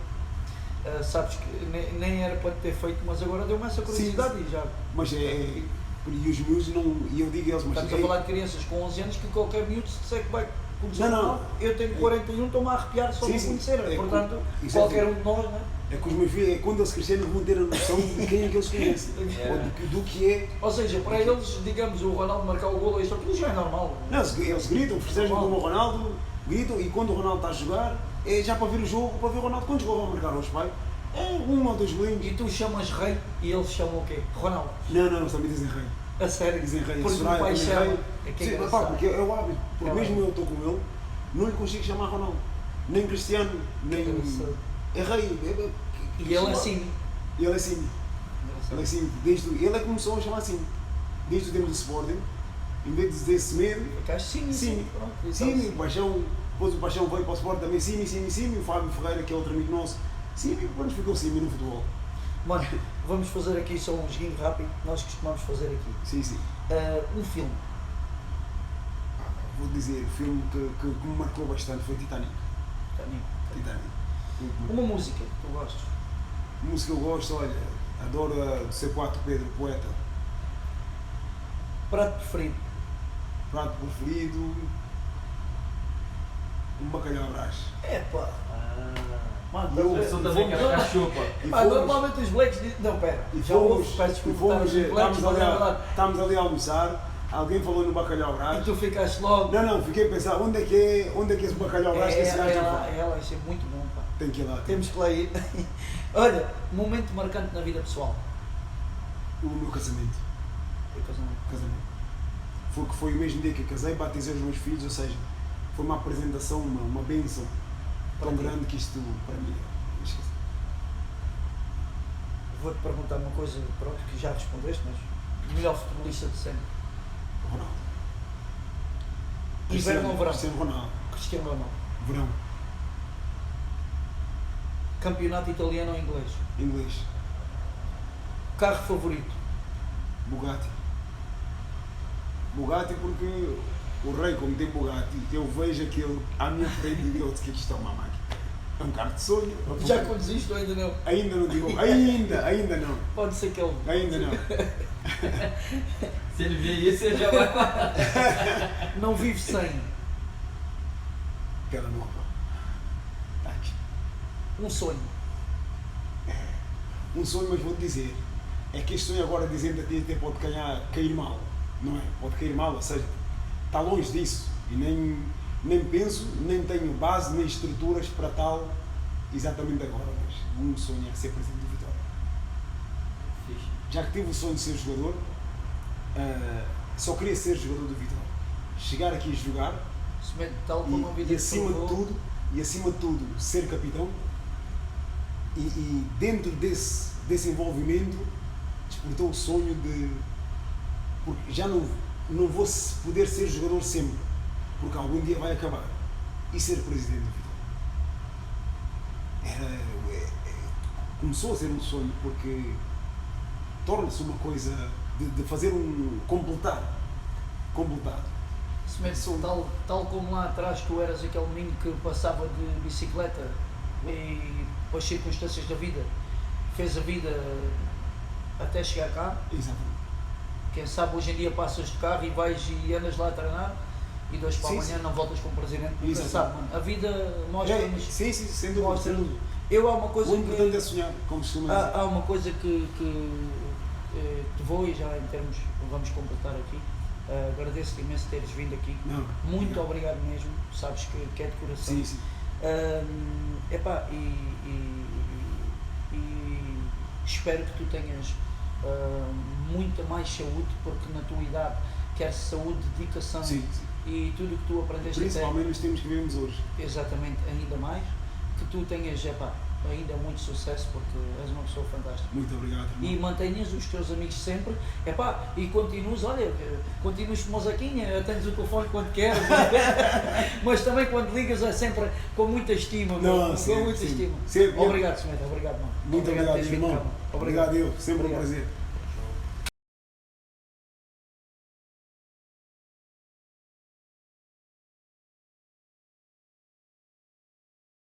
Speaker 1: Sabes que nem era para te ter feito, mas agora deu-me essa curiosidade e já.
Speaker 2: Mas e os miúdos não. E eu digo a eles, mas.
Speaker 1: Estamos a falar de crianças com 11 anos que qualquer miúdo se disser que vai conhecer.
Speaker 2: Não.
Speaker 1: Eu tenho 41, estou-me a arrepiar só de conhecer. Portanto, qualquer um de nós, não é?
Speaker 2: É que os meus filhos, quando eles crescerem, vão ter a noção de quem é que eles conhecem. Ou do que é.
Speaker 1: Ou seja, para eles, digamos, o Ronaldo marcar o golo, isto aquilo já é normal.
Speaker 2: Não, eles gritam, festejam como o Ronaldo, gritam, e quando o Ronaldo está a jogar, é já para ver o jogo, para ver o Ronaldo. Quantos gols vão marcar hoje, pai? É 1 ou 2 golinhos.
Speaker 1: E tu chamas rei e eles chamam o quê? Ronaldo.
Speaker 2: Não, também dizem rei.
Speaker 1: A sério?
Speaker 2: Dizem rei.
Speaker 1: Porque o
Speaker 2: Soraya
Speaker 1: pai
Speaker 2: também
Speaker 1: chama.
Speaker 2: rei.
Speaker 1: É que é
Speaker 2: Sim,
Speaker 1: engraçado.
Speaker 2: porque é o hábito. Porque mesmo eu estou com ele, não lhe consigo chamar Ronaldo. Nem Cristiano, nem. É rei.
Speaker 1: E ele é assim.
Speaker 2: Ele é assim. Ele é assim. Ele é que começou a chamar assim. Desde o tempo do Sporting, em vez de dizer Semedo,
Speaker 1: Ficaste sim.
Speaker 2: Sim, o Paixão. Depois o Paixão veio para o Sporting também, sim. O Fábio Ferreira, que é outro amigo nosso, sim, depois ficou Sim no futebol.
Speaker 1: Mano, vamos fazer aqui só um joguinho rápido, nós costumamos fazer aqui.
Speaker 2: Sim.
Speaker 1: Um filme.
Speaker 2: Vou dizer, o filme que me marcou bastante foi Titanic. Titanic.
Speaker 1: Uma música que tu gostas?
Speaker 2: Música que eu gosto, olha, adoro a do C4 Pedro, poeta.
Speaker 1: Prato preferido?
Speaker 2: Prato preferido, um bacalhau à brás.
Speaker 1: Epá! Mano,
Speaker 3: Eu sou também aquela cachupa.
Speaker 1: normalmente os blacks dizem. Não, pera, já houve, peço desculpa,
Speaker 2: estamos ali a almoçar, alguém falou no bacalhau à brás.
Speaker 1: e tu ficaste logo.
Speaker 2: Não, fiquei a pensar, onde é que é esse bacalhau à brás que esse gajo não faz?
Speaker 1: Ela, isso é muito bom, pá.
Speaker 2: Tem que ir lá.
Speaker 1: Temos que lá ir. Olha, momento marcante na vida pessoal.
Speaker 2: O meu casamento.
Speaker 1: O casamento.
Speaker 2: Foi o mesmo dia que eu casei, batizei os meus filhos, ou seja, foi uma apresentação, uma bênção tão grande que isto para mim esqueci.
Speaker 1: Vou-te perguntar uma coisa, pronto, que já respondeste, mas melhor futebolista de sempre.
Speaker 2: Ronaldo.
Speaker 1: Inverno ou verão?
Speaker 2: Cristiano Ronaldo.
Speaker 1: Cristiano Ronaldo.
Speaker 2: Verão.
Speaker 1: Campeonato italiano ou inglês?
Speaker 2: Inglês.
Speaker 1: Carro favorito?
Speaker 2: Bugatti. Bugatti porque o rei, como tem Bugatti, eu vejo aquilo à minha frente e digo que isto é uma máquina. É um carro de sonho.
Speaker 1: Já conduziste ou ainda não?
Speaker 2: Ainda não digo. Ainda não.
Speaker 1: Pode ser que ele.
Speaker 2: Ainda não.
Speaker 3: Se ele ver isso, ele já vai.
Speaker 1: Não vive sem.
Speaker 2: Aquela nova. Tá aqui.
Speaker 1: Um sonho.
Speaker 2: Um sonho, mas vou-te dizer, é que este sonho agora dizendo a ti até pode cair mal, não é? Pode cair mal, ou seja, está longe disso e nem penso, nem tenho base, nem estruturas para tal exatamente agora, mas um sonho é ser presidente do Vitória.
Speaker 3: Fixe.
Speaker 2: Já que tive o sonho de ser jogador, só queria ser jogador do Vitória. Chegar aqui a jogar
Speaker 1: Semente tal como a vida
Speaker 2: e acima de tudo ser capitão e dentro desse envolvimento despertou o sonho de, porque já não vou poder ser jogador sempre, porque algum dia vai acabar, e ser presidente do Vitória começou a ser um sonho, porque torna-se uma coisa de fazer completar.
Speaker 1: Tal como lá atrás tu eras aquele menino que passava de bicicleta e pelas circunstâncias da vida fez a vida até chegar cá.
Speaker 2: Exatamente.
Speaker 1: Quem sabe hoje em dia passas de carro e vais e andas lá a treinar e dois para
Speaker 2: Sim,
Speaker 1: amanhã
Speaker 2: sim.
Speaker 1: não voltas como presidente, nunca
Speaker 2: Exatamente.
Speaker 1: sabe, mano. A vida mostra-nos.
Speaker 2: Sim, sem dúvida.
Speaker 1: mostra
Speaker 2: Sem dúvida.
Speaker 1: Eu há uma coisa
Speaker 2: O importante
Speaker 1: que.
Speaker 2: é sonhar, como se chama dizer.
Speaker 1: Há uma coisa que te vou, e já em termos, vamos completar aqui, agradeço-te imenso teres vindo aqui,
Speaker 2: Não,
Speaker 1: muito obrigado mesmo, sabes que é de coração.
Speaker 2: Sim, sim.
Speaker 1: Epá, e espero que tu tenhas muita mais saúde, porque na tua idade quer saúde, dedicação
Speaker 2: Sim, sim.
Speaker 1: e tudo o que tu aprendeste
Speaker 2: Principalmente nos tempos que vivemos hoje.
Speaker 1: exatamente, ainda mais, que tu tenhas ainda muito sucesso, porque és uma pessoa fantástica.
Speaker 2: Muito obrigado, irmão.
Speaker 1: E mantenhas os teus amigos sempre, e continuas, olha, continuas como o Zaquinha, tens o telefone quando queres, mas também quando ligas é sempre com muita estima,
Speaker 2: Não,
Speaker 1: com
Speaker 2: sempre,
Speaker 1: muita
Speaker 2: sempre.
Speaker 1: estima.
Speaker 2: Sempre.
Speaker 1: Obrigado, Smith, obrigado, mano.
Speaker 2: Muito obrigado,
Speaker 1: por teres vindo
Speaker 2: irmão.
Speaker 1: cá, mano.
Speaker 2: Obrigado eu, sempre
Speaker 1: Obrigado.
Speaker 2: um prazer.